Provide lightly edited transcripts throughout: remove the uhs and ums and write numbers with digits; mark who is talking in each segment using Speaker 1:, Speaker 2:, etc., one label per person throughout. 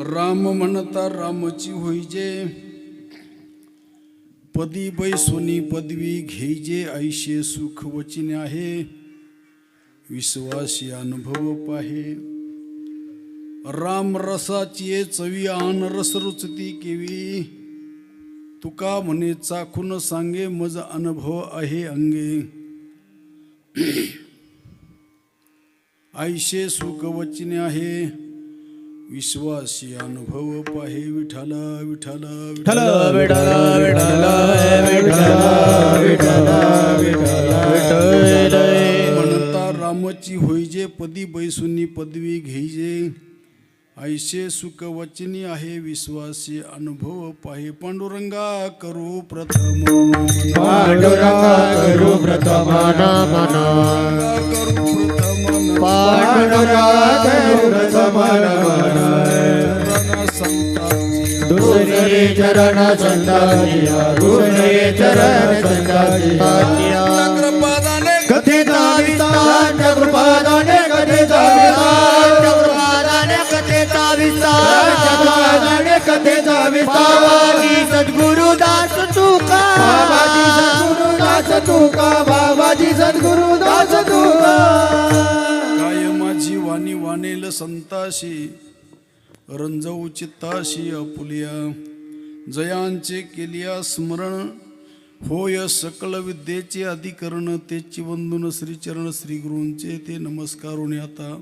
Speaker 1: राम म्हणता रामची होईजे, पदी बैसोनी पदवी घेईजे. ऐशे सुख वचिने आहे, विश्वासी अनुभव पाहे. राम रसाची चवी आन रस रुचती केवी. तुका म्हणे चाखून सांगे, मज अनुभव आहे अंगे. ऐशे सुख वचिने आहे, विश्वासी अनुभव पाहे. विठाला विठाला विठाला विठाला विठाला विठाला म्हणता रामची होईजे, पदी बैसुनी पदवी घेईजे. ऐशे सुख वचनी आहे, विश्वासी अनुभव पाहे. पांडुरंगा करू प्रथम
Speaker 2: पांडुरंगा करू प्रथम नमन.
Speaker 1: करू प्रथम
Speaker 2: पांडुरंगा करू प्रथम नमन. दुसरे चरण संतानिया, दुसरे चरण संतानिया.
Speaker 1: कृपादाने
Speaker 2: कथेचा विस्तार, कृपादाने कथेचा विस्तार, कृपादाने कथेचा विस्तार, कृपादाने कथेचा विस्तार. बाबाजी सद्गुरुदास तुका, बाबाजी सद्गुरुदास तुका, बाबाजी सद्गुरुदास तुका.
Speaker 1: काय माझी वाणी वानेल संताशी, रंजवू चित्ताशी आपुलिया. जयांचे केलिया स्मरण, होय सकल विद्येचे अधिकरण. तेची वंदन श्रीचरण श्री गुरूंचे, ते नमस्कारुणी आता.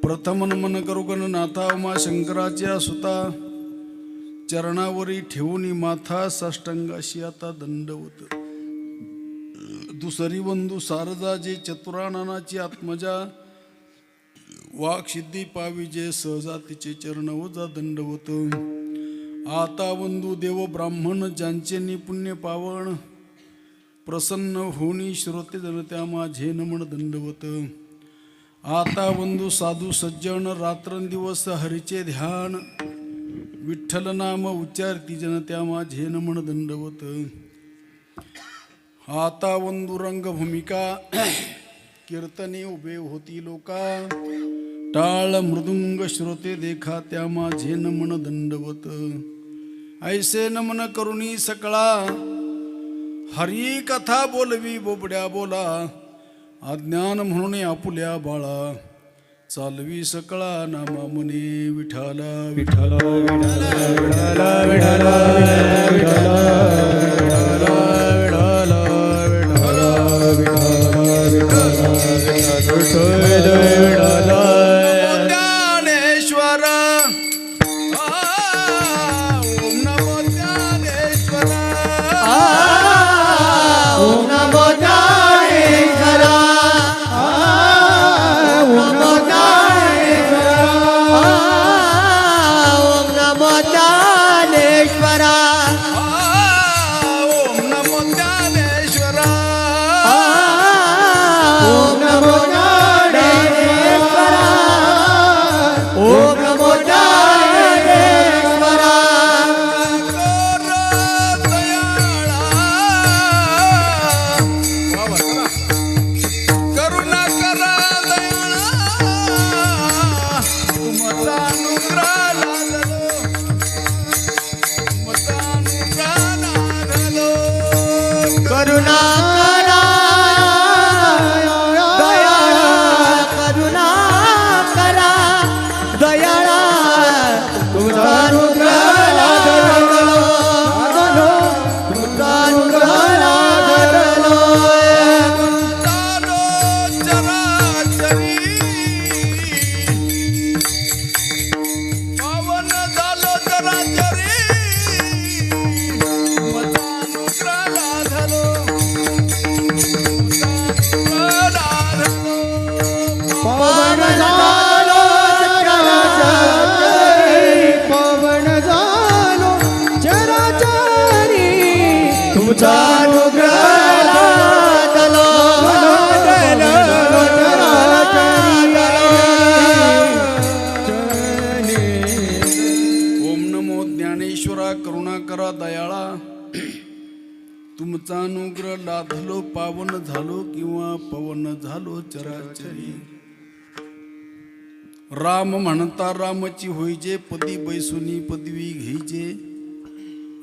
Speaker 1: प्रथम नमन करू गणनाथा, उमा शंकराच्या सुता. चरणावरी ठेवून माथा, साष्टांगाशी आता दंडवत. दुसरी वंदू शारदा, जे चतुराननाची आत्मजा. वाक सिद्धी पाविजे, सहजा तिचे चरण वजा दंडवत. आता वंदू देव ब्राह्मण, ज्यांचे निपुण्य पावण. प्रसन्न होनी श्रोते जनत्या, माझे नमन दंडवत. आता वंदू साधू सज्जन, रात्रंदिवस हरीचे ध्यान. विठ्ठल नाम उच्चारती जनत्या, माझे नमन दंडवत. आता वंदू रंगभूमिका, कीर्तने उभे होती लोका. टाळ मृदुंग श्रोते देखा, त्या माझे नमन दंडवत. ऐसे नमन करुणी सकळा, हरी कथा बोलवी बोबड्या बोला. अज्ञान म्हणून आपुल्या बाळा, चालवी सकळा नामा मुनी. विठाला विठाला विठाला विठाला विठाला ज्ञानेश्वर. ओम नमो ज्ञानेश्वर.
Speaker 2: ओम नमो ज्ञानेश्वर. ओम नमो ज्ञानेश्वर. ओम नमो ज्ञानेश्वर.
Speaker 1: ओम नमो ज्ञानेश्वर.
Speaker 2: ओम नमो ज्ञानेश्वर. ओम नमो ज्ञानेश्वर.
Speaker 1: करुणा करा दयाळा, तुमचा अनुग्रह लादलो. तुमचा अनुग्रह लादलो.
Speaker 2: करुणा करा दयाळा, करुणा करा दयाळा. तुमचा अनुग्रह लादलो, तुमचा अनुग्रह लादलो.
Speaker 1: तारो चराचरी, पावन झालो चराचरी. तुमचा अनुग्रह लादलो.
Speaker 2: पवन झालो चराचरी, पवन झालो चराचरी. तुमचा अनुग्रह लादलो, लादलो चराचरी.
Speaker 1: तुमचा अनुग्रह लाधलो पावन झालो किंवा पवन झालो चराचरी. राम म्हणता रामची होईजे पदी बैसुनी पदवी घेईजे.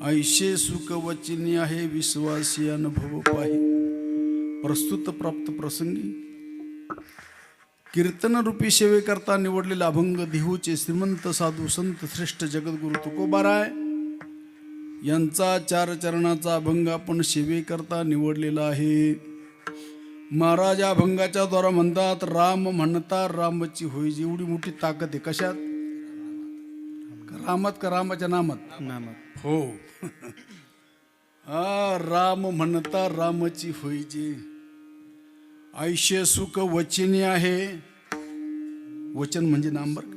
Speaker 1: ऐशे सुख वचनी आहे विश्वासी अनुभव पाहे. प्रस्तुत प्राप्त प्रसंगी कीर्तन रूपी सेवेकरता निवडलेला अभंग देहूचे श्रीमंत साधू संत श्रेष्ठ जगद्गुरु तुकोबाराय यांचा 4 चरणाचा अभंग आपण सेवेकरता निवडलेला आहे. महाराज या अभंगाच्या द्वारा म्हणतात राम म्हणता रामची होई. एवढी मोठी ताकद आहे कशात? रामात का रामाच्या नामात?
Speaker 2: नामात.
Speaker 1: हो. राम म्हणता रामची होईजे. ऐशे सुख वचनी आहे. वचन म्हणजे नाम बर का.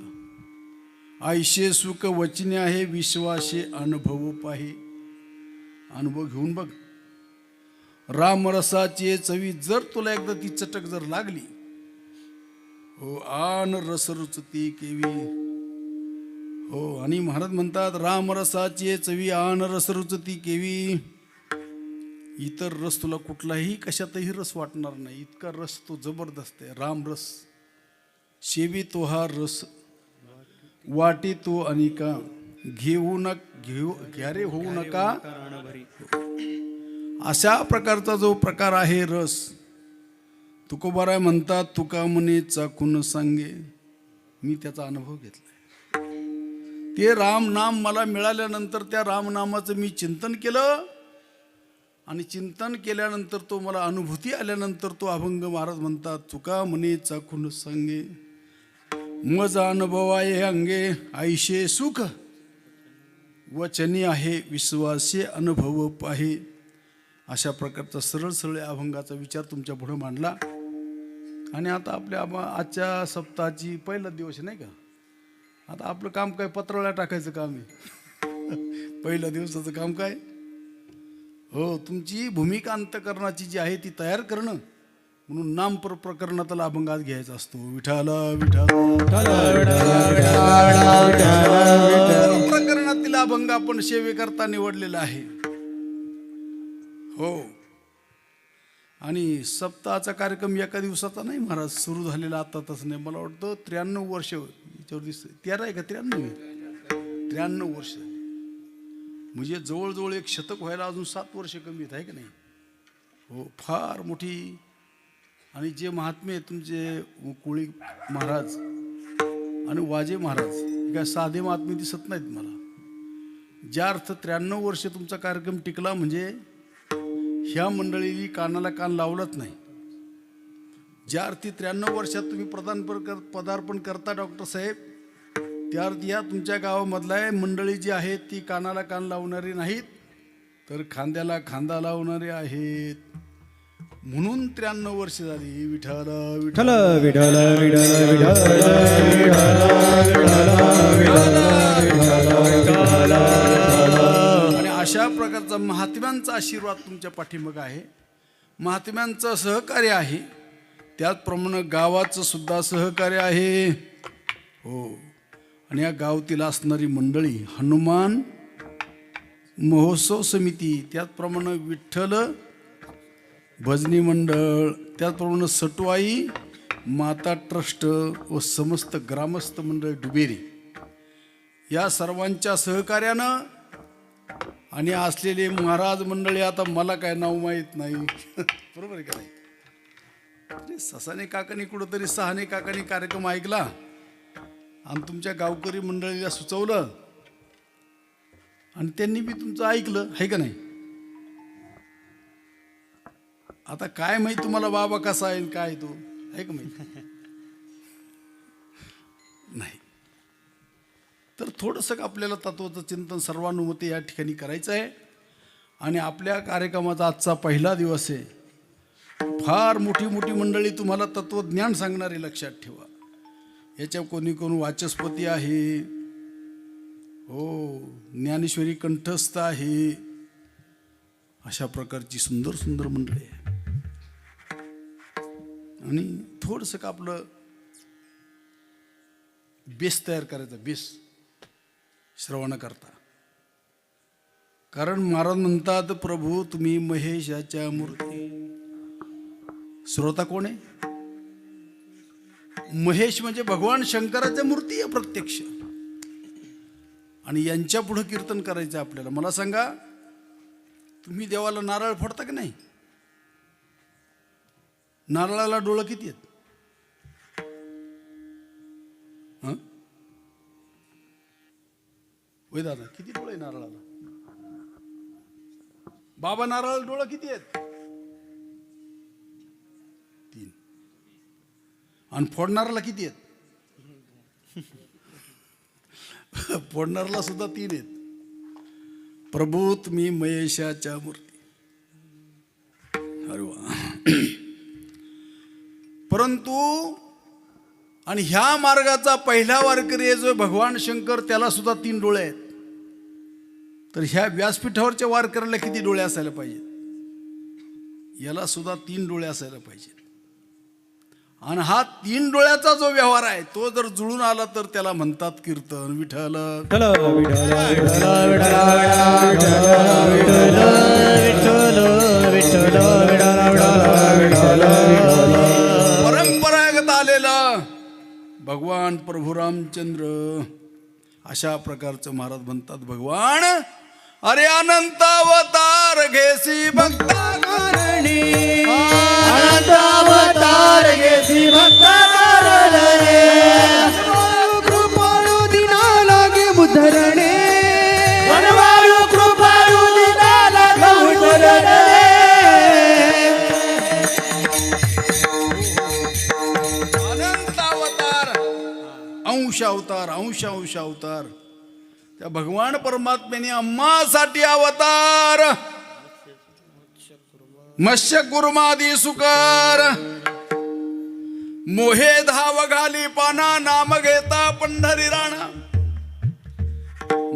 Speaker 1: ऐशे सुख वचनी आहे विश्वासे अनुभव पाहे. अनुभव घेऊन बघ. रामरसाची चवी जर तुला एकदा ती चटक जर लागली हो आन रस रुचती केवी. हो आणि महाराज म्हणतात रामरसाची चवी आन रस रुचती केवी. इतर रस तुला कुठलाही कशातही रस वाटणार नाही. इतका रस तो जबरदस्त आहे. रामरस सेवी तो हा रस वाटी तो अनिका. घेऊ न घेऊ घ्यारे होऊ नका. अशा प्रकारचा जो प्रकार आहे रस तुकोबाराय म्हणतात तुका म्हणे चाकून सांगे. मी त्याचा अनुभव घेतलाय. ते राम नाम मला मिळाल्यानंतर त्या रामनामाचं मी चिंतन केलं आणि चिंतन केल्यानंतर तो मला अनुभूती आल्यानंतर तो अभंग महाराज म्हणतात तुका म्हणे चाकून सांगे. मजा अनुभव आहे अंगे ऐशे सुख वचनी आहे विश्वासे अनुभव पाहे. अशा प्रकारचा सरळ सरळ अभंगाचा विचार तुमच्या पुढे मांडला. आणि आता आपल्या आजच्या सप्ताहाची पहिला दिवस नाही का. आता आपलं काम काय पत्राला टाकायचं काम आहे. पहिल्या दिवसाचं काम काय हो तुमची भूमिका अंतकरणाची जी आहे ती तयार करणं. म्हणून नाम प्रकरणातला अभंग आज घ्यायचा असतो. विठाला प्रकरणातील अभंग आपण सेवेकरता निवडलेला आहे. हो आणि सप्ताहाचा कार्यक्रम एका दिवसाचा नाही महाराज सुरू झालेला आता तसं नाही. मला वाटतं 93 वर्ष याच्यावर दिसतं. 13 आहे का 93 वर्ष म्हणजे जवळजवळ 1 शतक व्हायला अजून 7 वर्ष कमी आहेत आहे का नाही. हो फार मोठी. आणि जे महात्मे तुमचे कोळी महाराज आणि वाजे महाराज हे काय साधे महात्मे दिसत नाहीत मला. ज्या अर्थ 93 वर्ष तुमचा कार्यक्रम टिकला म्हणजे ह्या मंडळींनी कानाला कान लावलंच नाही. ज्या अर्थी 93 वर्षात तुम्ही पदार्पण करता डॉक्टर साहेब त्या अर्थी या तुमच्या गावामधला मंडळी जी आहेत ती कानाला कान लावणारी नाहीत तर खांद्याला खांदा लावणारे आहेत. म्हणून 93 वर्ष झाली. विठ्ठल
Speaker 2: विठ्ठल विठ्ठल विठ्ठल
Speaker 1: आणि अशा प्रकारचा महात्म्यांचा आशीर्वाद तुमच्या पाठीमागे आहे. महात्म्यांचं सहकार्य आहे. त्याचप्रमाणे गावाचं सुद्धा सहकार्य आहे. हो आणि या गावातील असणारी मंडळी हनुमान महोत्सव समिती त्याचप्रमाणे विठ्ठल भजनी मंडळ त्याचप्रमाणे सटवाई माता ट्रस्ट व समस्त ग्रामस्थ मंडळ डुबेरी या सर्वांच्या सहकार्यानं आणि असलेले महाराज मंडळी. आता मला काय नाव माहीत नाही बरोबर आहे का नाही. ससाने काकानी कुठंतरी सहाने काकानी कार्यक्रम ऐकला आणि तुमच्या गावकरी मंडळीला सुचवलं आणि त्यांनी बी तुमचं ऐकलं आहे का नाही. आता काय माहित तुम्हाला बाबा कसा आहे काय तो आहे का माहित नाही. तर थोडंसं आपल्याला तत्वाचं चिंतन सर्वानुमते या ठिकाणी करायचं आहे. आणि आपल्या कार्यक्रमाचा आजचा पहिला दिवस आहे. फार मोठी मोठी मंडळी तुम्हाला तत्वज्ञान सांगणारे लक्षात ठेवा. याच्या कोणी वाचस्पती आहे. हो ज्ञानेश्वरी कंठस्थ आहे. अशा प्रकारची सुंदर सुंदर मंडळी आहे. आणि थोडंसं का आपलं बेस तयार करायचा. बेस श्रवण करता कारण महाराज म्हणतात प्रभू तुम्ही महेशाच्या मूर्ती. श्रोता कोण आहे? महेश म्हणजे भगवान शंकराच्या मूर्ती आहे प्रत्यक्ष. आणि यांच्या पुढे कीर्तन करायचं आपल्याला. मला सांगा, तुम्ही देवाला नारळ फोडता की नाही? नारळाला डोळं किती आहेत? होय दादा, किती डोळे नारळाला? बाबा, नारळाला डोळं किती आहेत? 3. आणि फोडणाऱ्याला किती आहेत? फोडणाऱ्याला सुद्धा 3 आहेत. प्रभू तुम्ही महेशाच्या मूर्ती. अरे वा. परंतु आणि ह्या मार्गाचा पहिला वारकरी आहे जो भगवान शंकर, त्याला सुद्धा 3 डोळे आहेत. तर ह्या व्यासपीठावरच्या वारकऱ्याला किती डोळे असायला पाहिजेत? याला सुद्धा 3 डोळे असायला पाहिजेत. आणि हा 3 डोळ्याचा जो व्यवहार आहे तो जर जुळून आला तर त्याला म्हणतात कीर्तन. विठ्ठल परंपरागत आलेला भगवान प्रभू रामचंद्र अशा प्रकारचं महाराज म्हणतात. भगवान अरे अनंत अवतार घेसी भक्ता कारणी,
Speaker 2: अनंत अवतार घेसी भक्ता कारणे, कृपाळू दिना लागे उद्धरणे, वनवाळू कृपाळू दिना लागे उद्धरणे.
Speaker 1: अनंत अवतार, अंश अवतार, अंश अंश अवतार. त्या भगवान परमात्म्याने आम्हासाठी अवतार. मत्स्य कुर्मादी सुकर मोहे धाव घाली पाना, नाम घेता पंढरी राणा.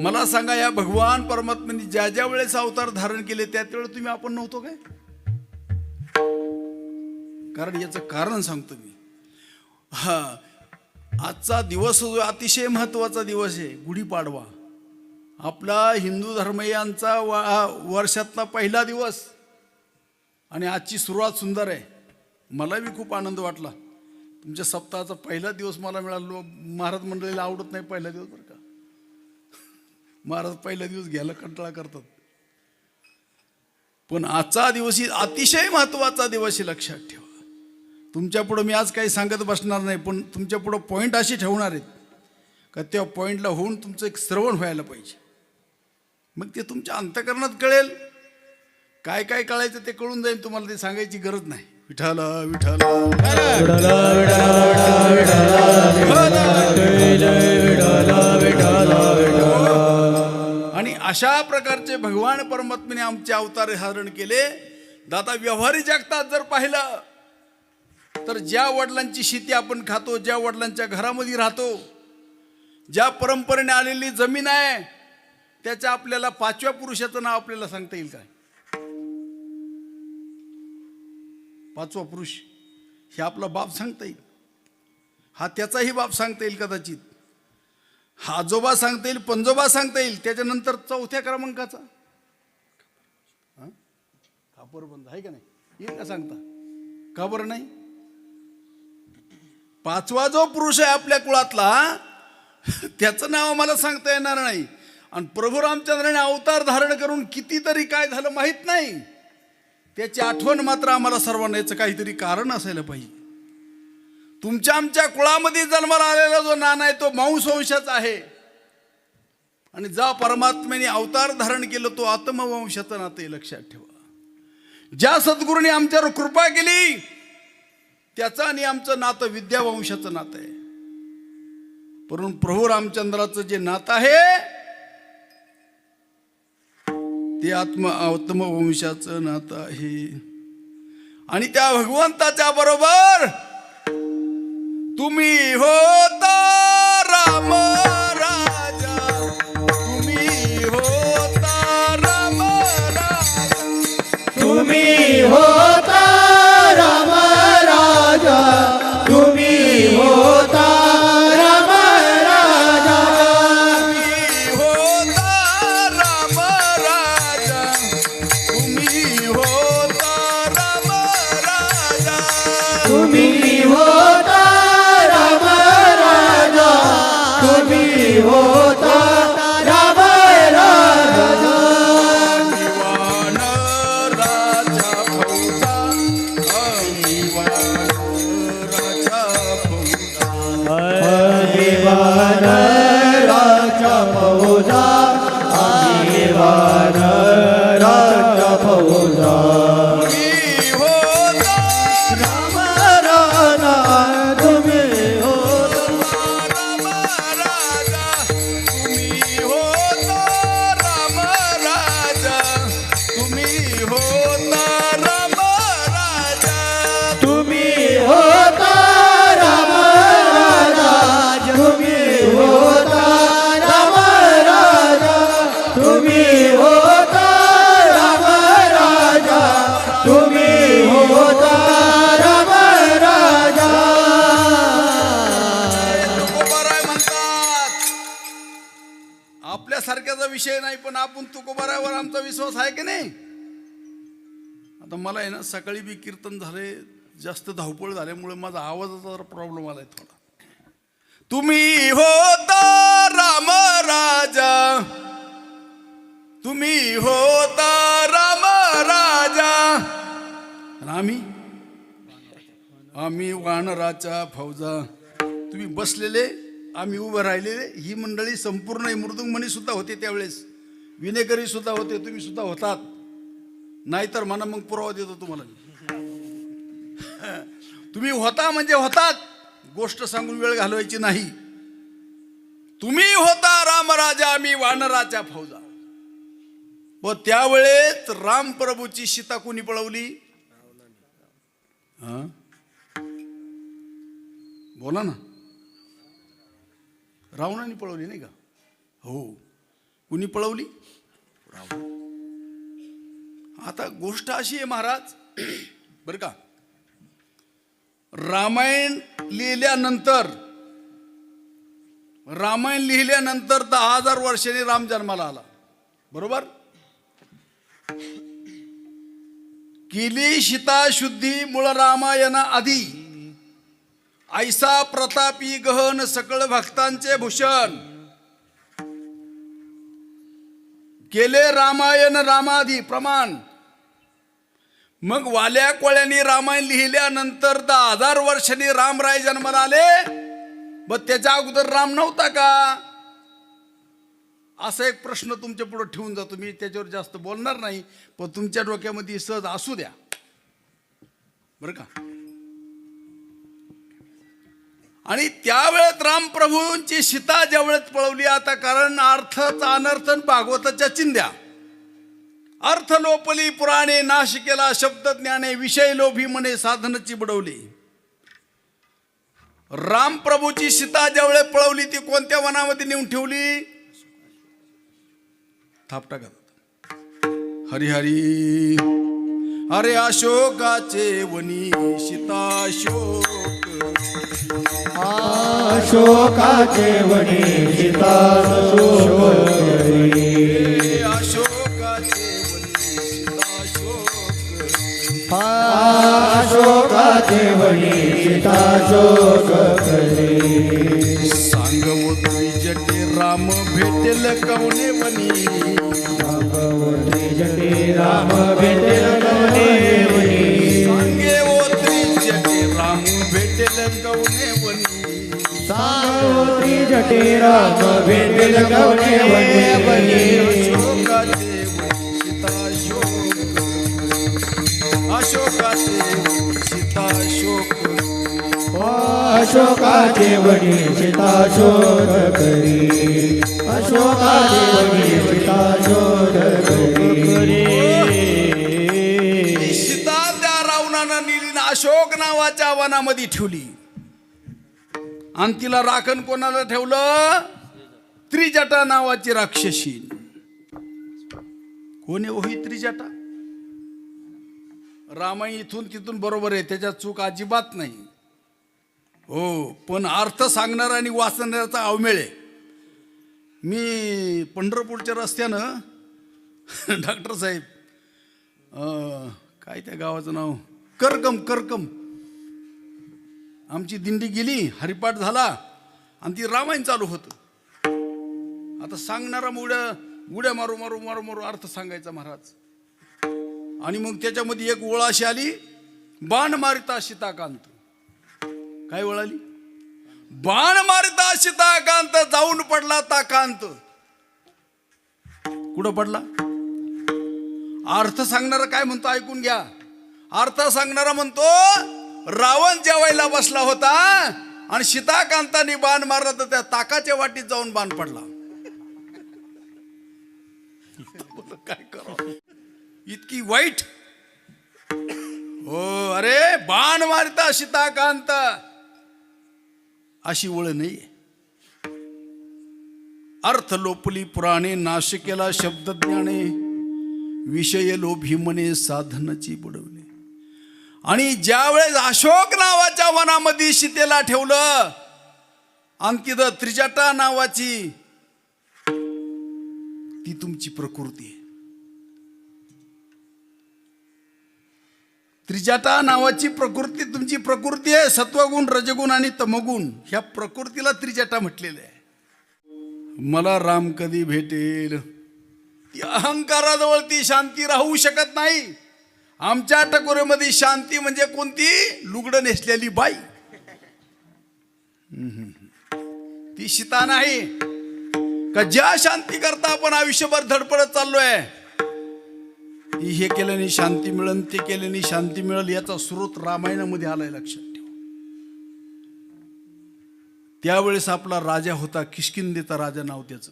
Speaker 1: मला सांगा, या भगवान परमात्म्याने ज्या ज्या वेळेस अवतार धारण केले त्या त्यावेळेस तुम्ही आपण नव्हतो काय? कारण याचं कारण सांगतो मी. आजचा दिवस जो अतिशय महत्वाचा दिवस आहे, गुढीपाडवा. आपला हिंदू धर्मीयांचा वर्षातला पहिला दिवस. आणि आजची सुरुवात सुंदर आहे. मला बी खूप आनंद वाटला. तुमच्या सप्ताहाचा पहिला दिवस मला मिळाला. महाराज मंडळीला आवडत नाही पहिला दिवस बरं का. महाराज पहिला दिवस घ्यायला कंटाळा करतात. पण आजचा दिवस ही अतिशय महत्वाचा दिवस आहे, लक्षात ठेवा. तुमच्या पुढं मी आज काही सांगत बसणार नाही, पण तुमच्या पुढं पॉईंट अशी ठेवणार आहेत का त्या पॉईंटला होऊन तुमचं एक श्रवण व्हायला पाहिजे. मग ते तुमच्या अंतःकरणात कळेल. काय काय कळायचं ते कळून जाईल तुम्हाला. ते सांगायची गरज नाही. विठ्ठल विठ्ठल. आणि अशा प्रकारचे भगवान परमात्म्याने आमचे अवतार धारण केले. दादा, व्यवहारी जगतात जर पाहिलं तर ज्या वडिलांची शेती आपण खातो, ज्या वडिलांच्या घरामध्ये राहतो, ज्या परंपरेने आलेली जमीन आहे, त्याच्या आपल्याला 5व्या पुरुषाचं नाव आपल्याला सांगता येईल काय? 5वा पुरुष हे आपला बाप सांगता येईल. हा त्याचाही बाप सांगता येईल कदाचित. हा आजोबा सांगता येईल, पंजोबा सांगता येईल. त्याच्यानंतर 4थ्या क्रमांकाचा खापरबंद आहे का नाही? येईल का सांगता? का बरं नाही? 5वा जो पुरुष आहे आपल्या कुळातला, त्याचं नाव मला सांगता येणार नाही. आणि प्रभू रामचंद्राने अवतार धारण करून कितीतरी काय झालं माहित नाही. त्याची आठवण मात्र आम्हाला सर्वांना याचं काहीतरी कारण असायला पाहिजे. तुमच्या आमच्या कुळामध्ये जन्माला आलेला जो नाना आहे तो मांस वंशाचा आहे. आणि ज्या परमात्म्याने अवतार धारण केलं तो आत्मवंशाचं नातं आहे, लक्षात ठेवा. ज्या सद्गुरूने आमच्यावर कृपा केली त्याचं आणि आमचं नातं विद्यावंशाचं नातं आहे. परंतु प्रभू रामचंद्राचं जे नातं आहे ते आत्मवंशाचं नातं आहे. आणि त्या भगवंताच्या बरोबर तुम्ही होता राम राजा, तुम्ही होता राम राजा,
Speaker 2: तुम्ही होता राम राजा, तुम्ही होता राम राजा,
Speaker 1: तुम्ही होता राम राजा, पण आपण तुकोबारावर आमचा विश्वास आहे की नाही. आता मला आहे ना सकाळी बी कीर्तन झाले, जास्त धावपळ झाल्यामुळे माझा आवाजाचा जरा प्रॉब्लेम आलाय थोडा. तुम्ही होता राम राजा, तुम्ही होता राम राजा, आणि आम्ही वानराच्या फौजा. तुम्ही बसलेले, आम्ही उभं राहिलेले. ही मंडळी संपूर्ण मृदुंगमणी सुद्धा होते त्यावेळेस, विनेकरी सुद्धा होते, तुम्ही सुद्धा होतात. नाहीतर म्हणा मग पुरावा देतो तुम्हाला. तुम्ही होता म्हणजे होतात, गोष्ट सांगून वेळ घालवायची नाही. तुम्ही होता रामराजा, आम्ही वानराच्या फौजा. व त्यावेळेस रामप्रभूची सीता कोणी पळवली? बोला ना. रावणाने पळवली नाही का? हो. कुणी पळवली? रावण. आता गोष्ट अशी आहे महाराज, बरं का, रामायण लिहिल्यानंतर 10,000 वर्षांनी राम जन्माला आला. बरोबर. केली सीता शुद्धी मूळ रामायणा आधी, ऐसा प्रतापी गहन सकळ भक्तांचे भूषण. केले रामायण रामाधी प्रमाण. मग वाल्या कोळ्यांनी रामायण लिहिल्यानंतर 10,000 वर्षांनी रामराय जन्माला आले. व त्याच्या अगोदर राम नव्हता का? असा एक प्रश्न तुमच्या पुढे ठेवून जातो. मी त्याच्यावर जास्त बोलणार नाही, पण तुमच्या डोक्यामध्ये सहज असू द्या, बरं का. आणि त्यावेळेत रामप्रभूंची सीता ज्यावेळेत पळवली. आता कारण अर्थचा अनर्थ भागवताच्या चिंध्या. अर्थ लोपली पुराणे, नाश केला शब्द ज्ञाने, विषय लोभी म्हणे साधनची बुडवली. रामप्रभूची सीता ज्यावेळेस पळवली ती कोणत्या वनामध्ये नेऊन ठेवली? थाप टाकत. हरिहरी अरे अशोकाचे वनी सीताशोक,
Speaker 2: अशोकाचे वनी सीताशोक,
Speaker 1: अशोकाचे वनी सीताशोक,
Speaker 2: अशोकाचे वनी सीताशोक करे.
Speaker 1: सांगव जटे राम भेटेल कवने वनी,
Speaker 2: जटे राम भेटेल कवने वनी,
Speaker 1: सांगे ओ जटे राम भेटेल कवने वनी,
Speaker 2: सांगोत्री जटे राम भेटेल कवने वनी.
Speaker 1: अशोकाचे वनी सीताशोक, अशोकाचे वनी सीताशोक,
Speaker 2: अशोकाचे वनी सीताशोक करी. अशोकाचे वनी सीताशोक करी.
Speaker 1: सीता त्या रावणानं नेली अशोक नावाच्या वनामध्ये ठेवली. आणि तिला राखण कोणाला ठेवलं? त्रिजटा नावाची राक्षसी. कोणी ही त्रिजटा? रामायण इथून तिथून बरोबर आहे, त्याच्यात चूक अजिबात नाही. हो, पण अर्थ सांगणारा आणि वाचणाऱ्याचा अवमेळ आहे. मी पंढरपूरच्या रस्त्यानं डॉक्टर साहेब, काय त्या गावाचं नाव, करकम, आमची दिंडी गेली, हरिपाठ झाला आणि ती रामायण चालू होतं. आता सांगणारा उड्या मारू अर्थ सांगायचा महाराज. आणि मग त्याच्यामध्ये एक ओळ अशी आली, बाण मारिता सीताकांत. काय ओळ आली? बाण मारिता सीताकांत, जाऊन पडला ताकांत. कुठं पडला? अर्थ सांगणारा काय म्हणतो ऐकून घ्या. अर्थ सांगणारा म्हणतो रावण जेवायला बसला होता आणि सीताकांताने बाण मारला तर त्या ताकाच्या वाटीत जाऊन बाण पडला. काय करावं, इतकी वाईट. हो, अरे बाण मारता सीताकांत, अशी ओळ नाही. अर्थ लोपली पुराणे, नाश केला शब्द ज्ञाने, विषय लोभी म्हणे साधनाची बुडवली. आणि ज्यावेळेस अशोक नावाच्या वनामध्ये सीतेला ठेवलं आणि तिथं त्रिजटा नावाची ती तुमची प्रकृती आहे. त्रिजटा नावाची प्रकृती तुमची प्रकृती आहे. सत्वगुण, रजगुण आणि तमगुण ह्या प्रकृतीला त्रिजटा म्हटलेलं आहे. मला राम कधी भेटेल, ती अहंकाराजवळ ती शांती राहू शकत नाही. आमच्या टकोरेमध्ये शांती म्हणजे कोणती? लुगडं नेसलेली बाई. ती सीता नाही का ज्या शांती करता आपण आयुष्यभर धडपडत चाललोय. ती हे केल्याने शांती मिळेल, ते केल्याने शांती मिळेल, याचा स्रोत रामायणामध्ये आलाय, लक्षात ठेवा. त्यावेळेस आपला राजा होता किष्किंधेचा राजा, नाव त्याचं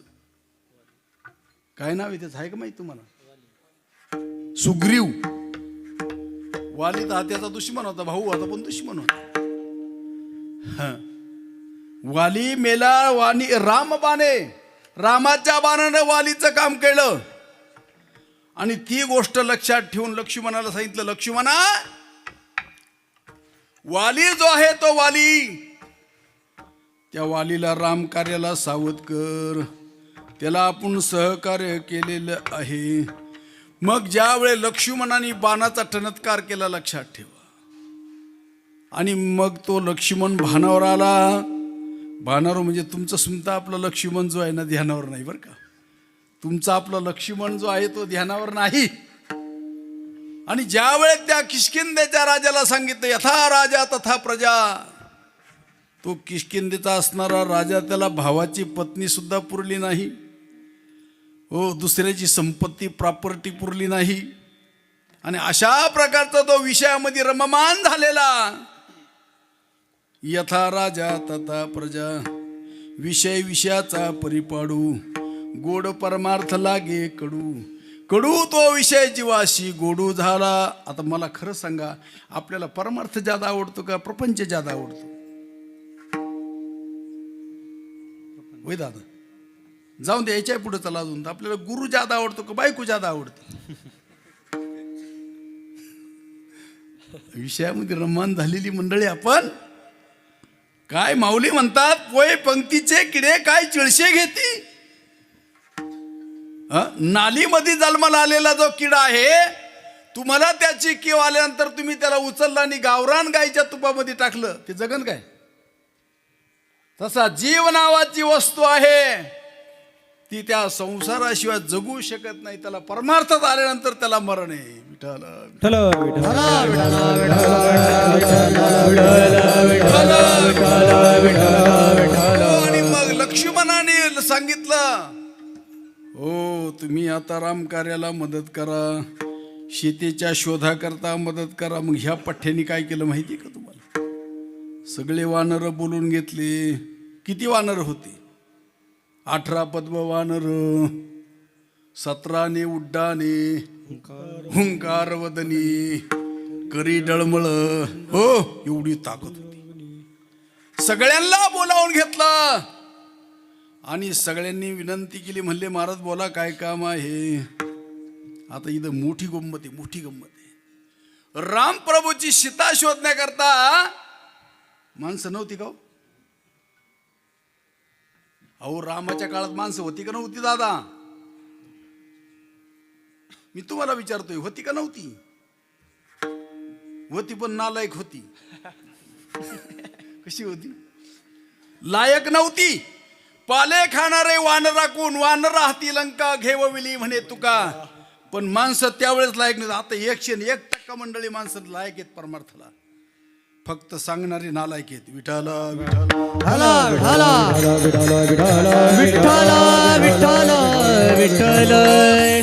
Speaker 1: काय नाव आहे त्याचं आहे का माहिती तुम्हाला? सुग्रीव. वाली तर त्याचा दुश्मन होता, भाऊ होता पण दुश्मन होता. वाली मेला, वाणी राम बाणे, रामाच्या बाणानं वालीचं काम केलं. आणि ती गोष्ट लक्षात ठेवून लक्ष्मणाला सांगितलं, लक्ष्मणा, वाली जो आहे तो वाली, त्या वालीला राम कार्याला सावध कर. त्याला आपण सहकार्य केलेलं आहे. मग ज्यावेळेस लक्ष्मणाने बाणाचा टणत्कार केला, लक्षात ठेवा, आणि मग तो लक्ष्मण भानावर आला. भानावर म्हणजे तुमचं सुमता आपला लक्ष्मण जो आहे ना, ध्यानावर नाही बरं का. तुमचा आपला लक्ष्मण जो आहे तो ध्यानावर नाही. आणि ज्यावेळेस त्या किष्किंधेच्या राजाला सांगितलं, यथा राजा तथा प्रजा, तो किष्किंधेचा असणारा राजा, त्याला भावाची पत्नी सुद्धा पुरली नाही, हो, दुसऱ्याची संपत्ती प्रॉपर्टी पुरली नाही. आणि अशा प्रकारचा तो विषयामध्ये रममान झालेला. यथा राजा तथा प्रजा, विषय विषयाचा परिपाडू, गोड परमार्थ लागे कडू, कडू तो विषय जीवाशी गोडू झाला. आता मला खरं सांगा, आपल्याला परमार्थ जादा आवडतो का प्रपंच जादा आवडतो? वय दादा, जाऊन द्यायच्या पुढे चला. अजून आपल्याला गुरु जादा आवडतो का बायको जादा आवडते? विषयामध्ये रममान झालेली मंडळी आपण. काय माऊली म्हणतात, पोय पंक्तीचे किडे काय चिळशे घेती. नालीमध्ये जन्माला आलेला जो किडा आहे, तुम्हाला त्याची कीव आल्यानंतर तुम्ही त्याला उचलला आणि गावरान गायच्या तुपामध्ये टाकलं, ते जगन काय? तसा जीव नावाची वस्तू आहे, ती त्या संसाराशिवाय जगू शकत नाही. त्याला परमार्थात आल्यानंतर त्याला मरण आहे. विठ्ठल आणि मग लक्ष्मणाने सांगितलं, हो, तुम्ही आता राम कार्याला मदत करा, शेतीच्या शोधाकरता मदत करा. मग ह्या पठ्ठ्याने काय केलं माहिती का तुम्हाला? सगळे वानर बोलून घेतले. किती वानर होते? 18 पद्म वानर, 17 उड्डाणे, हुंकार वदनी, करी डळमळ, हो, एवढी ताकद होती. सगळ्यांना बोलावून घेतलं आणि सगळ्यांनी विनंती केली. म्हणले, महाराज बोला, काय काम आहे? आता इथं मोठी गंमत आहे, मोठी गंमत आहे. रामप्रभूची सीता शोधण्याकरता माणसं नव्हती का? अहो, रामाच्या काळात माणसं होती का नव्हती दादा? मी तुम्हाला विचारतोय, होती का नव्हती? होती, पण नालायक होती. कशी होती? लायक नव्हती. पाले खाणारे वानराकून वानर हाती लंका घेवविली म्हणे तुका. पण माणसं त्यावेळेस लायक नाही. आता 101% मंडळी माणसं लायक आहेत परमार्थाला, फक्त सांगणारे नालायक आहेत. विठ्ठल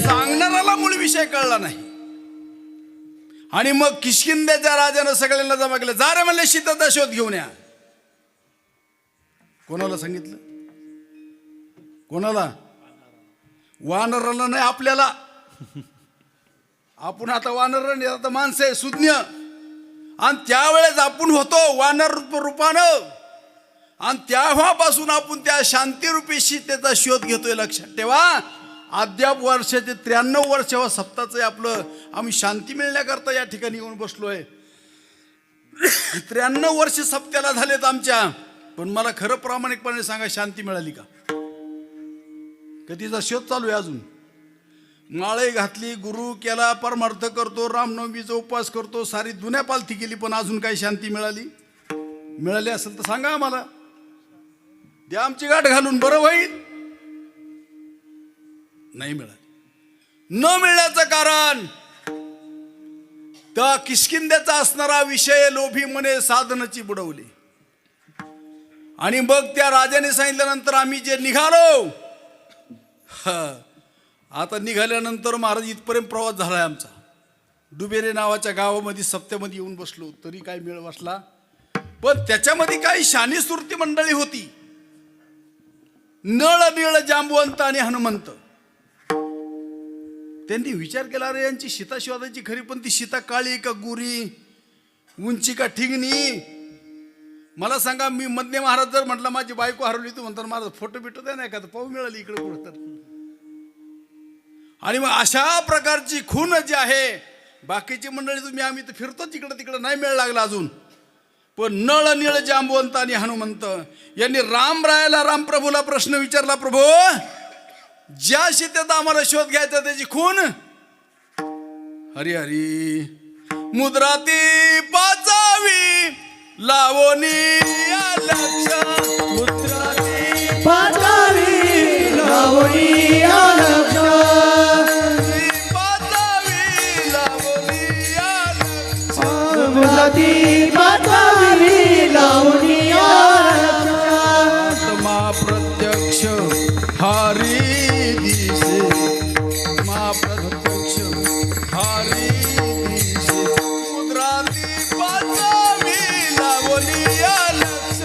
Speaker 1: सांगणाऱ्याला मूळ विषय कळला नाही. आणि मग किष्किंधेच्या राजानं सगळ्यांना जमा केलं. जा रे म्हणले, सीतेचा शोध घेऊन या. कोणाला सांगितलं? कोणाला? वानराला नाही, आपल्याला. आपण आता वानर नाही, आता माणसं आहे, सुज्ञ. आणि त्यावेळेस आपण होतो वानर रूपानं, आणि तेव्हापासून आपण त्या शांतिरूपी सीतेचा शोध घेतोय. लक्षात ठेवा, अद्याप वर्षाचे 93 वर्ष सप्ताचं आपलं, आम्ही शांती मिळण्याकरता या ठिकाणी येऊन बसलोय. 93 वर्ष सप्त्याला झालेत आमच्या. पण मला खरं प्रामाणिकपणे सांगा, शांती मिळाली का? कधीचा शोध चालू आहे अजून. माळे घातली, गुरु केला, परमार्थ करतो, रामनवमीचा उपवास करतो, सारी दुनिया पालथी केली, पण अजून काही शांती मिळाली असेल तर सांगा आम्हाला, द्या आमची गाठ घालून, बरं होईल. नाही मिळाली. न मिळण्याचं कारण त्या किष्किंध्याचा असणारा विषय लोभी मने साधनाची बुडवली. आणि मग त्या राजाने सांगितल्यानंतर आम्ही जे निघालो, आता निघाल्यानंतर महाराज इथपर्यंत प्रवास झालाय आमचा. डुबेरे नावाच्या गावामध्ये सप्त्यामध्ये येऊन बसलो, तरी काय मेळ बसला. पण त्याच्यामध्ये काही शानी सुरती मंडळी होती, नळ निळ जांबवंत आणि हनुमंत. त्यांनी विचार केला, अरे यांची सीता शोधायची खरी, पण ती सीता काळी का गोरी, उंची का ठिंगणी. मला सांगा, मी मधने महाराज जर म्हटलं माझी बायको हरवली, तू म्हणतात माझा फोटो बिटो द्या, नाही का पाहू मिळाली इकडे कुठं तर. आणि मग अशा प्रकारची खून जी आहे, बाकीची मंडळी तुम्ही आम्ही तर फिरतो तिकडं तिकडं, नाही मिळ लागला अजून. पण नळ निळ जांबवंत आणि हनुमंत यांनी रामरायाला, रामप्रभूला प्रश्न विचारला, प्रभू ज्या सीतेचा आम्हाला शोध घ्यायचा त्याची खून. हरी हरी मुद्रा ती पाचावी लावणी लक्ष,
Speaker 2: मुद्रा ती पाचावी लावणी लक्ष,
Speaker 1: पाचावी लावणी लक्ष,
Speaker 2: मुद्रा ती पाचावी लावणी लक्ष.
Speaker 1: मा प्रत्यक्ष हरी दिसे, मा प्रत्यक्ष हरी दिसे, मुद्रा ती पाचावी लावणी लक्ष,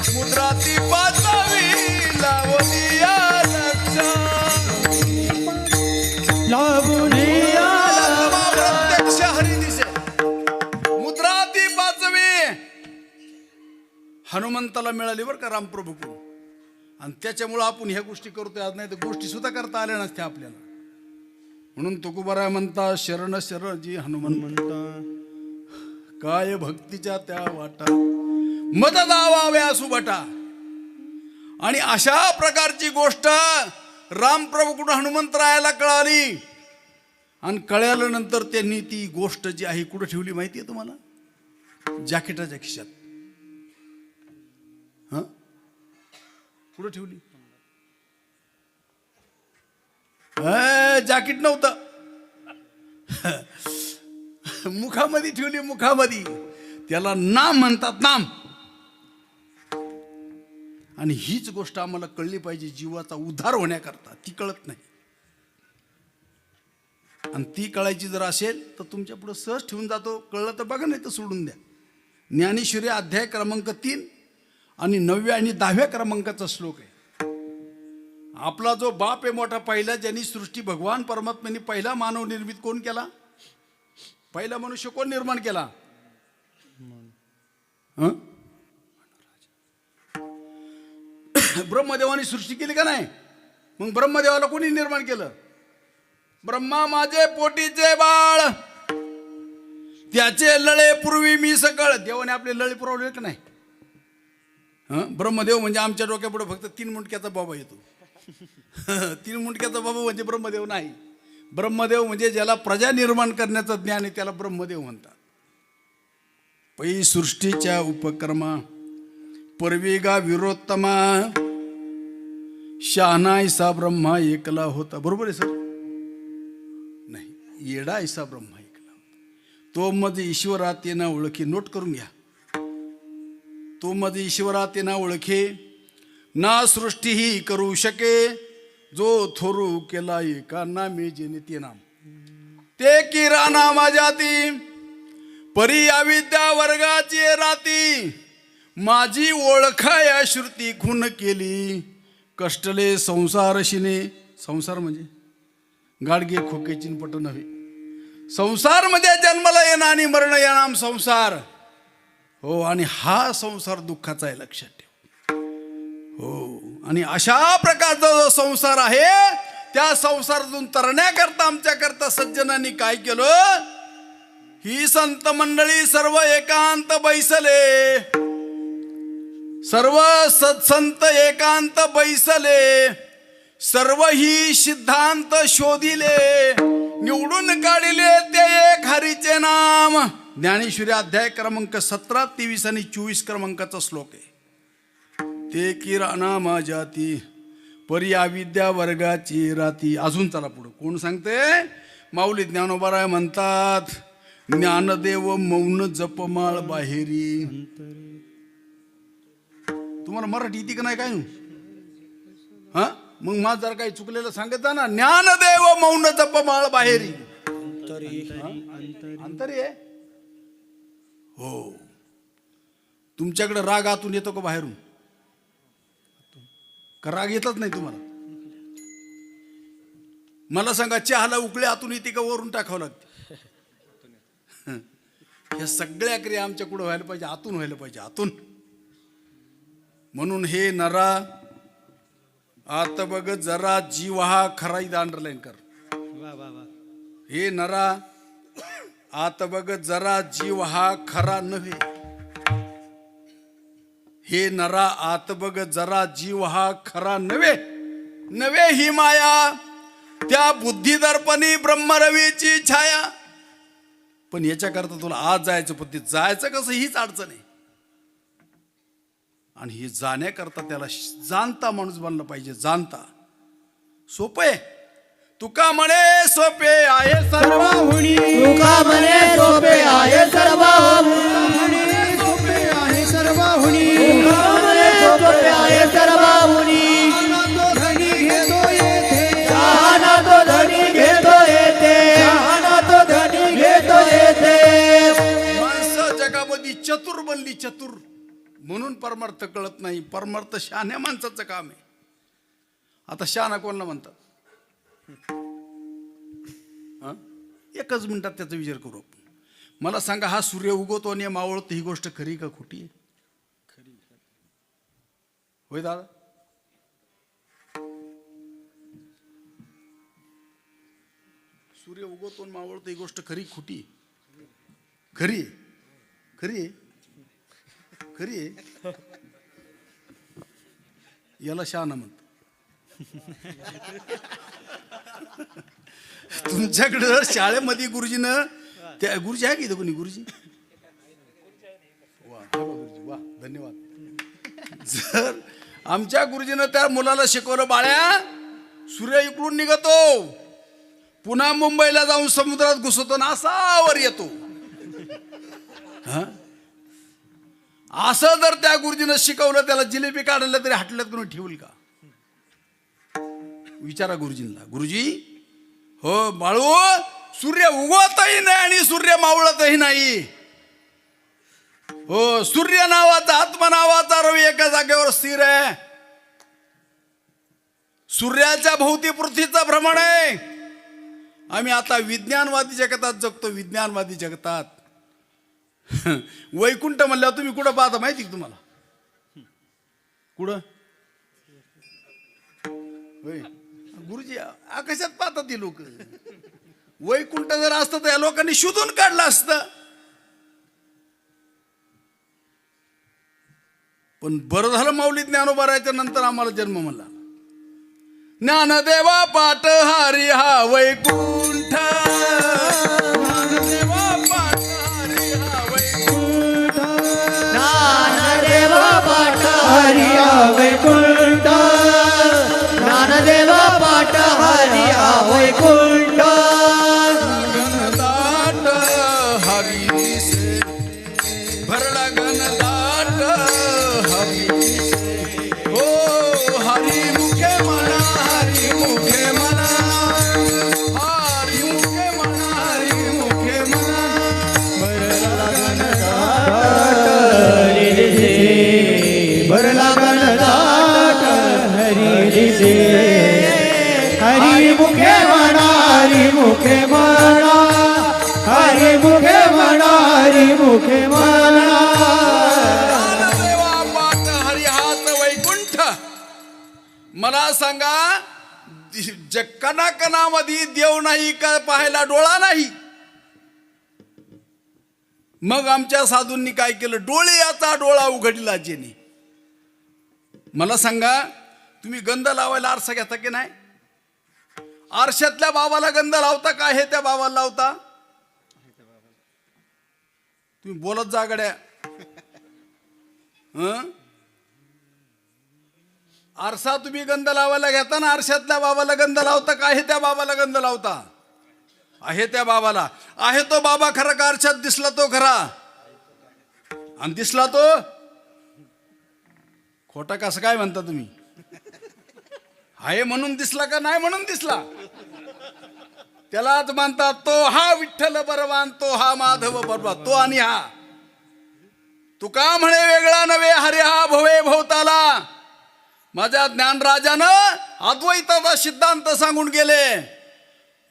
Speaker 1: मुद्रा ती पाचावी लावणी लक्ष,
Speaker 2: लावणी
Speaker 1: मा प्रत्यक्ष हरी दिसे, मुद्रा ती पाचवी. हनुमंताला मिळाली बरं का रामप्रभूकडून. आणि त्याच्यामुळं आपण ह्या गोष्टी करतोय आज, नाही तर गोष्टी सुद्धा करता आल्या नसत्या आपल्याला. म्हणून तुकोबाराय म्हणता, शरण शरण जी हनुमान म्हणता, काय भक्तीच्या त्या वाटा मद दावाव्या सुबटा. आणि अशा प्रकारची गोष्ट रामप्रभूकडून हनुमंतरायाला कळाली. आणि कळल्यानंतर त्यांनी ती गोष्ट जी आहे कुठं ठेवली माहिती आहे तुम्हाला? जॅकेटाच्या खिशात. हा, कुठं ठेवली? जॅकेट नव्हतं, मुखामध्ये ठेवली, मुखामध्ये. त्याला नाम म्हणतात, नाम. आणि हीच गोष्ट आम्हाला कळली पाहिजे जीवाचा उद्धार होण्याकरता. ती कळत नाही. आणि ती कळायची जर असेल तर तुमच्या पुढे सहज ठेवून जातो. कळलं तर बघा, नाही तर सोडून द्या. ज्ञानेश्वरी अध्याय क्रमांक 3 आणि 9व्या आणि 10व्या क्रमांकाचा श्लोक आहे. आपला जो बाप आहे मोठा, पहिला ज्यांनी सृष्टी भगवान परमात्म्याने पहिला मानव निर्मित कोण केला? पहिला मनुष्य कोण निर्माण केला? ब्रह्मदेवाने सृष्टी केली का नाही? मग ब्रह्मदेवाला कोणी निर्माण केलं? ब्रह्मा माझे पोटीचे बाळ, त्याचे लळे पूर्वी मी सकळ. देवाने आपले लळे पुरवले का नाही? ब्रह्मदेव म्हणजे आमच्या डोक्यापुढे फक्त 3 मुंडक्याचा बाबा येतो. 3 मुंडक्याचा बाबा म्हणजे ब्रह्मदेव नाही. ब्रह्मदेव म्हणजे ज्याला प्रजा निर्माण करण्याचं ज्ञान आहे त्याला ब्रह्मदेव म्हणतात. पै सृष्टीच्या उपक्रमा परवेगा विरोत्तमा, शहाणा ऐसा ब्रह्मा एकला होता. बरोबर आहे सर? नाही, येडा ऐसा ब्रह्मा एकला होता. तो मध्ये ईश्वरात येणं ओळखी. नोट करून घ्या. तो मध्ये ईश्वरात येणं ओळखे, ना सृष्टी ही करू शके, जो थोरू केला एका नामे जेने ते नाम. ते किराणा माझ्याती परी अविद्या वर्गाची राती, माझी ओळखा या श्रुती खून केली, कष्टले संसारशिने. संसार म्हणजे गाडगे खोके पट नव्हे. संसार मध्ये जन्माला येणं आणि मरण या नाम संसार. हो, आणि हा संसार दुःखाचा आहे, लक्षात ठेव. हो, आणि अशा प्रकारचा जो संसार आहे त्या संसारातून तरण्याकरता आमच्याकरता सज्जनांनी काय केलं? ही संत मंडळी सर्व एकांत बैसले, सर्व सत्संत एकांत बैसले, सर्व ही सिद्धांत शोधिले, निवडून काढिले ते एक हरीचे नाम. ज्ञानेश्वरी अध्याय क्रमांक 17, 23 आणि 24 क्रमांकाचा श्लोक आहे. ते किराणा जाती पर्या विद्या वर्गाची राती. अजून चला पुढं. कोण सांगते? माऊली ज्ञानोबाराय म्हणतात, ज्ञानदेव मौन जपमाळ बाहेरी. तुम्हाला मराठी येते का नाही काय? हा, मग माझं जर काही चुकलेलं सांगत ना. ज्ञानदेव मौन जपमाळ बाहेरी. अंतरी आहे. हो, तुमच्याकडे राग आतून येतो का बाहेरून? का राग येतच नाही तुम्हाला? मला सांगा, चहाला उकळे आतून येते का वरून टाकावं लागते? या सगळ्या क्रिया आमच्या कुठं व्हायला पाहिजे? आतून व्हायला पाहिजे, आतून. म्हणून हे नरा आत बघ जरा जीव हा खरा. इथं अंडरलाईन कर. हे नरा आत बघ जरा जीव हा खरा नव्हे. हे नरा आत बघ जरा जीव हा खरा नव्हे. नव्हे ही माया त्या बुद्धिदर्पणी ब्रह्मरवीची छाया. पण याच्याकरता तुला आज जायचं, पण ते जायचं कसं हीच अडचण आहे. आणि हे जाण्याकरता त्याला जाणता माणूस बनला पाहिजे. जाणता सोपं आहे. तुका म्हणे सोपे आहे सर्वहुनी.
Speaker 2: तुका म्हणे सोपे आहे सर्वहुनी. सोपे आहे सर्वहुनी. तुका म्हणे सोपे आहे सर्वहुनी. तो धनी घेतो येथे. शहाणा तो धनी घेतो येथे. शहाणा तो धनी घेतो येथे.
Speaker 1: माणसं जगामध्ये चतुर बनली, चतुर. म्हणून परमार्थ कळत नाही. परमार्थ शहाण्या माणसाचं काम आहे. आता शहाणा कोणाला म्हणतात? एकच मिनिटात त्याचा विचार करू आपण. मला सांगा, हा सूर्य उगवतो आणि मावळतो, ही गोष्ट खरी का खोटी आहे? खरी. होय दादा? सूर्य उगवतो आणि मावळतो ही गोष्ट खरी खोटी? खरी आहे. खरी आहे. खरी आहे. याला शहाणा म्हणतात. तुमच्याकडे जर शाळेमध्ये गुरुजीनं त्या गुरुजी आहे की इथं कोणी? गुरुजी वा गुरुजी, वा धन्यवाद. जर आमच्या गुरुजीनं त्या मुलाला शिकवलं, बाळ्या सूर्य इकडून निघतो, पुन्हा मुंबईला जाऊन समुद्रात घुसतो ना असा वर येतो. असं जर त्या गुरुजीनं शिकवलं, त्याला जिलेबी काढलं तरी हाटल्यात कोणी ठेवल का? विचारा गुरुजींना. गुरुजी, हो बाळू, सूर्य उगवतही नाही आणि सूर्य मावळतही नाही. हो, सूर्य नावाचा, आत्मा नावाचा रवी एका जागेवर स्थिर आहे. सूर्याच्या भोवती पृथ्वीचं भ्रमण आहे. आम्ही आता विज्ञानवादी जगतात जगतो. विज्ञानवादी जगतात. वैकुंठ म्हणल्यावर तुम्ही कुठं पाहता माहिती का तुम्हाला? कुठं? गुरुजी, आकाशात पाहतात ती लोक. वैकुंठ जर असतं तर या लोकांनी शोधून काढलं असतं. पण बरं झालं माऊली ज्ञानोबारायच्या नंतर आम्हाला जन्म म्हणला. ज्ञानदेवा पाठ हरी हा वैकुंठ. ज्ञानदेवा पाठ हरी हा वैकुंठ.
Speaker 2: ज्ञानदेवा पाठ हरी हा वैकुंठ. ज्ञानदेवा पाठ हरी हा वैकुंठ.
Speaker 1: घनदाट हरी से भरला घनदाट हरी से. हो हरी मुखे म्हणा, हरी मुखे म्हणा, हरी मुखे म्हणा, हरी मुखे म्हणा.
Speaker 2: भरला घनदाट हरी दिसे. भरला घनदाट हरी दिसे. हरी मुखे म्हणा, हरी मुखे म्हणा, हरी मुखे म्हणा, हरी मुखे म्हणा.
Speaker 1: ज्ञानदेवा पाठ हरी हाच वैकुंठ. मला सांगा, कणाकणामध्ये देव नाही का पाहायला डोळा नाही? मग आमच्या साधूंनी काय केलं? डोळे याचा डोळा उघडला जेने. मला सांगा, तुम्ही गंध लावायला आरसा घेता की नाही? आरशातल्या बाबाला गंध लावता का हे त्या बाबाला लावता? तुम्ही बोलत जा गड्या. आरसा तुम्ही गंध लावायला घेता ना, आरशातल्या बाबाला गंध लावता का हे त्या बाबाला गंध लावता? आहे त्या बाबाला. आहे तो बाबा खरा का आरशात दिसला तो खरा? आणि दिसला तो खोटा कसं काय म्हणता तुम्ही? आहे म्हणून दिसला का नाही म्हणून दिसला? त्यालाच म्हणतात तो हा विठ्ठल बरवान, तो हा माधव बरवा, तो आणि हा. तुका म्हणे वेगळा नव्हे हरे हा भवे भवताला. माझ्या ज्ञानराजानं अद्वैताचा सिद्धांत सांगून गेले.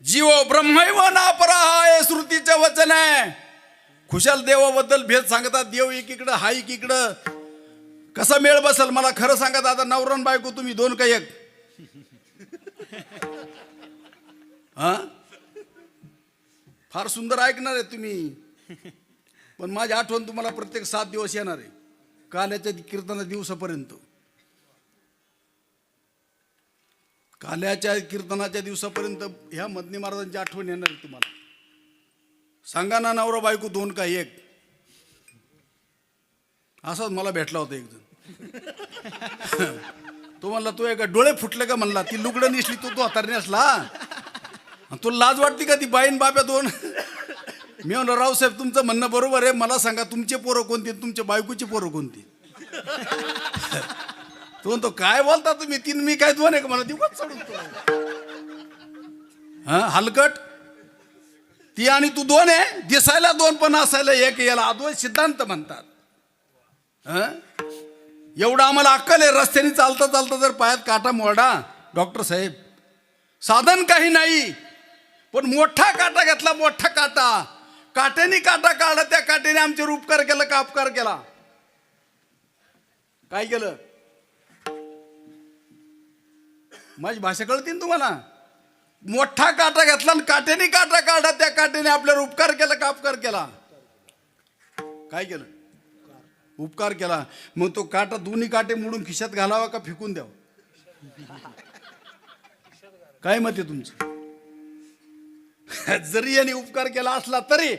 Speaker 1: जीव ब्रह्मैव नापरा हा हे श्रुतीचे वचन आहे. खुशाल देवाबद्दल भेद सांगतात. देव एकीकडं हा एकीकडं. कसा मेळ बसल मला खरं सांगा दादा. नवरण बायको तुम्ही दोन का एक? हा, फार सुंदर ऐकणार आहे तुम्ही, पण माझी आठवण तुम्हाला प्रत्येक 7 दिवस येणार आहे. काल्याच्या कीर्तना दिवसापर्यंत, काल्याच्या कीर्तनाच्या दिवसापर्यंत ह्या मदनी महाराजांची आठवण येणार आहे तुम्हाला. सांगा ना नवरा बायको दोन का एक? असाच मला भेटला होता एक जण. तो म्हणला तू एका डोळे फुटले का म्हणला. ती लुगडं नेसली तो हाताने नेसला. तुला लाज वाटते का? ती बाईन बाब्या दोन. मी म्हणलो रावसाहेब तुमचं म्हणणं बरोबर आहे. मला सांगा तुमचे पोरं कोणते, तुमच्या बायकोची पोरं कोणती? तो म्हणतो काय बोलता तुम्ही, 3 मी काय 2 आहे का? मला दिवस सोडून हा हलकट. ती आणि तू 2 आहे. दिसायला 2 पण असायला 1. याला अद्वैत सिद्धांत म्हणतात. एवढं आम्हाला अक्कल आहे. रस्त्याने चालता चालता जर पायात काटा मोडा, डॉक्टर साहेब साधन काही नाही, पण मोठा काटा घेतला, मोठा काटा, काट्याने काटा काढला, त्या काट्याने आमच्यावर उपकार केला का अपकार केला? काय केलं? माझी भाषा कळते ना तुम्हाला? मोठा काटा घेतला आणि काट्याने काटा काढला, त्या काट्याने आपल्यावर उपकार केला का अपकार केला? काय केलं? उपकार केला. मग तो काटा दोन्ही काटे मोडून खिशात घालावा का फेकून द्यावा? काय मत आहे तुमचं? जरी याने उपकार केला असला तरी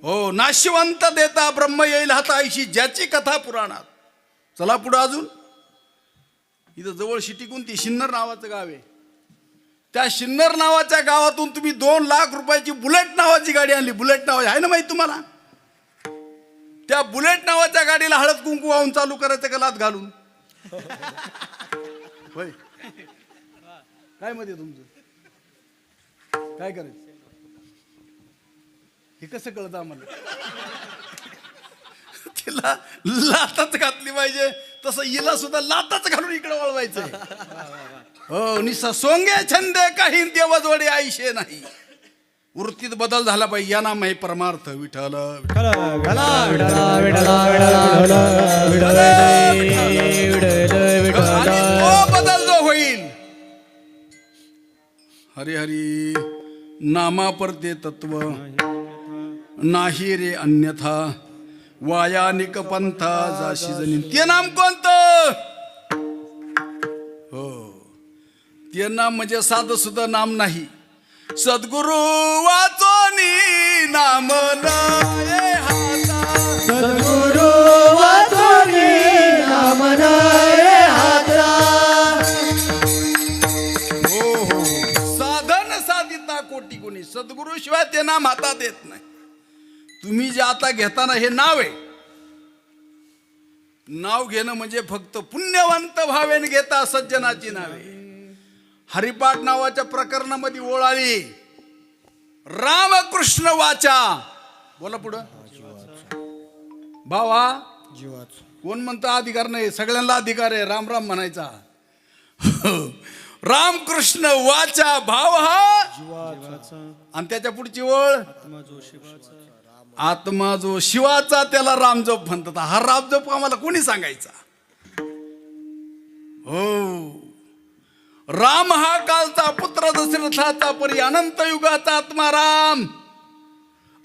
Speaker 1: हो, नाशिवंत देता ब्रह्म येईल हाताशी, ज्याची कथा पुराणात. चला पुढं अजून. इथं जवळ शिटी कोणती? शिन्नर नावाचं गाव आहे. त्या शिन्नर नावाच्या गावातून तुम्ही 2 लाख रुपयाची बुलेट नावाची गाडी आणली. बुलेट नावाची आहे ना माहिती तुम्हाला? त्या बुलेट नावाच्या गाडीला हळद कुंकू वाहून चालू करायचं का लात घालून? होय, काय मध्ये तुमचं? काय करायचं? हे कसं कळतं आम्हाला? तिला लातच घातली पाहिजे, तसं हिला सुद्धा लातच घालून इकडे वळवायचं. हो, निसा सोंगे छंदे काही देवजवडी आईशे नाही. वृत्तीत बदल झाला पाहिजे. या नाम आहे परमार्थ विठ्ठल. आणि तो बदल जो होईल, हरी हरी नामा परते तत्व नाही रे अन्यथा, वायानिक पंथा जाशी जनी. ते नाम कोणतं? हो, ते नाम म्हणजे साधं सुद्धा नाम नाही. सद्गुरु वाचोनी नाम नाये हाता,
Speaker 2: सद्गुरु वाचोनी नाम नाये हाता.
Speaker 1: हो हो, साधन साधिता कोटी कोणी. सद्गुरु शिवाय ते नाम हातात येत नाही. तुम्ही जे आता घेताना हे नाव आहे, नाव घेणं म्हणजे फक्त पुण्यवंत भावेने घेता सज्जनाची नावे. हरिपाठ नावाच्या प्रकरणामध्ये ओळ आली, रामकृष्ण वाचा. बोला पुढं. भावा कोण म्हणतं अधिकार नाही? सगळ्यांना अधिकार आहे राम राम म्हणायचा. रामकृष्ण वाचा भाव हा, आणि त्याच्या पुढची ओळ आत्मा जो शिवाचा, त्याला रामजप म्हणतात. हा रामजप आम्हाला कोणी सांगायचा? हो, राम हा कालचा पुत्र दशरथाचा परी अनंत युगाचा आत्मा राम.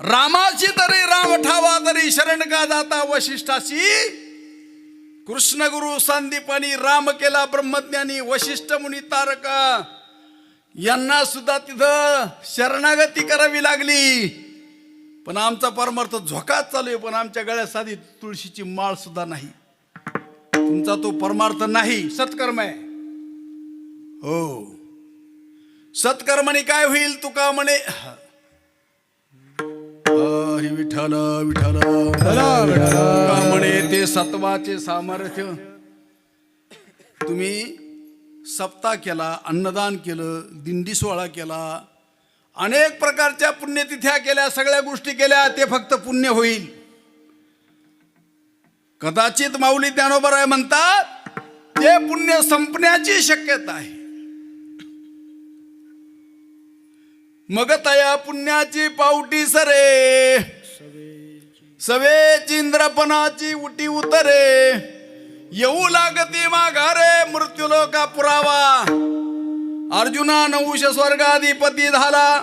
Speaker 1: रामाशी तरी राम ठावा तरी शरण का जाता वशिष्ठाशी कृष्ण गुरु सांदीपानी, राम केला ब्रह्मज्ञानी, वशिष्ठ मुनी तारका यांना सुद्धा तिथं शरणागती करावी लागली. पण आमचा परमार्थ झोकाच चालू आहे. पण आमच्या गळ्यात साधी तुळशीची माळ सुद्धा नाही. तुमचा तो परमार्थ नाही, सत्कर्म आहे. हो, सत्कर्माने काय होईल? तुका म्हणे हरी विठ्ठल विठ्ठल तुका म्हणे ते सत्वाचे सामर्थ्य. तुम्ही सप्ताह केला, अन्नदान केलं, दिंडी सोहळा केला, अनेक प्रकारच्या पुण्यतिथ्या केल्या, सगळ्या गोष्टी केल्या, ते फक्त पुण्य होईल. कदाचित माऊली ज्ञानोबा म्हणतात ते पुण्य संपण्याची शक्यता आहे. मग तया पुण्याची पावटी सरे, सवेची इंद्रपणाची उटी उतरे, येऊ लागती माघारे मृत्यूलोका पुरावा. अर्जुना नवुष स्वर्गाधिपती झाला,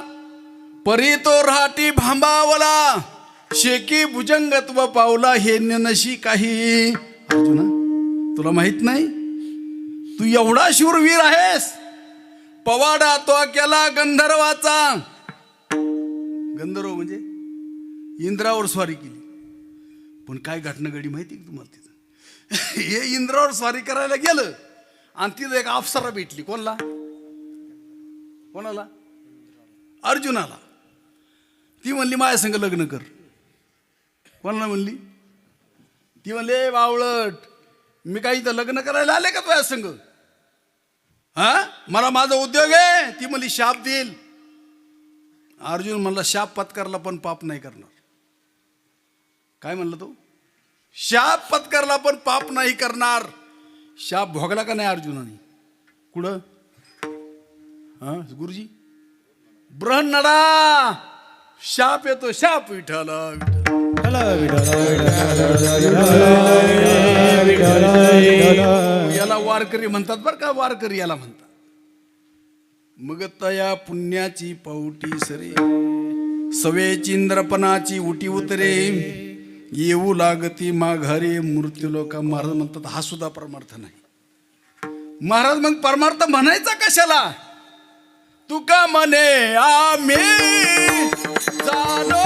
Speaker 1: परी तो राहटी भांबावला, शेकी भुजंगत्व पावला हे नशी काही. अर्जुना, तुला माहित नाही? तू एवढा शूरवीर आहेस. पवाडा तो केला गंधर्वाचा. गंधर्व म्हणजे इंद्रावर स्वारी केली. पण काय घटना घडी माहिती का तुम्हाला? तिथं हे इंद्रावर स्वारी करायला गेलं आणि तिथं एक अप्सरा भेटली. कोणाला? कोणाला? अर्जुनाला. ती म्हणली माझ्या संग लग्न कर. कोणाला म्हणली? ती म्हणले बावळट, मी काही इथं लग्न करायला आले का तुझ्या संग? हा, मला माझा उद्योग आहे. ती म्हणली शाप देईल. अर्जुन म्हणला शाप पत्करला पण पाप नाही करणार. काय म्हणलं तो? शाप पत्करला पण पाप नाही करणार. शाप भोगला का नाही अर्जुनाने? कुठं? हा गुरुजी, ब्रह्मनडा शाप येतो. शाप विठ्ठल याला वारकरी म्हणतात बरं का. वारकरी याला म्हणतात. मग तया पुण्याची पावटी सरे, सवेची इंद्रपणाची उटी उतरे, येऊ लागती माघारी मृत्यूलोका. महाराज म्हणतात हा सुद्धा परमार्थ नाही. महाराज मग परमार्थ म्हणायचा कशाला? तुका म्हणे आम्ही झालो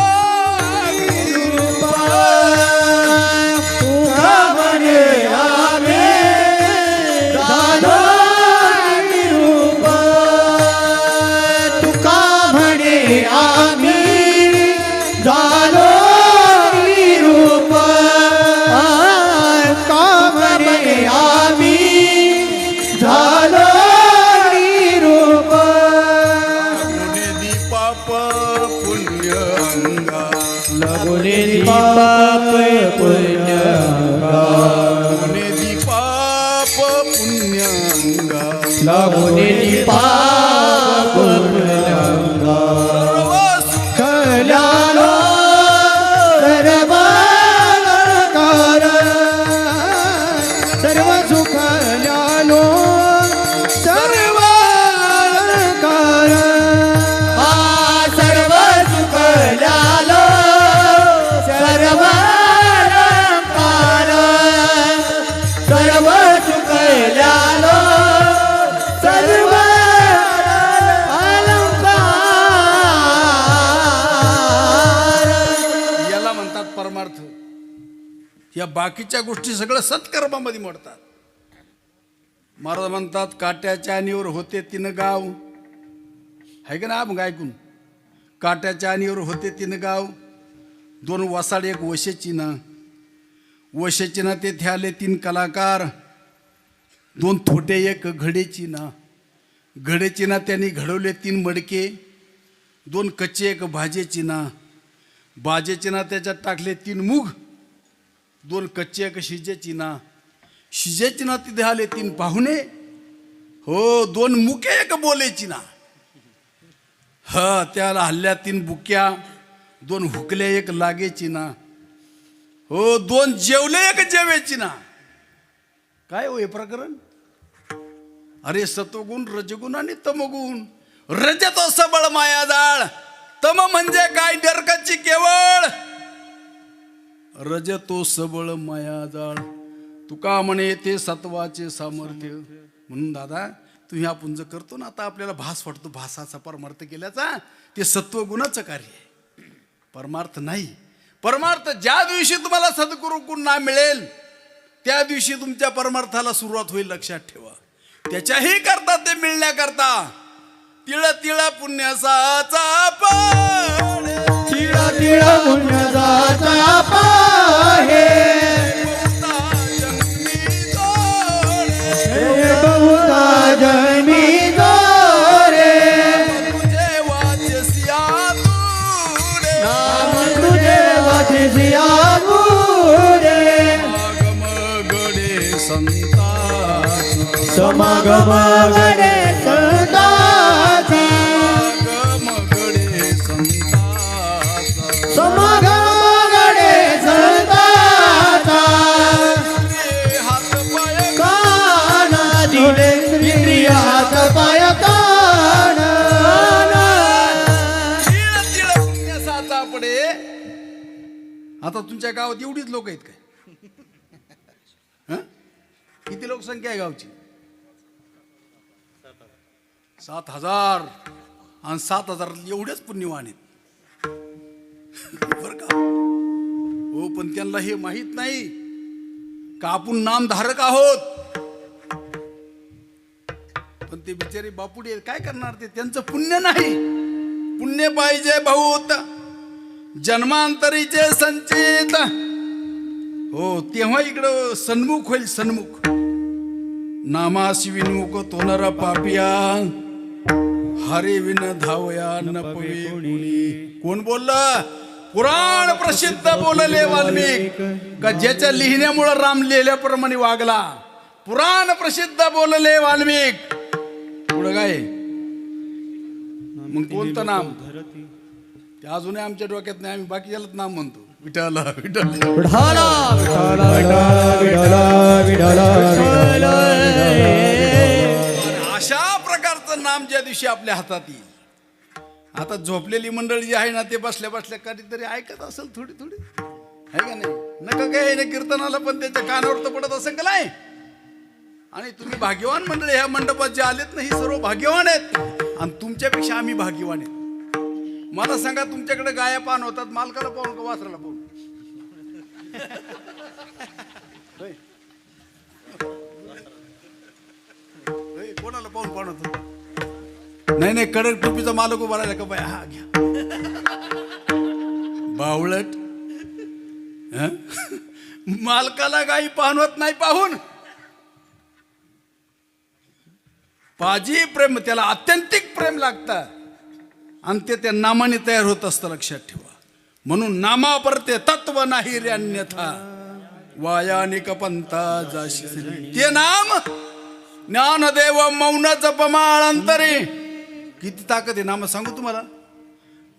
Speaker 1: या बाकीच्या गोष्टी सगळं सत्कर्मामध्ये मोडतात. महाराज म्हणतात काट्याच्या आणीवर होते 3 गाव. आहे का ना? मग ऐकून. काट्याच्या आणीवर होते 3 गाव, 2 वसाड 1 वशेचिना. वशेचिना तेथे आले 3 कलाकार, 2 थोटे 1 घडेचिना. घडेचिना त्यांनी घडवले 3 मडके, 2 कच्चे 1 भाजेचिना. भाजेचिना त्याच्यात टाकले 3 मूग, 2 कच्चे 1 शिजेचिना. शिजेचिना तिथे आले 3 पाहुणे. हो, 2 मुके 1 बोलेचिना. हा, त्याला हल्ल्या 3 बुक्या, 2 हुकल्या 1 लागेचिना. हो, 2 जेवले 1 जेवेचिना. काय हो हे प्रकरण? अरे सत्वगुण, रजगुण आणि तमगुण. रजतो सबळ मायाजाळ, तम म्हणजे काय? डरकाची केवळ. रजतो सबळ मायाजाळ, तुका म्हणे ते सत्वाचे सामर्थ्य. म्हणून दादा तुम्ही आपण जर करतो ना, आता आपल्याला भास वाटतो भासाचा परमार्थ केल्याचा, ते सत्व गुणाचं कार्य आहे, परमार्थ नाही. परमार्थ ज्या दिवशी तुम्हाला सद्गुरुकडून नाम मिळेल त्या दिवशी तुमच्या परमार्थाला सुरुवात होईल, लक्षात ठेवा. त्याच्याही करता ते मिळण्याकरता तिळ तिळ पुण्याचा पाड,
Speaker 2: तिळ तिळ पुण्याचा पाहे, बहुता जन्मी जोरे,
Speaker 1: तुझे वाचसिया तुरे,
Speaker 2: नाम तुझे वाचिसिया गुरे,
Speaker 1: आगम गडे संताचा,
Speaker 2: समागम गडे संताचा,
Speaker 1: आगम गडे संताचा,
Speaker 2: समागम गडे संताचा,
Speaker 1: हात पाय
Speaker 2: काना दिले इंद्रिय हात पाय कान,
Speaker 1: तिळ तिळ पुण्याचा पडे. आता तुमच्या गावात एवढीच लोक आहेत काय? हं? किती लोकसंख्या आहे गावची? 7,000. आणि 7,000 एवढेच पुण्यवान आहेत बरं का हो. पण त्यांना हे माहित नाही का आपण नामधारक आहोत. पण ते बिचारे बापुडे काय करणार, ते त्यांचं पुण्य नाही. पुण्य पाहिजे बहुत जन्मांतरीचे संचित. हो, तेव्हा इकडं सन्मुख होईल, सन्मुख. नामाशी विनमुख तो नर पापिया, हरे विन धावया न पवे कोणी. कोण बोललं? पुराण प्रसिद्ध बोलले वाल्मिक, का ज्याच्या लिहिण्यामुळे राम लिहिल्याप्रमाणे वागला. पुराण प्रसिद्ध बोलले वाल्मिक. पुढं काय मग कोणतं नाम? ते अजूनही आमच्या डोक्यात नाही, आम्ही बाकीच्यालाच नाम म्हणतो. विठ्ठल विठ्ठल
Speaker 2: विठ्ठला विठ्ठला विठ्ठला विठ्ठला.
Speaker 1: अशा प्रकारचं नाम ज्या दिवशी आपल्या हातात येईल. आता झोपलेली मंडळी जी आहे ना, ते बसल्या बसल्या कधीतरी ऐकत असेल थोडी थोडी, आहे का नाही? नका काय ना कीर्तनाला पण त्याच्या कानावर तर पडत असेल का नाही? आणि तुम्ही भाग्यवान मंडळी ह्या मंडपात जे आलेत ना, ही सर्व भाग्यवान आहेत. आणि तुमच्यापेक्षा आम्ही भाग्यवान आहेत. मला सांगा, तुमच्याकडे गाया पान होतात, मालकाला पाहून का वासराला पाहून? कोणाला पाहून पाहून होत? नाही नाही, कडक टोपीचा मालक उभा राहिला का बाय, हा घ्या बावळट. हं? मालकाला गाई पाहणवत नाही पाहून. पाजी प्रेम, त्याला आत्यंतिक प्रेम लागतं आणि ते त्या नामाने तयार होत असतं, लक्षात ठेवा. म्हणून नामापरते तत्व नाही रे अन्यथा, वायानिक पंथा जाशी. ते नाम ज्ञानदेव मौन जपमाळांतरे. किती ताकद आहे नाम, सांगू तुम्हाला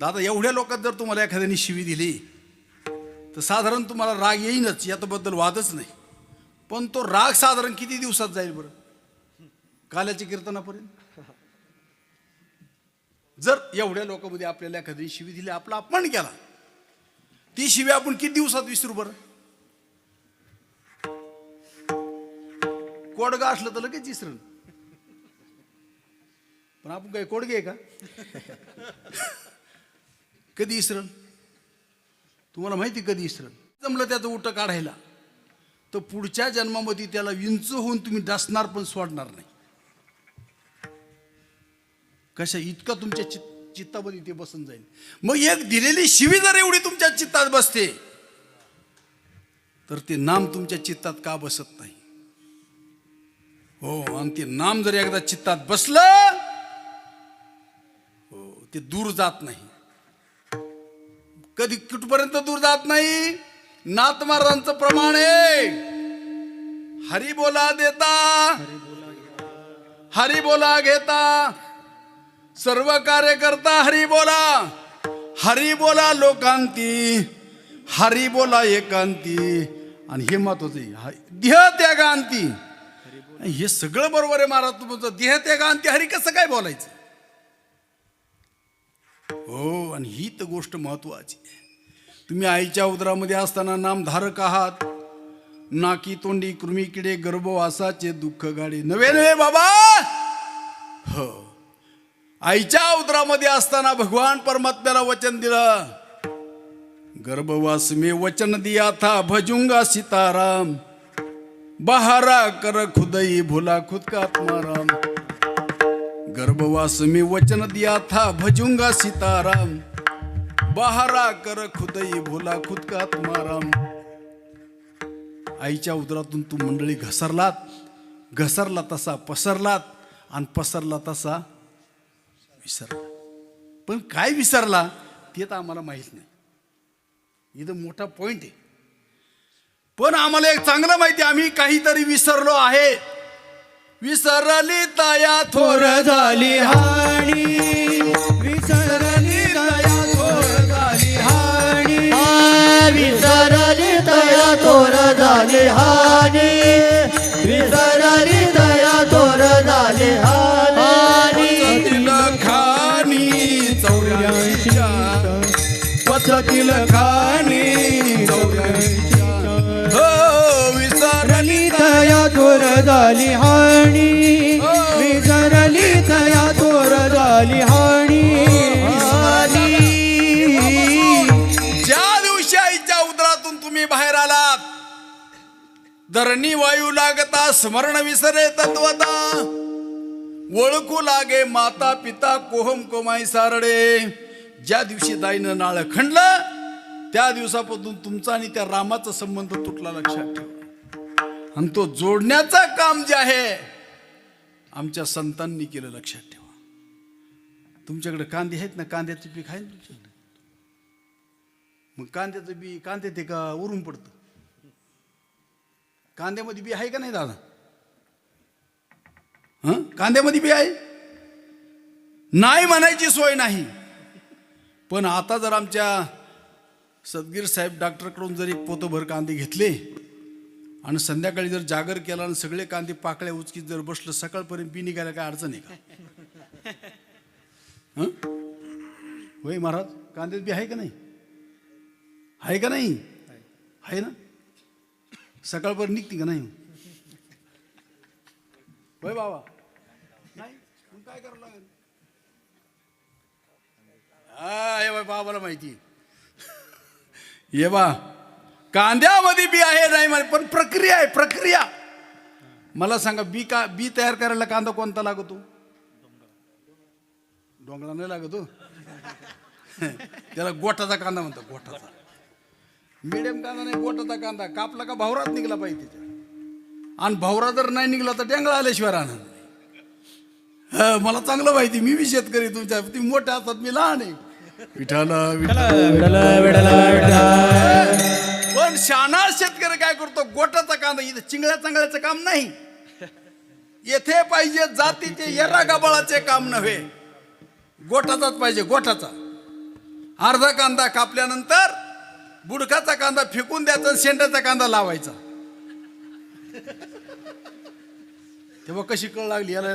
Speaker 1: दादा. एवढ्या लोकात जर तुम्हाला एखाद्याने शिवी दिली तर साधारण तुम्हाला राग येईनच, याबद्दल वादच नाही. पण तो राग साधारण किती दिवसात जाईल बरं? काल्याच्या कीर्तनापर्यंत. जर एवढ्या लोकांमध्ये आपल्याला एखादी शिवी दिली, आपला अपमान केला, ती शिवी आपण किती दिवसात विसरू बरं? कोडगा असलं तर लगेच विसरण. पण आपण काय कोडगे आहे का? कधी विसरण? तुम्हाला माहिती कधी विसरण? जमलं त्याचं उठ काढायला तर पुढच्या जन्मामध्ये त्याला विंच होऊन तुम्ही डसणार पण सोडणार नाही. कशा इतका तुमच्या चित्तामध्ये ते बसून जाईल. मग एक दिलेली शिवी जर एवढी तुमच्या चित्तात बसते तर ते नाम तुमच्या चित्तात का बसत नाही? हो, आणि ते नाम जर एकदा चित्तात बसलं, हो, ते दूर जात नाही. कधी कुठपर्यंत दूर जात नाही? नाथ महाराजांचं प्रमाण आहे, हरी बोला देता हरी बोला घेता, सर्व कार्य करता हरी बोला लोकांती, हरी बोला एकांती. आणि हे महत्वाचं आहे, देह त्यागांती. हे सगळं बरोबर आहे महाराज तुमचं. देह त्यागांती हरी कसं काय बोलायचं? हो, आणि ही तर गोष्ट महत्वाची आहे. तुम्ही आईच्या उदरामध्ये असताना नामधारक आहात. नाकी तोंडी कृमी किडे गर्भवासाचे दुःख गाडे नवे नवे बाबा. हो, आईच्या उदरामध्ये असताना भगवान परमात्म्याला वचन दिलं, गर्भवास में वचन दिया था भजूंगा सीताराम, बहारा कर खुदई भूला खुद का आत्माराम. गर्भवास में वचन दिया था भजूंगा सीताराम, बहारा कर खुदई भूला खुद का आत्माराम. आईच्या उदरातून तू मंडळी घसरला तसा पसरलात आणि पसरला तसा विसरला. पण काय विसरला ते तर आम्हाला माहित नाही. इथं मोठा पॉइंट आहे. पण आम्हाला एक चांगलं माहिती आहे, आम्ही काहीतरी विसरलो आहे. विसरली तया
Speaker 2: थोर झाली हाणी, विसरली तया थोर झाली हाणी, विसरली तया थोर झाली हाणी, विसरली तया थोर झाली हाणी.
Speaker 1: खानी 84च्या पथतील खानी 84च्या हो विसरली
Speaker 2: तया थोर झाली हाणी, विसरली तया थोर झाली हाणी.
Speaker 1: ज्या दिवशी आईच्या उदरातून तुम्ही बाहेर आलात, धरणी वायू लागता स्मरण विसरे तत्वता, ओळखू लागे माता पिता कोहम कोमाई सारडे. ज्या दिवशी दाईनं नाळ खणलं त्या दिवसापासून तुमचा आणि त्या रामाचा संबंध तुटला, लक्षात ठेवा. आणि तो जोडण्याचं काम जे आहे आमच्या संतांनी केलं, लक्षात ठेवा. तुमच्याकडे कांदे आहेत ना, कांद्याचं पीक आहे ना तुमच्याकडे, मग कांद्याचं बी कांदे ते का उरून पडतं? कांद्यामध्ये बी आहे का नाही दादा? हं, कांद्यामध्ये बी आहे नाही म्हणायची सोय नाही. पण आता जर आमच्या सदगीर साहेब डॉक्टरकडून जर एक पोतभर कांदे घेतले आणि संध्याकाळी जर जागर केला आणि सगळे कांदे पाकळ्या उचकीत जर बसलं, सकाळपर्यंत बी निघायला काय अडचण आहे का? हं, होय महाराज, कांद्यात बी आहे का नाही? आहे का नाही? आहे ना, सकाळपर्यंत निघते का नाही? होय बाबा, नाही काय करावं लागेल? हे बाय बाबाला माहिती. ये बा, कांद्यामध्ये बी आहे नाही म्हणे, पण प्रक्रिया आहे, प्रक्रिया. मला सांगा, बी तयार करायला कांदा कोणता लागतो? डोंगळा नाही लागतो, त्याला गोठाचा कांदा म्हणतात. गोठाचा मिडियम कांदा नाही, गोठाचा कांदा. कापला का भावरात निघला पाहिजे त्याच्या, आणि भावरा जर नाही निघला तर डेंगळा आल्याशिवाय राहणार नाही. मला चांगलं माहिती, मी बी शेतकरी. तुमच्या तुम्ही मोठ्या असतात, मी लहान आहे. विठाला पण शाना शेतकरी काय करतो, गोटाचा कांदा. इथं चिंगळ्या चांगल्याचं काम नाही, येथे पाहिजे जातीचे येरा गबाळाचे काम नव्हे, गोठाचाच पाहिजे, गोठाचा. अर्धा कांदा कापल्यानंतर बुडकाचा कांदा फेकून द्यायचा, शेंड्याचा कांदा लावायचा. तेव्हा कशी कळ लागली याला,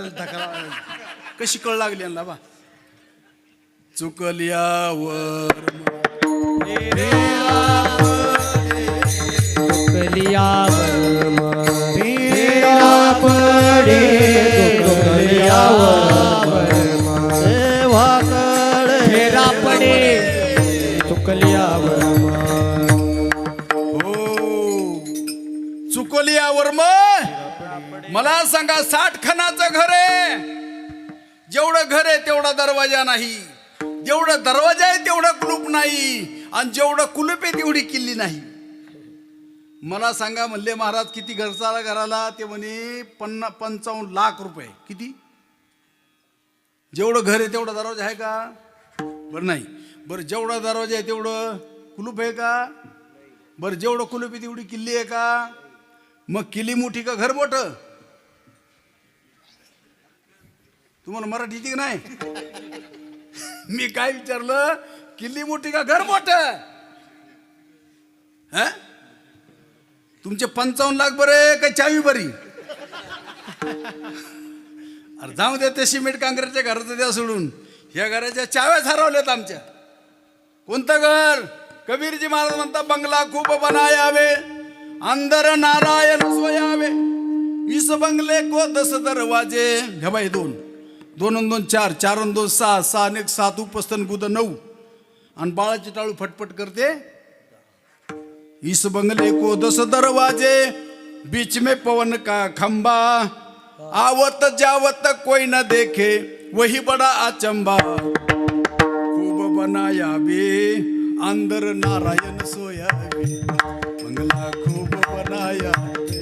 Speaker 1: कशी कळ लागली यांना बा. चुकल्यावर चुकलियावर मला सांगा, 60 खणाचं घर आहे. जेवढं घर आहे तेवढा दरवाजा नाही, जेवढं दरवाजा आहे तेवढं कुलूप नाही, आणि जेवढं कुलूप आहे तेवढी किल्ली नाही. मला सांगा, म्हणले महाराज किती खर्चाला घराला? ते म्हणे 55 लाख रुपये. किती? जेवढं घर आहे तेवढा दरवाजा आहे का? बरं नाही. बरं जेवढा दरवाजा आहे तेवढं कुलूप आहे का? बरं जेवढं कुलूप आहे तेवढी किल्ली आहे का? मग किल्ली मोठी का घर मोठं? तुम्हाला मराठी येते की नाही? मी काय विचारलं, किल्ली मोठी का घर मोठं? तुमचे 55 लाख बरे का चावी बरी? अरे जाऊ दे, ते सिमेंट काँक्रीटच्या घराचं द्या सोडून. ह्या घराच्या चाव्याच हरवल्यात आमच्या. कोणतं घर? कबीरजी महाराज म्हणतात, बंगला खूप बनायावे अंदर नारायण सोयावे इस बंगले को 10 दरवाजे. हे बाई 2 2 आणि 2 4 4 आणि 2 6 6 आणि 1 7 उपस्तन गुद 9 आणि बाळाची टाळू फटफट करते. इस बंगले को 10 दरवाजे बीच में पवन का खंबा आवत जावत कोई न देखे वही बड़ा अचंबा. खूब बनाया बे अंदर नारायण सोया बे बंगला खूप बनाया बे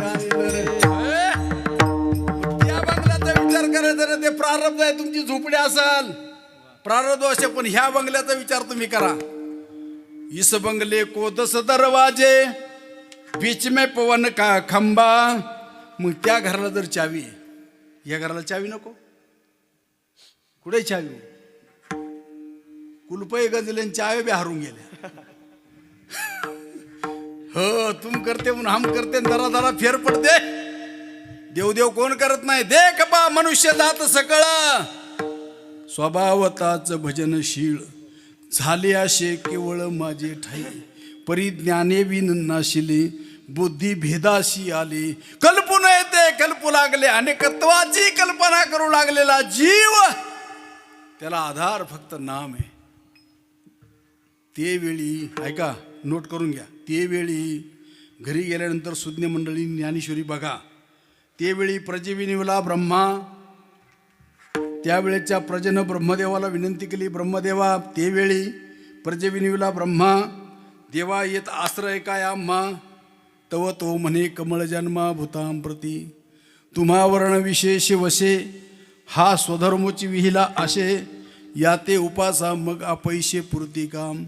Speaker 1: अंदर. या बंगल्याचा विचार करायचा ना, ते प्रारब्ध आहे. तुमची झोपडी असाल प्रारब्ध असे, पण ह्या बंगल्याचा विचार तुम्ही करा. इस बंगले को 10 दरवाजे बीच में पवन का खंबा. मग त्या घराला जर चावी, या घराला चावी नको. कुठे चावी? कुलपई गजले चावी बी हरून गेल्या. हो तुम करते म्हणून हम करते, जरा जरा फेर पडते. देवदेव कोण करत नाही. देख बा मनुष्य जात सकळ स्वभावताच भजनशील झाले असे केवळ माझे ठाई. परिज्ञाने विन नाशिले बुद्धी भेदाशी आले. कल्पू येते कल्पू लागले अनेकत्वाची कल्पना करू लागलेला जीव, त्याला आधार फक्त नाम आहे. ते वेळी ऐका, नोट करून घ्या. ते वेळी घरी गेल्यानंतर सुज्ञ मंडळी ज्ञानेश्वरी बघा. ते वेळी प्रजेविनिवला ब्रह्मा, त्यावेळेच्या प्रजेनं ब्रह्मदेवाला विनंती केली. ब्रह्मदेवा तेवेळी प्रजेविनिवला ब्रह्मा देवा येत आश्रय काय आम्हा. तव तो म्हणे कमळ जन्मा भूतां प्रती तुम्हा वर्ण विशेष वसे हा स्वधर्मोची विहिला असे या ते उपासा मग अपैशे पुरती काम.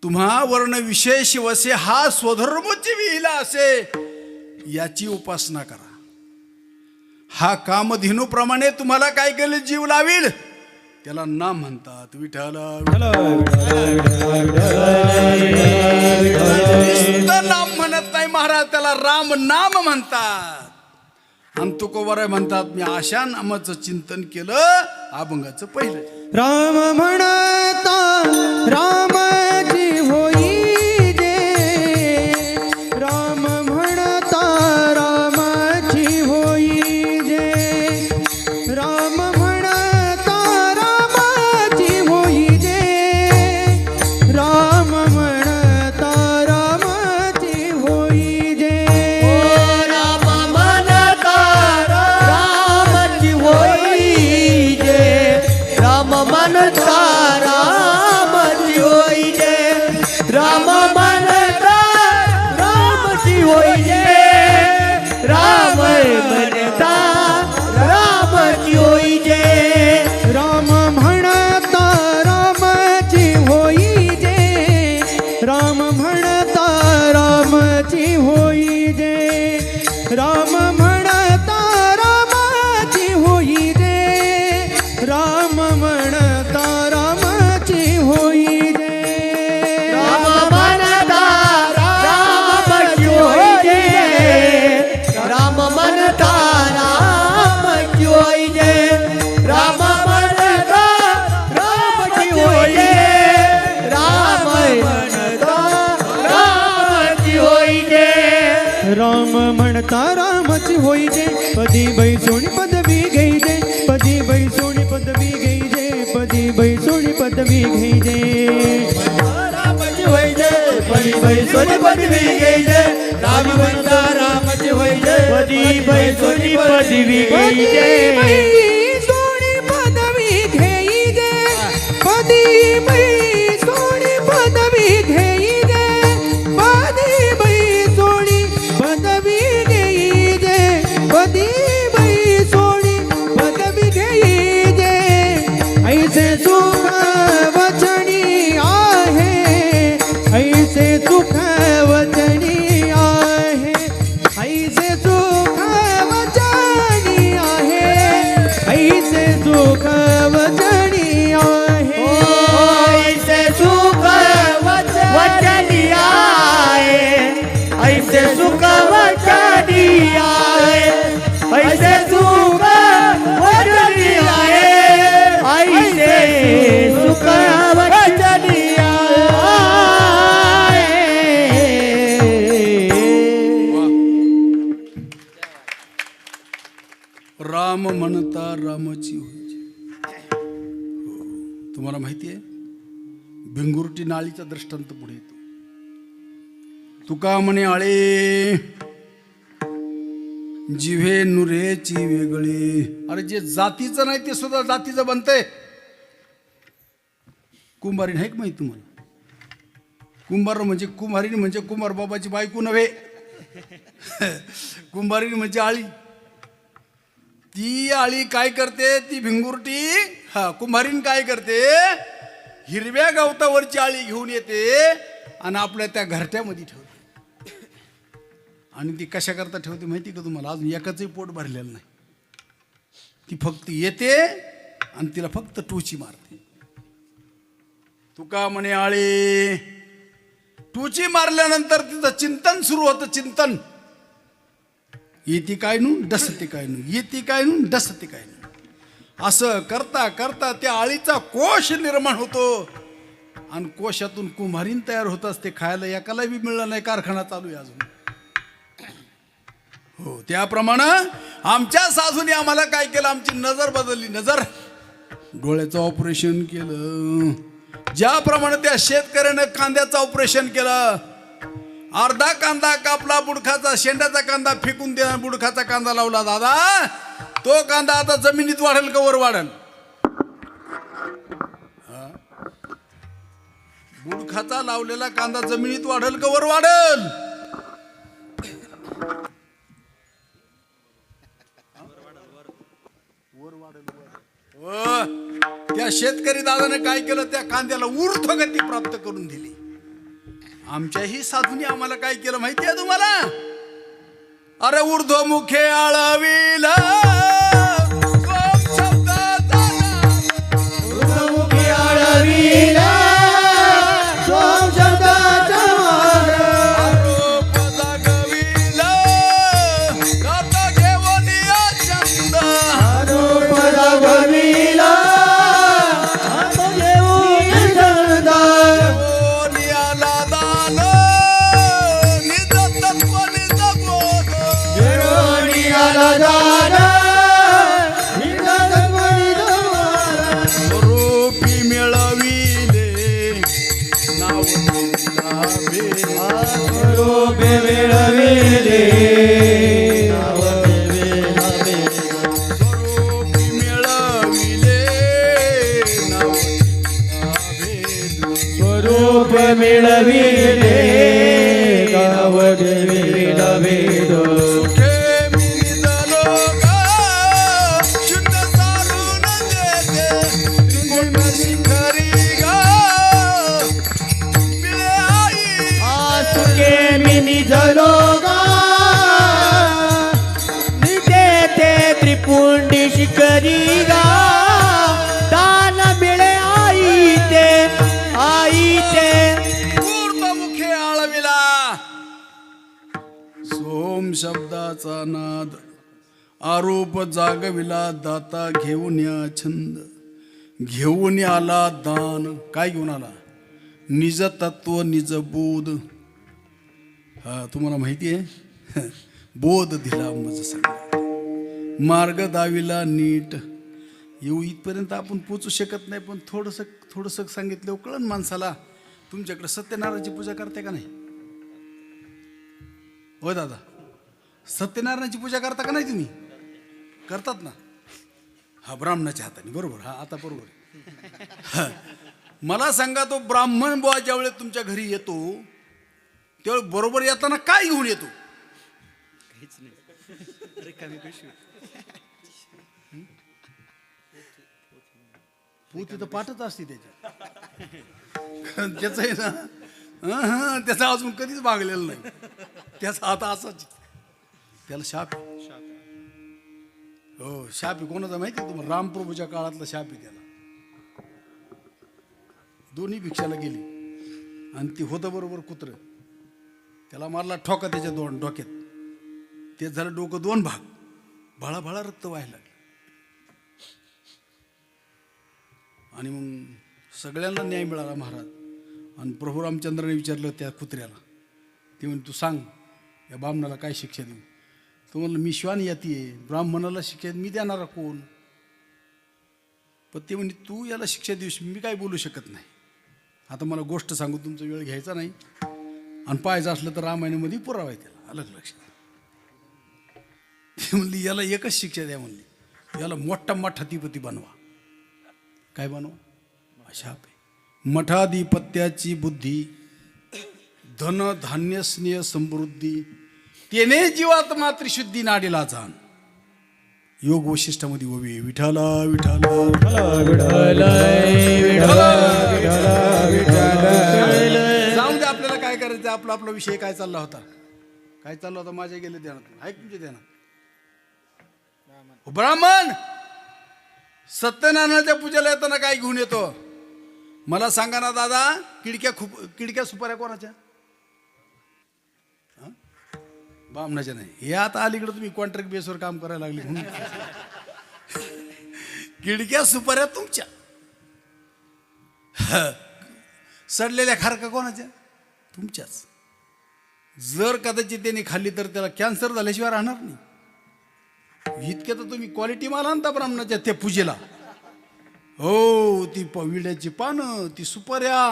Speaker 1: तुम्हा वर्ण विशेष वसे हा स्वधर्मोची विहिला असे याची उपासना करा. हा कामधेनूप्रमाणे तुम्हाला काय केले जीव लावील त्याला नाम म्हणतात. विठ्ठल नाम म्हणत नाही महाराज, त्याला राम नाम म्हणतात. आणि तुकोबाराय म्हणतात मी अशा नामाचं चिंतन केलं. अभंगाचं पहिलं
Speaker 2: राम म्हणता रामाची होई जे. राम म्हणता रामाची होई जे. राम म्हणता रामाची होई जे. राम म्हणता रामाची होई जे.
Speaker 3: राम म्हणता रामाची होई जे. राम म्हणता रामाची होई जे. राम म्हणता रामाची होई जे. राम म्हणता रामाची होई जे.
Speaker 2: राम म्हणता रामाची होई जे. राम म्हणता रामाची होई जे. राम म्हणता रामाची होई जे. राम म्हणता रामाची होई जे.
Speaker 3: राम म्हणता रामाची होई जे. राम म्हणता रामाची होई जे. राम म्हणता रामाची होई जे. राम म्हणता रामाची होई जे.
Speaker 2: राम म्हणता रामाची होई जे. पदी बैसोणी पदवी घेई जे. पदी बैसोणी पदवी घेई जे. पदी बैसोणी पदवी घेई जे.
Speaker 3: रामाची होई जे. पदी बैसोनी पदवी घेई जे. राम म्हणता रामाची होई जे. पदी बैसोनी पदवी घेई जे.
Speaker 2: बैसोणी पदवी घेई जे. पदी बैसोणी पदवी घेई जे. पदी बैसोणी पदवी घेई जे. पदी बैसोणी पदवी घेई जे. ऐसे सुख वचनी आहे. ऐसे सुख वचनी आहे. ऐसे सुख वचनी आहे. ऐसे सुख वचनी आहे.
Speaker 3: ऐसे सुख वचनी आहे. ऐसे सुख वचनी आहे. ऐसे सुख वचनी आहे. ऐसे सुख वचनी आहे.
Speaker 1: म्हणता रामाची होईजे. तुम्हाला माहिती आहे भिंगुरटी नाळीचा दृष्टांत पुढे येतो. तुका म्हणे आळे जिव्हे नुरेची वेगळे. अरे जे जातीचं नाही ते सुद्धा जातीचं बनतंय. कुंभारीण आहे का माहिती तुम्हाला? कुंभारीण म्हणजे कुंभार बाबाची बायको नव्हे. कुंभारीण म्हणजे आळी. ती आळी काय करते? ती भिंगुरटी कुंभारीण काय करते? हिरव्या गवतावरची आळी घेऊन येते आणि आपल्या त्या घरट्यामध्ये ठेवते. आणि ती कशा करता ठेवते माहिती का तुम्हाला? अजून एकाचंही पोट भरलेलं नाही. ती फक्त येते आणि तिला फक्त टोची मारते. तुका म्हणे आळे टोची मारल्यानंतर तिचं चिंतन सुरू होतं. चिंतन येते काय नू डसते काय नू, येते काय नू डसते काय नू. असं करता करता त्या आळीचा कोश निर्माण होतो आणि कोशातून कुंभारीण तयार होत असते. खायला एकाला बी मिळलं नाही. कारखाना चालू आहे अजून. हो त्याप्रमाणे आमच्या सासूने आम्हाला काय केलं? आमची नजर बदलली. नजर डोळ्याचं ऑपरेशन केलं. ज्याप्रमाणे त्या शेतकऱ्यानं कांद्याचं ऑपरेशन केलं. अर्धा कांदा कापला बुडखाचा, शेंड्याचा कांदा फेकून दिला, बुडखाचा कांदा लावला. दादा तो कांदा आता जमिनीत वाढेल का वर वाढेल? बुडखाचा लावलेला कांदा जमिनीत वाढेल का वर वाढेल? त्या शेतकरी दादाने काय केलं? त्या कांद्याला ऊर्ध्वगती प्राप्त करून दिली. आमच्याही साधूने आम्हाला काय केलं माहिती आहे तुम्हाला? अरे ऊर्ध्वमुखे आळविल
Speaker 2: ऊर्ध्वमुखी आळविला सोम शब्दाचा मार.
Speaker 1: आरोप जागविला गाता घेऊन या छंद.
Speaker 2: आरोप जागविला हात घेऊन छंद.
Speaker 1: घेऊन आला दान निज तत्व निज बोध.
Speaker 2: घेऊन आला दान निज तत्व निज बोध.
Speaker 1: स्वरूपी मिळविले नाव लाभे.
Speaker 2: स्वरूपे मिळविले नाव देवे.
Speaker 1: स्वरूपी मिळविले नाव लाभे.
Speaker 2: स्वरूप मिळविले गाव देवीला भेद.
Speaker 1: सुखे मी निजलो गा शुद्ध सारून देते. त्रिगुण शिखरी गा मिळे आई.
Speaker 2: आसुके मी निजलो गा निजे ते त्रिपुंडी शिखरी गा. दान मिळे आई ते
Speaker 1: ऊर्ध्वमुखे आळविला. सोम शब्दाचा नाद आरोप जागविला. दाता घेऊन या छंद. घेऊन आला दान. काय घेऊन आला? निज तत्व निज बोध. तुम्हाला माहिती आहे बोध दिला मज सगळ्यात. मार्ग दाविला नीट. येऊ इथपर्यंत आपण पोचू शकत नाही, पण थोडंसं सांगितलं कळण माणसाला. तुमच्याकडे सत्यनारायणाची पूजा करते का नाही? होय दादा, सत्यनारायणाची पूजा करता का नाही तुम्ही? करतात ना? हा ब्राह्मणाच्या हाताने. बरोबर. हा आता बरोबर. मला सांगा तो ब्राह्मण बुवा ज्यावेळेस तुमच्या घरी येतो त्यावेळेस बरोबर येताना काय घेऊन येतो? पोथी तर पाठच असते त्याच्या. त्याचं आहे ना, त्याचा अजून कधीच भागलेलं नाही. त्याचा आता असाच. त्याला शाप. हो शाप आहे. कोणाचा माहिती आहे तुम्हाला? रामप्रभूच्या काळातला शाप आहे त्याला. दोन्ही भिक्षाला गेली आणि ती होतं बरोबर कुत्र. त्याला मारला ठोका त्याच्या दोन डोक्यात. तेच झालं डोकं दोन भाग. भळा भळा रक्त व्हायला लागलं. आणि मग सगळ्यांना न्याय मिळाला महाराज. आणि प्रभू रामचंद्राने विचारलं त्या कुत्र्याला. ते म्हणे तू सांग या बामणाला काय शिक्षा देऊ? तुम्हाला मी श्वान येते ब्राह्मणाला शिक्षा मी देणारा कोण? पण ते म्हणजे तू याला शिक्षा देऊस मी काय बोलू शकत नाही. आता मला गोष्ट सांगू तुमचा वेळ घ्यायचा नाही आणि पाहायचं असलं तर रामायणामध्ये पुरावा आहे त्याला अलग लक्षात. ते म्हणली याला एकच शिक्षा द्या म्हणली, याला मोठा मठाधिपती बनवा. काय बनवा? शाप आहे. मठाधिपत्याची बुद्धी धन धान्य स्नेह समृद्धी तेने जीवात मात्र शुद्धी नाडीला जाण. योग वैशिष्ट्यामध्ये उभी आहे. विठाला विठाला जाऊन दे आपल्याला काय करायचं. आपला विषय काय चालला होता? काय चालला होता माझ्या गेले ध्यानात? ऐक तुमच्या ध्यानात. ब्राह्मण सत्यनारायणाच्या पूजेला येताना काय घेऊन येतो मला सांगा ना दादा. किडक्या सुपाऱ्या कोणाच्या? बामणाच्या नाही. हे आता अलीकडे तुम्ही कॉन्ट्रॅक्ट बेसवर काम करायला लागले म्हणून किडक्या सुपाऱ्या तुमच्या. सडलेल्या खारका कोणाच्या? तुमच्याच. जर कदाचित त्यांनी खाल्ली तर त्याला कॅन्सर झाल्याशिवाय राहणार नाही. इतक्या तर तुम्ही क्वालिटी माल आणता ब्राह्मणाच्या त्या पूजेला. हो ती विड्याची पानं ती सुपाऱ्या.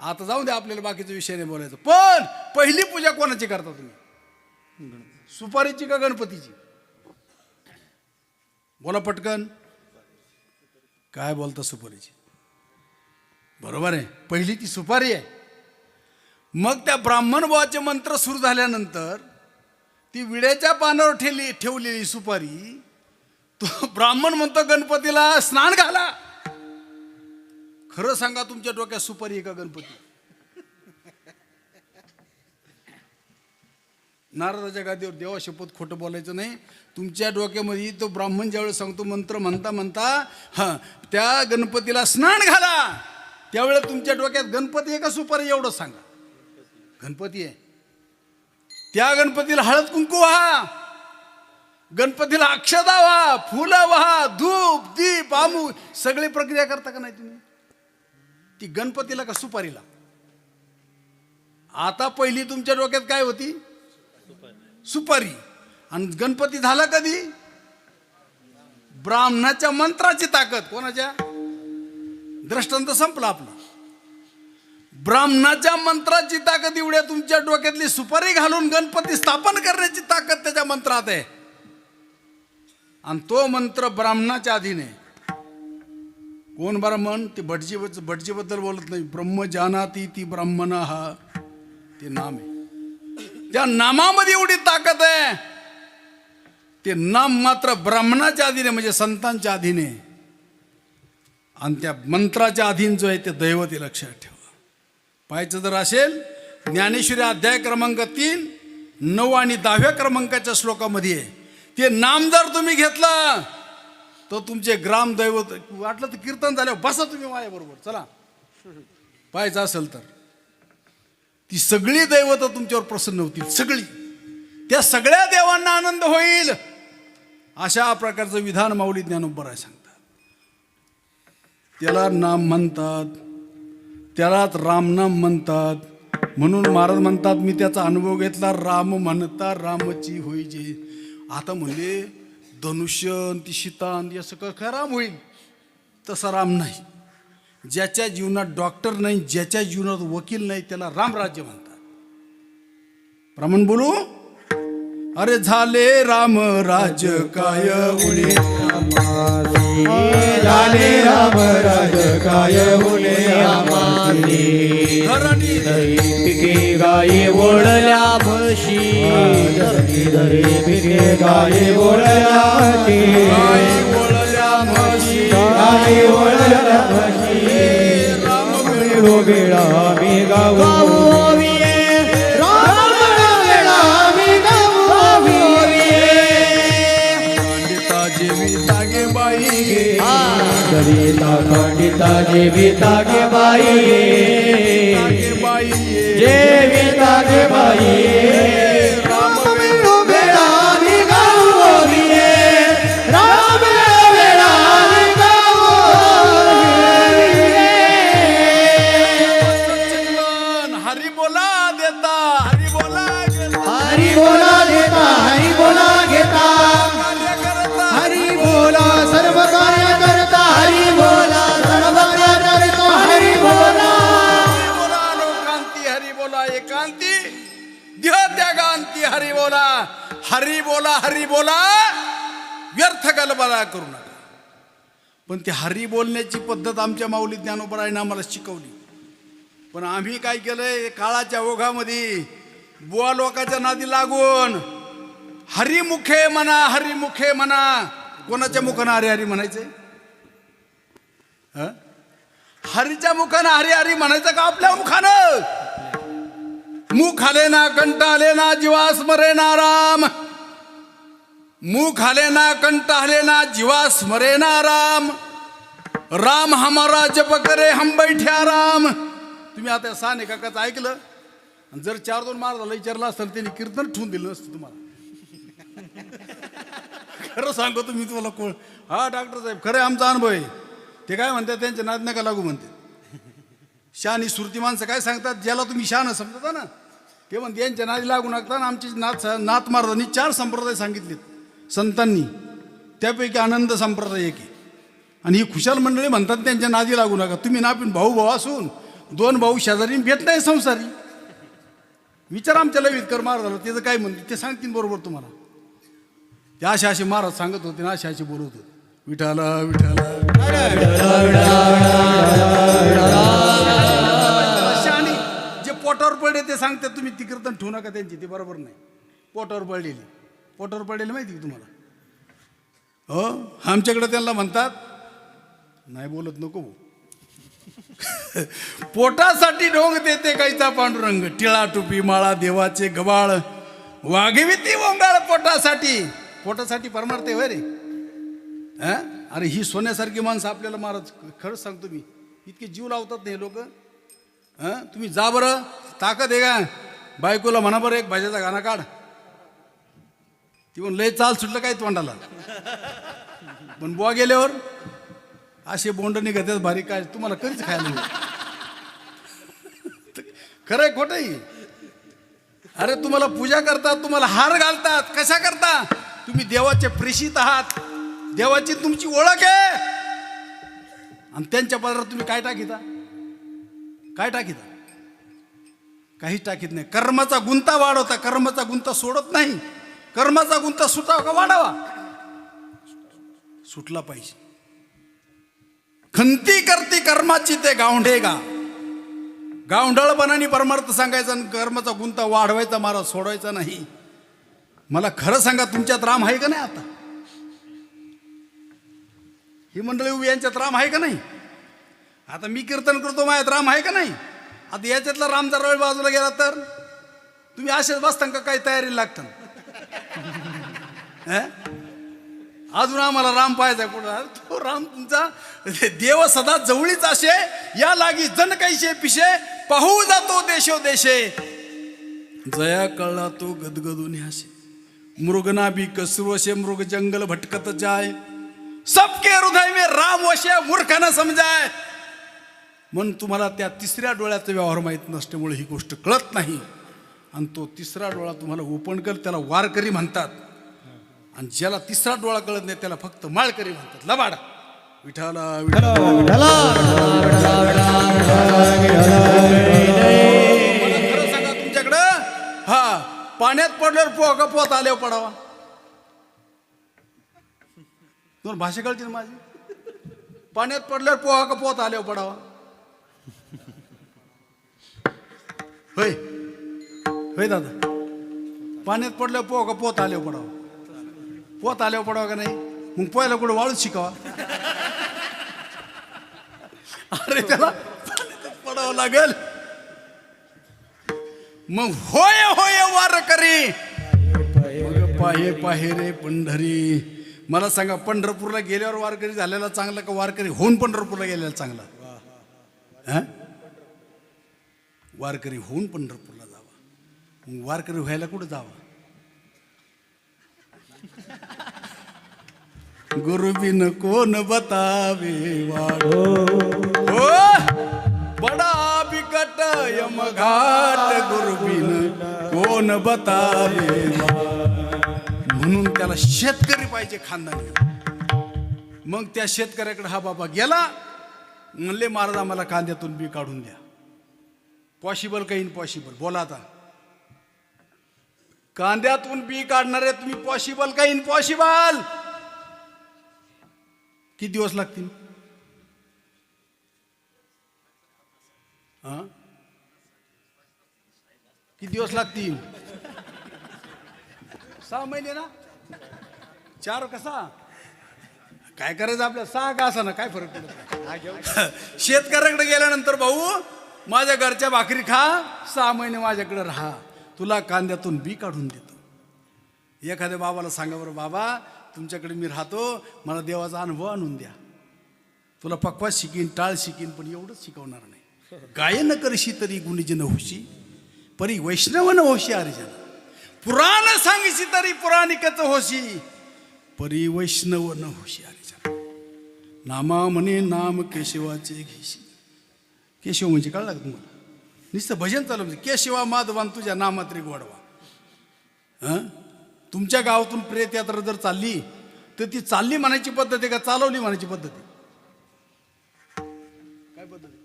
Speaker 1: आता जाऊ द्या आपल्याला बाकीचा विषय नाही बोलायचं. पण पहिली पूजा कोणाची करता तुम्ही? सुपारीची का गणपतीची? बोला पटकन. काय बोलता? सुपारीची. बरोबर आहे. पहिली ती सुपारी आहे. मग त्या ब्राह्मण बुवाचे मंत्र सुरू झाल्यानंतर ती विड्याच्या पानावर ठेवलेली सुपारी तो ब्राह्मण म्हणतो गणपतीला स्नान घाला. खरं सांगा तुमच्या डोक्यात सुपारी आहे का गणपती? नारदाच्या गादीवर देवा शपथ खोटं बोलायचं नाही. तुमच्या डोक्यामध्ये तो ब्राह्मण ज्यावेळेस सांगतो मंत्र म्हणता म्हणता त्या गणपतीला स्नान घाला त्यावेळेस तुमच्या डोक्यात गणपती आहे का सुपारी एवढं सांगा. गणपती आहे. त्या गणपतीला हळद कुंकू व्हा, गणपतीला अक्षदा व्हा, फुलं व्हा, धूप दीप आमू सगळी प्रक्रिया करता का नाही तुम्ही? ती गणपतीला का सुपारीला? आता पहिली तुमच्या डोक्यात काय होती? सुपारी. आणि गणपती झाला कधी? ब्राह्मणाच्या मंत्राची ताकद. कोणाच्या? दृष्टांत संपला आपला. ब्राह्मणाच्या मंत्राची ताकद एवढ्या तुमच्या डोक्यातली सुपारी घालून गणपती स्थापन करण्याची ताकद त्याच्या मंत्रात आहे. आणि तो मंत्र ब्राह्मणाच्या अधीन आहे. कोण ब्राह्मण? ते भटजीबद्दल बोलत नाही. ब्रह्म जानाती ती ब्राह्मण हा ते नाम आहे. त्या नामामध्ये एवढी ताकद आहे. ते नाम मात्र ब्राह्मणाच्या अधीन म्हणजे संतांच्या अधीन आहे. आणि त्या मंत्राच्या अधीन जो आहे ते दैवती लक्षात ठेवा. पाहायचं जर असेल ज्ञानेश्वरी अध्याय क्रमांक 3, 9 आणि 10व्या क्रमांकाच्या श्लोकामध्ये आहे. ते नाम जर तुम्ही घेतलं तर तुमचे ग्रामदैवत. वाटलं तर कीर्तन झाल्यावर बसा तुम्ही माझ्याबरोबर चला. पाहायचं असेल तर ती सगळी दैवत तुमच्यावर प्रसन्न होतील. सगळी. त्या सगळ्या देवांना आनंद होईल. अशा प्रकारचं विधान माऊली ज्ञानोबराय सांगतात. त्याला नाम म्हणतात, त्यालाच रामनाम म्हणतात. म्हणून महाराज म्हणतात मी त्याचा अनुभव घेतला. राम म्हणता रामची होई जे. आता म्हणजे धनुष्य ती सीता असं काय राम होईल? तसा राम नाही. ज्याच्या जीवनात डॉक्टर नाही, ज्याच्या जीवनात वकील नाही त्याला रामराज्य म्हणतात. प्रमाण बोलू. अरे झाले राम राज काय उणे
Speaker 3: झाले राम राज काय उणे आमासी.
Speaker 1: धरणी
Speaker 3: पिके गाये ओढल्या म्हशी. धरी पिके गाये ओढल्या म्हशी.
Speaker 1: ओळल्या म्हशी
Speaker 3: गाये ओढल्या म्हशी.
Speaker 1: राम
Speaker 3: वेळो वेळा मी गाऊ. करिता खंडिता जेविता गे बाई. जेविता गे बाई. राम वेळो वेळा मी गाऊ. राम वेळा मी गाऊ.
Speaker 1: हरी बोला देता हरी बोला
Speaker 3: हरी बोला देता हरी बोला घेता.
Speaker 1: की हरी बोला, हरी बोला, हरी बोला, व्यर्थ गलबला करू नका. पण ती हरी बोलण्याची पद्धत आमच्या माऊली ज्ञानोबरायनं आम्हाला शिकवली. पण आम्ही काय केलंय, काळाच्या ओघामध्ये बुवा लोकांच्या नादी लागून हरिमुखे म्हणा, हरिमुखे म्हणा. कोणाच्या मुखानं हरी हरी म्हणायचंय? हरीच्या मुखानं हरी हरी म्हणायचं का आपल्या मुखानं? मुख आले ना, कंठ आले ना, जीवास मरे ना राम. मुख आले ना, कंठ आले ना, जीवास मरे ना राम. राम हमारा जप करे हम बैठ्या राम. तुम्ही आता साने काकाचं ऐकलं? जर 4-2 महाराजाला विचारलं असतं त्यांनी कीर्तन ठेवून दिलं नसतं तुम्हाला. खरं सांगतो तुम्ही तुम्हाला कोण. हा डॉक्टर साहेब, खरं आमचा अनुभव आहे. ते काय म्हणतात, त्यांच्या नाद नका लागू म्हणते. शान ही सुरती माणसं काय सांगतात, ज्याला तुम्ही शान समजता ना, ते म्हणते यांच्या नादी लागू नका. आमची नाथ महाराजांनी 4 संप्रदाय सांगितलेत संतांनी, त्यापैकी आनंद संप्रदाय एक आहे. आणि ही खुशाल मंडळी म्हणतात त्यांच्या नादी लागू नका. तुम्ही ना पण भाऊ असून 2 भाऊ शेजारी भेट नाही संसारी. विचार आमच्या लवितकर महाराजाला, त्याचं काय म्हणते ते सांगतील बरोबर तुम्हाला. ते असे महाराज सांगत होते ना, असे बोलत होते. विठाला विठाला आणि जे पोटावर पडले ते सांगते, तुम्ही ती कीर्तन ठेवू नका त्यांची, ते बरोबर नाही. पोटावर पडलेली माहिती की तुम्हाला? हो, आमच्याकडे त्यांना म्हणतात, नाही बोलत नको. पोटासाठी ढोंग देते काहीचा पांडुरंग. टिळा टोपी माळा देवाचे गबाळ, वाघविती वंगाळ पोटासाठी. पोटासाठी परमार्थ होय रे. अरे ही सोन्यासारखी माणसं आपल्याला महाराज, खरंच सांगतो मी, इतके जीव लावतात नाही लोक. तुम्ही जा बरं, ताकद आहे का? बायकोला म्हणा बरं एक भाज्याचा गाणं काढ. ती म्हणून लय चाल सुटलं काय तोंडाला. पण बुवा गेल्यावर असे बोंड निघतात भारी, काय तुम्हाला कधीच खायला नाही. खरंय खोटंही? अरे तुम्हाला पूजा करतात, तुम्हाला हार घालतात, कशा करता? तुम्ही देवाचे प्रेषित आहात, देवाची तुमची ओळख आहे. आणि त्यांच्या पदरात तुम्ही काय टाकीता? काय टाकीता? काहीच टाकीत नाही. कर्माचा गुंता वाढवता, कर्माचा गुंता सोडत नाही. कर्माचा गुंता सुटावा का वाढावा? सुटला पाहिजे. खंती करती कर्माची ते गावंढेगा. गावंढळपणाने परमार्थ सांगायचा आणि कर्माचा गुंता वाढवायचा, महाराज सोडवायचा नाही. मला खरं सांगा, तुमच्यात राम आहे का नाही? आता ही मंडळी उभी, यांच्यात राम आहे का नाही? आता मी कीर्तन करतो, माझ्यात राम आहे का नाही? आता याच्यातला राम जर वेळ बाजूला गेला तर तुम्ही असेच बसता का? काही तयारीला लागतं. अजून आम्हाला राम पाहायचा कुठं? तो राम तुमचा देव सदा जवळीच असे, या लागी जन कैसे पिशे, पाहू जातो देशोदेशे. जया कळला तो गदगदून हसे, मृगना भी कसुवशे, मृग जंगल भटकत जाय. सबके हृदय में राम वशे, मूर्ख न समजाय. म्हणून तुम्हाला त्या 3ऱ्या डोळ्याचा व्यवहार माहीत नसल्यामुळे ही गोष्ट कळत नाही. आणि तो 3रा डोळा तुम्हाला ओपन कर, त्याला वारकरी म्हणतात. आणि ज्याला 3रा डोळा कळत नाही त्याला फक्त माळकरी म्हणतात. लबाड विठाला विठाला. खरं सांगा, तुमच्याकडं पाण्यात पडल्यावर पोहा का पोत आल्यावर पडावा? दोन भाषा कळतील माझी. पाण्यात पडल्यावर पोहा का पोत आल्यावर पडावा? होय होय दादा, पाण्यात पडल्यावर पोहा का पोत आल्यावर पडावा? पोत आल्यावर पडावा का नाही? मग पोहायला कुठं वाळूच शिकावा? अरे त्याला पडावं लागेल. मग होय होय वारकरी, मग पाहे पाहे रे पंढरी. मला सांगा, पंढरपूरला गेल्यावर वारकरी झालेला चांगला का वारकरी होऊन पंढरपूरला गेलेला चांगला? वारकरी होऊन पंढरपूरला जावा. मग वारकरी व्हायला कुठं जावा? गुरुबिन कोण बतावे वाडो, हो बडा बिकट यमघाट. गुरुबिन कोण बतावे वाडो. म्हणून त्याला शेतकरी पाहिजे खानदानी. मग त्या शेतकऱ्याकडे हा बाबा गेला, म्हणले महाराज आम्हाला कांद्यातून बी काढून द्या. पॉसिबल का इम्पॉसिबल? बोला आता. कांद्यातून बी काढणारे तुम्ही पॉसिबल का इम्पॉसिबल? किती दिवस लागतील? हा, किती दिवस लागतील? 6 महिने ना? 4 कसा काय करायचं आपल्या? 6 का असा ना, काय फरक पडतो? शेतकऱ्याकडे गेल्यानंतर भाऊ माझ्या घरच्या भाकरी खा, 6 महिने माझ्याकडे राहा, तुला कांद्यातून बी काढून देतो. एखाद्या बाबाला सांगा बरं, बाबा तुमच्याकडे मी राहतो, मला देवाचा अनुभव आणून द्या, तुला पक्वास शिकीन, टाळ शिकीन, पण एवढंच शिकवणार नाही. गायन करशी तरी गुणीजन होशी, परी वैष्णव न होशी हरिजन. पुराण सांगशी तरी पुराणिकच होशी, परी वैष्णव न होशी हरिजन. नामा म्हणे नाम केशवाचे घेशी. केशव म्हणजे कळलं का तुम्हाला? नुसतं भजन चालू म्हणजे केशवा माधवान तुझ्या नामात रे गोडवा. तुमच्या गावातून प्रेत यात्रा जर चालली तर ती चालली म्हणायची पद्धत आहे का चालवली म्हणायची पद्धत आहे? काय पद्धत आहे?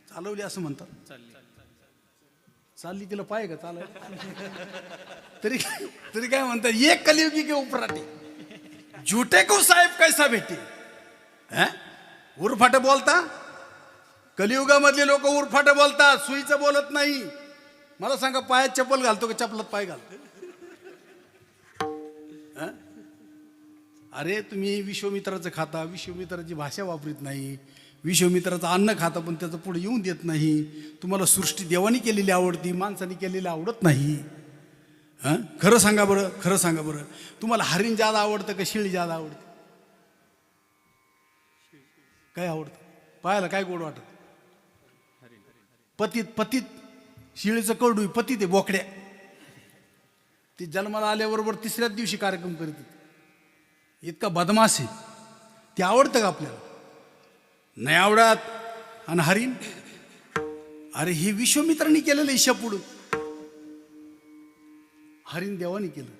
Speaker 1: चालवली असं म्हणतात. चालली तिला पाय का चालव? तरी तरी काय म्हणतात, एक कलियुगी के उपराटे झूठे को साहेब कैसा भेटे. उरफाट बोलता. कलियुगामधले लोक उरफाट बोलतात, सुईचं बोलत नाही. मला सांगा, पायात चप्पल घालतो का चपलात पाय घालतो? अरे तुम्ही विश्वमित्राचं खाता, विश्वमित्राची भाषा वापरत नाही, विश्वमित्राचं अन्न खाता पण त्याचं पुढे येऊन देत नाही. तुम्हाला सृष्टी देवानी केलेली आवडती, माणसाने केलेली आवडत नाही. खरं सांगा बरं, खरं सांगा बरं, तुम्हाला हरिण जादा आवडतं का शिळी जादा आवडतं? काय आवडतं? पायाला काय गोड वाटत? पतीत पतीत शिळीचं कडू पतीत आहे बोकड्या. ती जन्माला आल्याबरोबर 3ऱ्याच दिवशी कार्यक्रम करीत. इतका बदमाश आहे. ते आवडतं का आपल्याला? नाही आवडत. आणि हरिण, अरे हे विश्वमित्रांनी केलेलं ईशापुढं. हरिण देवाने केलं,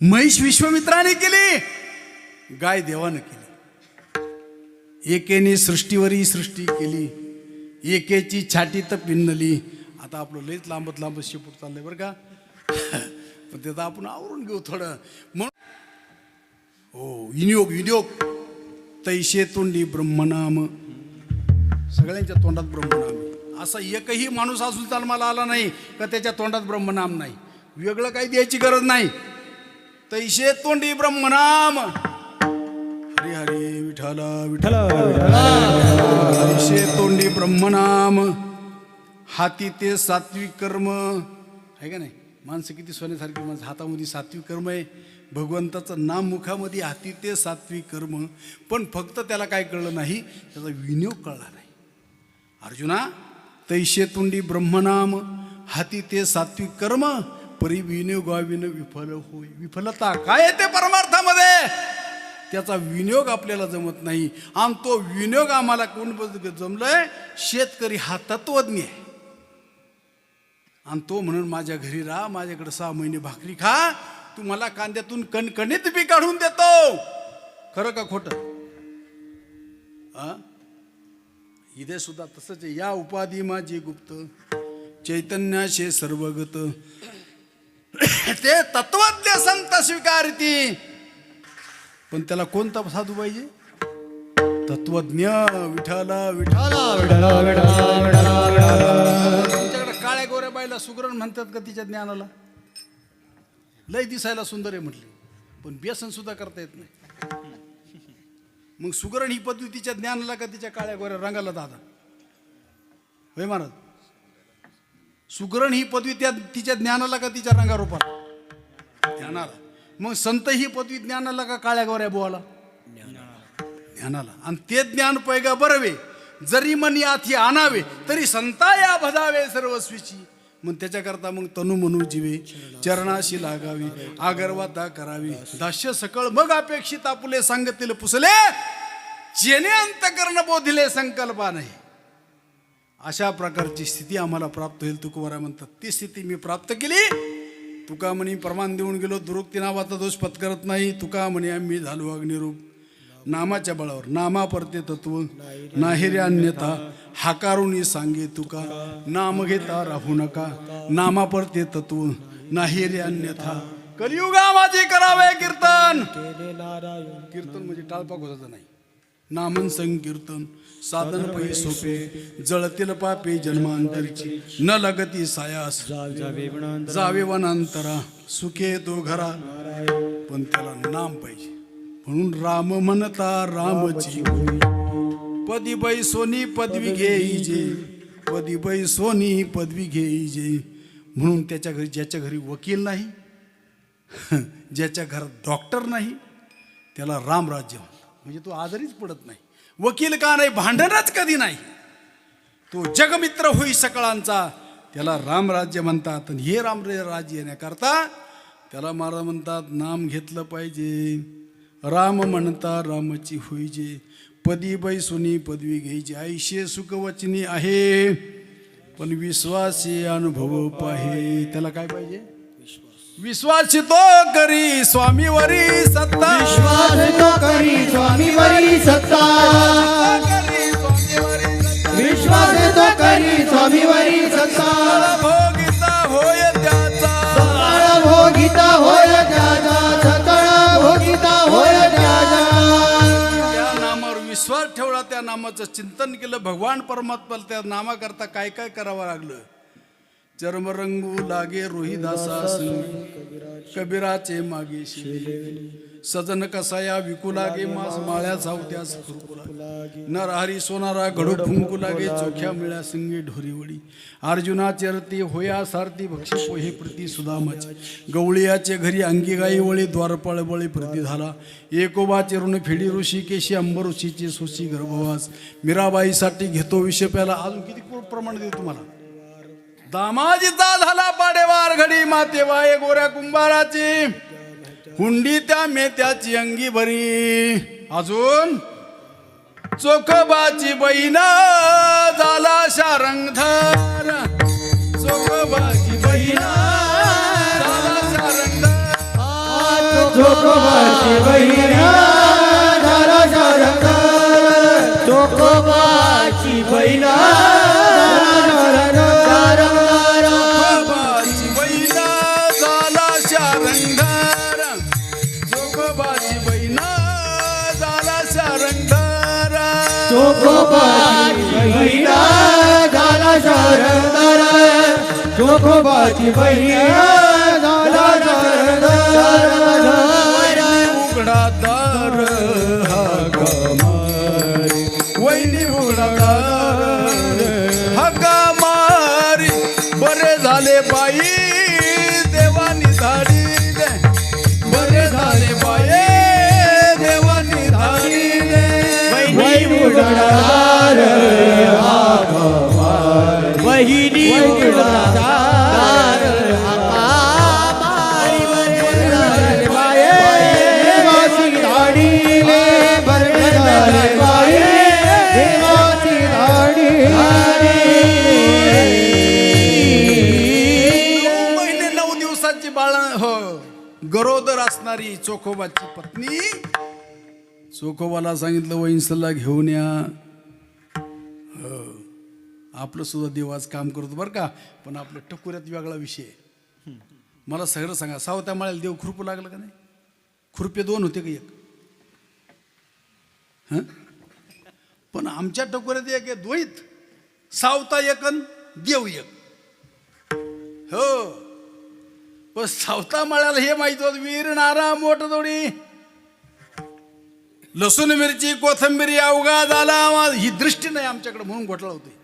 Speaker 1: म्हैस विश्वमित्राने केली, गाय देवानं केली. एकेने सृष्टीवरी सृष्टी केली, एकेची छाती तर पिन्नली. आता आपलं लयच लांबत लांबत शेपूट चाललंय बरं का, पण त्याचं आपण आवरून घेऊ थोडं. म्हणून हो, विनियोग विनियोग. तैशे तोंडी ब्रह्मनाम, सगळ्यांच्या तोंडात ब्रह्मनाम. असा एकही माणूस असून जन्माला आला नाही का त्याच्या तोंडात ब्रह्मनाम नाही. वेगळं काही द्यायची गरज नाही. तैशे तोंडी ब्रह्मनाम, हरी हरी विठ्ठला विठ्ठला. तैशे तोंडी ब्रह्मनाम, हाती ते सात्विक कर्म आहे का नाही? माणसं किती सोन्यासारखी माणसं, हातामध्ये सात्विक कर्म आहे. भगवंताचं नाम मुखामध्ये, हाती ते सात्विक कर्म. पण फक्त त्याला काय कळलं नाही, त्याचा विनियोग कळला नाही. अर्जुना, तैशे तोंडी ब्रह्मनाम, हाती ते सात्विक कर्म, परी विनियोगाविन विफल होय. विफलता काय येते परमार्थामध्ये? त्याचा विनियोग आपल्याला जमत नाही. आणि तो विनियोग आम्हाला कोण जमलंय? शेतकरी हा तत्वज्ञ आहे. आणि तो म्हणून माझ्या घरी राहा, माझ्याकडे 6 महिने भाकरी खा, तुम्हाला कांद्यातून कणकणीत बी काढून देतो. खरं का खोटं? इथे सुद्धा तसंच आहे. या उपाधी माझी गुप्त, चैतन्याशे सर्वगत, ते तत्वज्ञ संत स्वीकारती. पण त्याला कोणता साधू पाहिजे? तत्वज्ञ. विठाला विठाला तुमच्याकडे काळ्या गोऱ्या बाईला सुगरण म्हणतात का तिच्या ज्ञानाला? लय दिसायला सुंदर आहे म्हटली, पण व्यसन सुद्धा करता येत नाही. मग सुगरण ही पदवी तिच्या ज्ञानाला का तिच्या काळ्या गोऱ्या रंगाला? दादा होय महाराज, सुगरण ही पदवी तिच्या ज्ञानाला का तिच्या रंगारूपाला? ज्ञानाला. मग संत ही पदवी ज्ञानाला का काळ्या गोऱ्या बोवाला? ज्ञानाला. आणि ते ज्ञान पैगा बरवे, जरी मन याथी आणावे, तरी संता या भजावे सर्वस्वीची. मग त्याच्याकरता मग तनु मनु जीवे चरणाशी लागावी, आगरवाता करावी, दास्य सकळ मग अपेक्षित आपुले सांगतील पुसले, जेणे अंतकरण बोधिले संकल्पा नाही. अशा प्रकारची स्थिती आम्हाला प्राप्त होईल. तुकोबारा म्हणतात ती स्थिती मी प्राप्त केली. तुका म्हणी प्रमाण देऊन गेलो, दुरुक्ती नावाचा दोष पत्करत नाही. तुका म्हणे आम्ही झालो अग्निरूप. नामाच्या बळावर नामा परते तत्व नाहिरे अन्यथा हाकारुनी सांगे तुका नाम घेता राहू नका नामा परते तत्व नाहिरे अन्यथा कलियुगा माझे करावे कीर्तन कीर्तन म्हणजे टाळपा घोषाचं नाही नामन संकीर्तन साधन पै सोपे जळतील पापे जन्मांतरची न लगती सायास जावे वनांतरा सुखे तो घरा पण त्याला नाम पाहिजे म्हणून राम म्हणता रामची पदी बै सोनी पदवी घेईजे पदी बै सोनी पदवी घेईजे म्हणून त्याच्या घरी ज्याच्या घरी वकील नाही ज्याच्या घरात डॉक्टर नाही त्याला रामराज्य म्हणजे तो आजारीच पडत नाही वकील का नाही भांडणच कधी नाही तो जगमित्र होई सकळांचा त्याला रामराज्य म्हणतात आणि हे रामराज्य येण्याकरता त्याला महाराज म्हणतात नाम घेतलं पाहिजे राम म्हणता रामची होईजे पदी बैसुनी पदवी घ्यायची आयुष्य सुखवचनी आहे पण विश्वासी अनुभव पाहे त्याला काय पाहिजे विश्वास तो करी स्वामीवरी सत्ता
Speaker 2: विश्वास तो करी स्वामीवरी सत्ता विश्वास तो करी स्वामीवरी सत्ता
Speaker 1: भोगिता होय त्याचा
Speaker 2: सकाळ भोगिता होय त्याचा सकाळ भोगिता होय त्याचा
Speaker 1: त्या नामावर विश्वास ठेवला त्या नामाचं चिंतन केलं भगवान परमात्मा त्या नामाकरता काय काय करावं लागलं चर्मरंगू लागे रोहिदासा कबीराचे मागे शिले सजन कसाया विकू लागे मास माळ्या चावत्यास नरहरी सोनारा घडू फुंकू लागे चोख्या मिळ्या सिंगे ढोरीवडी अर्जुनाचे रती होया सारथी भक्षी पोहे प्रती सुदामाचे गवळीयाचे घरी अंगी गाई वळी द्वारपाळ बळी प्रती झाला एकोबाचे ऋण फेडी ऋषी केशी अंबर ऋषीचे सुशी गर्भवास मीराबाईसाठी घेतो विषय प्याला अजून किती प्रमाण देऊ तुम्हाला दामाजीचा झाला पाडेवार घडी माते वाये गोऱ्या कुंभाराची हुंडी त्या मेत्याची अंगी भरी अजून चोखोबाची बहीण झाला शारंगधर चोखोबाची बहीण झाला शारंगधर
Speaker 2: चोखोबाची बहीण झाला शारंगधर चोखोबाची बहीण चोखोबाची बहीण झाला शारंगधर चोखोबाची बहीण झाला शारंगधर
Speaker 1: उघडा दार हा गमारी वैनी उघडा दार हा गमारी बरे झाले बाई देवानी धाडी बरे झाले बाई देवानी धाडी
Speaker 2: वहिनी उघडादार वहिनी उघडादार देवाची धाडीले बरे झाले बाई देवाची धाडी
Speaker 1: 9 महिने 9 दिवसाची बाळ हो गरोदर असणारी चोखोबाची पत्नी चोखोबाला सांगितलं वैंसला घेऊन या आपलं सुद्धा देवाच काम करतो बरं का पण आपल्या टकुऱ्यात वेगळा विषय आहे. मला सगळं सांगा सावत्या माळ्याला देव खुरपू लागलं का नाही खुरपे 2 होते का एक हं पण आमच्या टकुऱ्यात एक आहे द्वैत सावता एक अन देव एक हो पण सावता माळ्याला हे माहिती होत वीर नारा मोठ दोडी लसूण मिरची कोथिंबीर अवघा झाला ही दृष्टी नाही आमच्याकडे म्हणून घोटाळा होते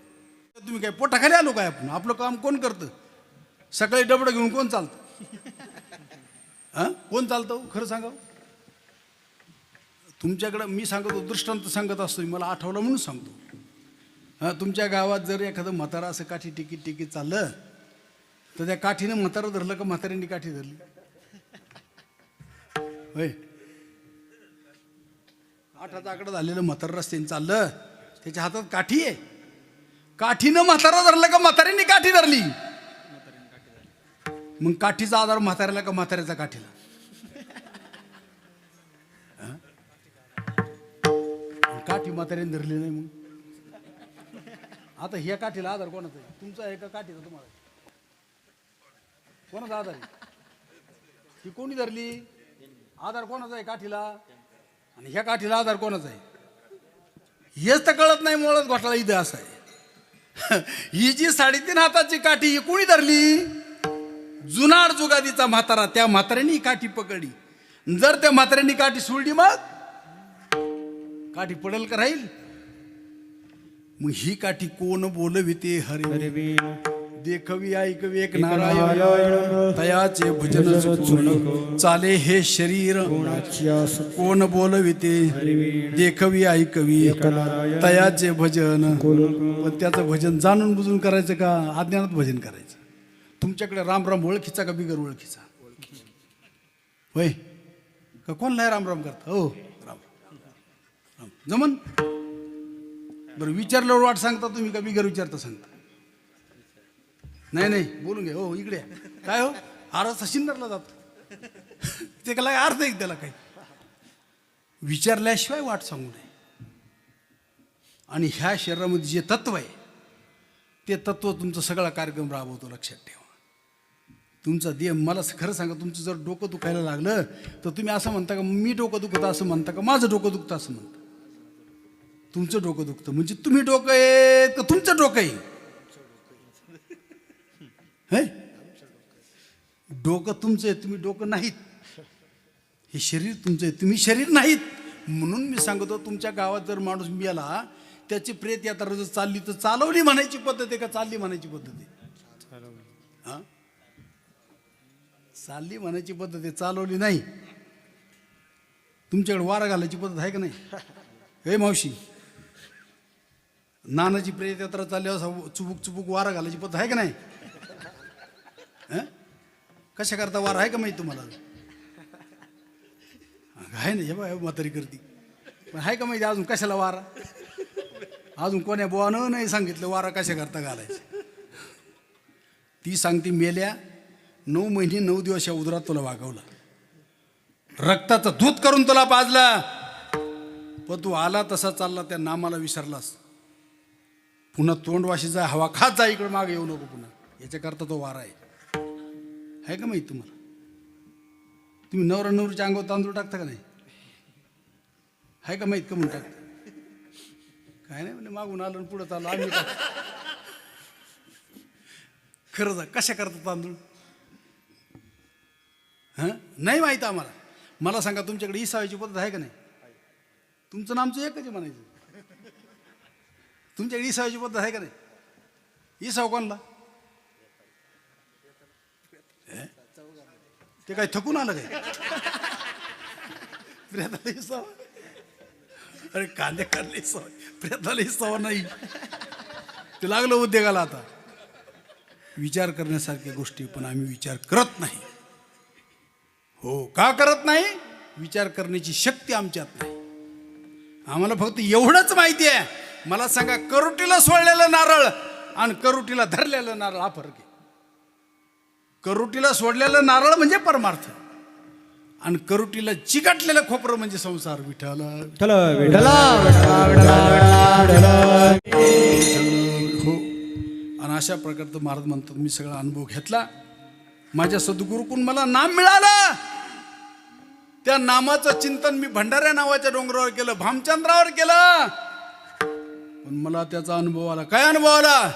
Speaker 1: तुम्ही काय पोटाखाली आलो काय आपण आपलं काम कोण करतं सकाळी डबडं घेऊन कोण चालतं हां कोण चालतं खरं सांगा तुमच्याकडं मी सांगतो दृष्टांत सांगत असतो मला आठवलं म्हणून सांगतो हां तुमच्या गावात जर एखादं म्हातारा असं काठी टिकीत चाललं तर त्या काठीनं म्हातारं धरलं का म्हाताऱ्यांनी काठी धरली होय 8 आकडं झालेलं म्हातारं रस्त्याने चाललं त्याच्या हातात काठी आहे काठीनं म्हातारा धरलं का म्हाताऱ्यांनी काठी धरली मग काठीचा आधार म्हाताऱ्याला का म्हाताऱ्याचा काठीला म्हाताऱ्याने धरली नाही मग. आता ह्या काठीला आधार कोणाचा आहे? तुमचा आहे का काठीचा तुम्हाला? कोणाचा आधार आहे? ही कोणी धरली? आधार कोणाचा आहे काठीला? आणि ह्या काठीला आधार कोणाचा आहे? हेच तर कळत नाही. मुळात घोटाळा इथं असा आहे. ही जी 3.5 हाताची काठी ही कोणी धरली? जुनाड जुगादीचा म्हातारा. त्या म्हाताऱ्याने ही काठी पकडली. जर त्या म्हाताऱ्याने काठी सोडली मग काठी पडेल का राहील? मग ही काठी कोण बोलविते हरे देखवी ऐकवी एक नारायण तयाचे भजन सुचून चाले हे शरीर कोण बोलविते देखवी ऐकवी तयाचे भजन. पण त्याचं भजन जाणून बुजून करायचं का अज्ञानात भजन करायचं? तुमच्याकडे राम राम ओळखीचा का बिगर ओळखीचा? होय का कोणला राम राम करता? हो राम राम जमन. बरं विचारल्यावर वाट सांगता तुम्ही का बिगर विचारता सांगता? नाही नाही बोलून घ्या. हो इकडे काय हो आरसा शिंदरला जातो ते का अर्थ आहे त्याला काही विचारल्याशिवाय वाट सांगू नये. आणि ह्या शरीरामध्ये जे तत्व आहे ते तत्व तुमचा सगळा कार्यक्रम राबवतो. लक्षात ठेवा. तुमचा देह मला खरं सांगा तुमचं जर डोकं दुखायला लागलं तर तुम्ही असं म्हणता का मी डोकं दुखतं असं म्हणता का माझं डोकं दुखतं असं म्हणता? तुमचं डोकं दुखतं म्हणजे तुम्ही डोकं आहे का तुमचं डोकं आहे? डोकं तुमचं आहे तुम्ही डोकं नाहीत. हे शरीर तुमचं आहे तुम्ही शरीर नाहीत. म्हणून मी सांगतो तुमच्या गावात जर माणूस मेला त्याची प्रेत यात्रा जर चालली तर चालवली म्हणायची पद्धत आहे का चालली म्हणायची पद्धत आहे? हा चालली म्हणायची पद्धत आहे चालवली नाही. तुमच्याकडे वारा घालायची पद्धत आहे का नाही? हे मावशी नानाची प्रेत यात्रा चालली असं चुबुक चुबुक वारा घालायची पद्धत आहे का नाही? कशा करता वारा आहे का माहिती तुम्हाला? आहे ना हे बा म्हातारी करती पण आहे का माहिती अजून कशाला वारा? अजून कोण्या बुवानं नाही सांगितलं वारा कशा करता घालायचं. ती सांगते मेल्या 9 महिने 9 दिवस या उदरात तुला वागवला रक्ताचं दूध करून तुला पाजला पण तू आला तसा चालला त्या नामाला विसरलास. पुन्हा तोंडवाशी जा हवा खात जा इकडे मागे येऊ नको पुन्हा. याच्याकरता तो वारा आहे का माहिती तुम्हाला? तुम्ही नवरा नवरीच्या अंगावर तांदूळ टाकता का नाही? आहे का माहीत का म्हणून टाकता? काय नाही म्हणजे मागून आलं पुढं चालू आम्ही खरं जा कशा करता तांदूळ? हां नाही माहीत आम्हाला. मला सांगा तुमच्याकडे इसावायची पद्धत आहे का नाही? तुमचं नामचं एकच आहे म्हणायचं. तुमच्याकडे इसावायची पद्धत आहे का नाही? इसाव कोणला? ते काय थकून आलं काय? प्रेताला इसाव? अरे कांदे काढले इसाव प्रेताला इसाव नाही. ते लागलं उद्योगाला. आता विचार करण्यासारख्या गोष्टी पण आम्ही विचार करत नाही. हो का करत नाही? विचार करण्याची शक्ती आमच्यात नाही. आम्हाला फक्त एवढंच माहिती आहे. मला सांगा करोटीला सोडलेलं नारळ आणि करोटीला धरलेलं नारळ हा फरक आहे. करोटीला सोडलेलं नारळ म्हणजे परमार्थ आणि करोटीला चिकटलेलं खोपरं म्हणजे संसार. विठ्ठल हो. आणि अशा प्रकारचं महाराज म्हणतात मी सगळा अनुभव घेतला. माझ्या सद्गुरूकडून मला नाम मिळालं. त्या नामाचं चिंतन मी भंडाऱ्या नावाच्या डोंगरावर केलं भामचंद्रावर केलं. पण मला त्याचा अनुभव आला. काय अनुभव आला?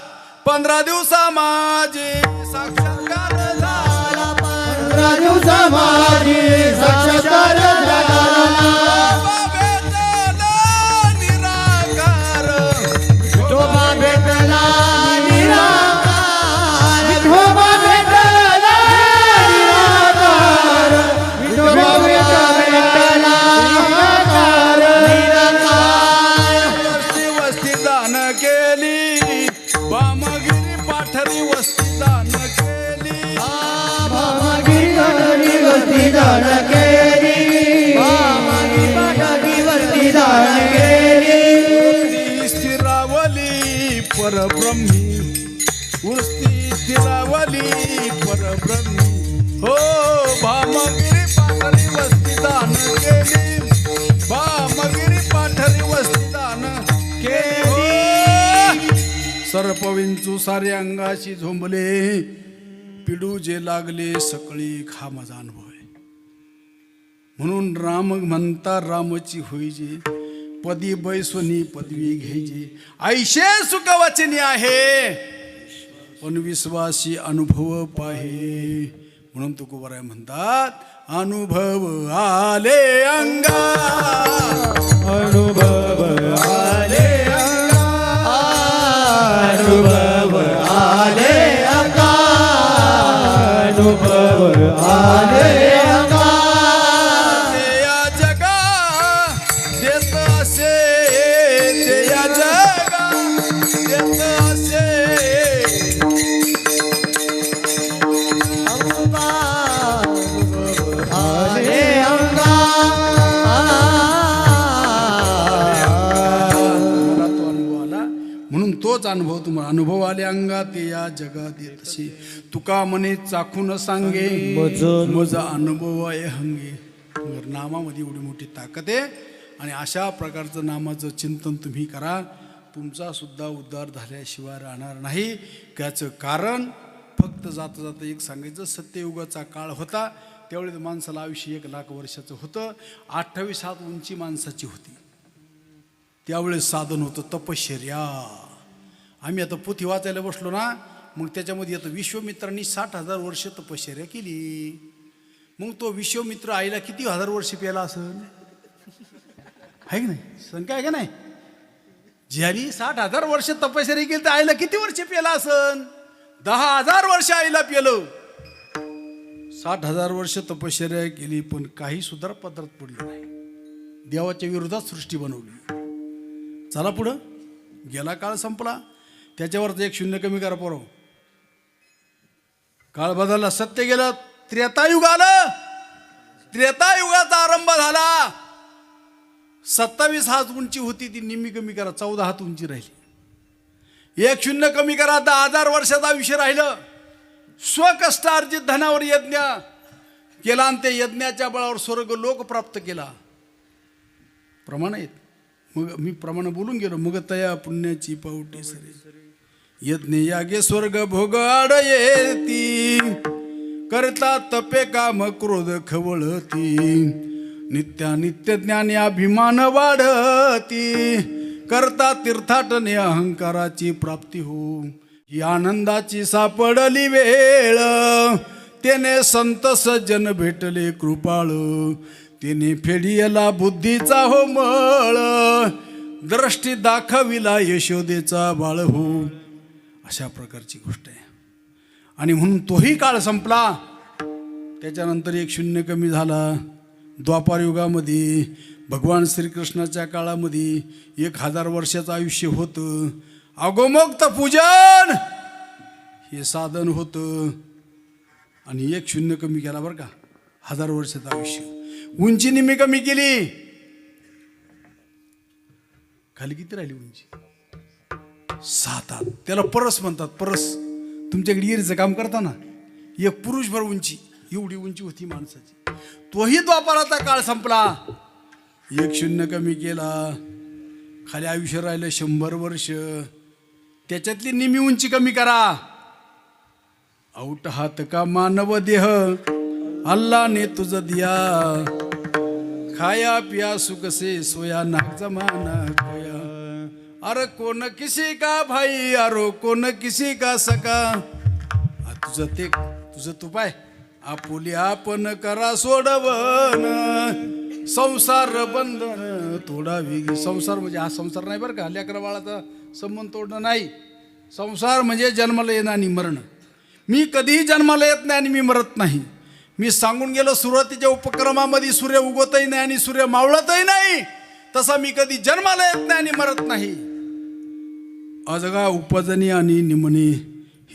Speaker 1: 15 दिवसा माझे साक्षात्कार झाला.
Speaker 2: 15 दिवसा माझे साक्षात्कार झाला.
Speaker 1: निराकार
Speaker 2: विठोबा भेटला निराकार. विठोबा भेटला निराकार. विठोबा भेटला निराकार.
Speaker 1: वस्ती दान केली बामगिरी पाठरी वस्ती दान केली.
Speaker 2: भामागिरी वस्ती दान केली. भामागिरी पाठागी वस्ती दान केली.
Speaker 1: वस्ती स्थिरावली परब्रह्मी वस्ती स्थिरावली परब्रह्मी. हो भामगिरी पाठरी वस्ती दान केली. भामगिरी पाठरी वस्ती दान संसारी अंगाशी झोंबले पिडू जे लागले सकळी हा माझा अनुभव आहे. म्हणून राम म्हणता रामची होईजे पदी बैसोनी पदवी घ्यायचे. ऐशे सुख वचनी आहे पण विश्वासी अनुभव पाहे. म्हणून तुकोबाराय म्हणतात अनुभव आले अंगा
Speaker 3: अनुभव आले अनुभव आले अंगा अनुभव आले अंगा.
Speaker 1: ते या जगा देत असे ते या जगा देत असे
Speaker 3: आले अंगा.
Speaker 1: मला तो अनुभव आला म्हणून तोच अनुभव तुम्हाला अनुभव आले अंगा ते या जगात येत असे. तुका म्हणे चाखून सांगे मज अनुभव आहे हंगे. नामामध्ये एवढी मोठी ताकद आहे आणि अशा प्रकारचं नामाचं चिंतन तुम्ही करा. तुमचा सुद्धा उद्धार झाल्याशिवाय राहणार नाही. त्याचं कारण फक्त जाता जाता एक सांगायचं सत्ययुगाचा काळ होता. त्यावेळेस माणसाला आयुष्य 1,00,000 वर्षाचं होतं. 28 हात उंची माणसाची होती. त्यावेळेस साधन होतं तपश्चर्या. आम्ही आता पोथी वाचायला बसलो ना मग त्याच्यामध्ये येतं विश्वामित्रांनी 60,000 वर्ष तपश्चर्या केली. मग तो विश्वामित्र आईला किती हजार वर्ष प्याला असेल आहे की नाही? शंका आहे का नाही? ज्याने 60,000 वर्ष तपश्चर्या केली तर आईला किती वर्ष प्याला असेल? 10,000 वर्ष आईला प्यालं. 60,000 वर्ष तपश्चर्या केली पण काही सुद्धा पदरात पडलं नाही. देवाच्या विरोधात सृष्टी बनवली. चला पुढं. गेला काळ संपला. त्याच्यावरच 1 शून्य कमी करा पोरं. काळ बदलला. सत्य गेलं. त्रेतायुग आलं. त्रेतायुगाचा आरंभ झाला. 27 हात उंची होती ती निम्मी कमी करा 14 हात उंची राहिली. 1 शून्य कमी करा 10,000 वर्षाचा आयुष्य राहिलं. स्वकष्टार्जित धनावर यज्ञ केला आणि ते यज्ञाच्या बळावर स्वर्ग लोक प्राप्त केला. प्रमाण आहेत. मग मी प्रमाण बोलून गेलो. मग तया पुण्याची पावटी सरे यज्ञ यागे स्वर्ग भोग आड येती करता तपे काम क्रोध खवळती नित्यानित्य ज्ञानी अभिमान वाढती करता तीर्थाटने अहंकाराची प्राप्ती हो. ही आनंदाची सापडली वेळ तेने संत सज्जन भेटले कृपाळ तेने फेडियला बुद्धीचा हो मळ दृष्टी दाखविला यशोदेचा बाळ हो. अशा प्रकारची गोष्ट आहे. आणि म्हणून तोही काळ संपला. त्याच्यानंतर 1 शून्य कमी झाला. द्वापार युगामध्ये भगवान श्रीकृष्णाच्या काळामध्ये 1,000 वर्षाचं आयुष्य होतं. अगोमोक्त पूजन हे साधन होतं. आणि 1 शून्य कमी केला बरं का. 1000 वर्षाचं आयुष्य. उंची निम्मी कमी केली. खाली किती राहिली उंची? 7 हात. त्याला परस म्हणतात. परस तुमच्याकडे गिरीचं काम करताना 1 पुरुषभर उंची एवढी उंची होती माणसाची. तोही द्वापाराचा काळ संपला. 1 शून्य कमी केला. खाली आयुष्य राहिलं 100 वर्ष. त्याच्यातली निम्मी उंची कमी करा. औट हात का मानव देह अल्लाने तुझ दिया खाया पिया सुख से सोया नाक जमाना कोया. अरे कोण किसी का भाई अरो कोण किसी का सका. तुझं तू पाय आपुली आपण करा सोडवन संसार बंधन तोडा वेगी. संसार म्हणजे हा संसार नाही बरं का. लेकरा बाळाचा संबंध तोडणं नाही. संसार म्हणजे जन्माला येणं आणि मरण. मी कधीही जन्माला येत नाही आणि मी मरत नाही. मी सांगून गेलो सुरुवातीच्या उपक्रमामध्ये सूर्य उगवतही नाही आणि सूर्य मावळतही नाही. तसा मी कधी जन्माला येत नाही आणि मरत नाही. अजगा उपजनी आणि निमणी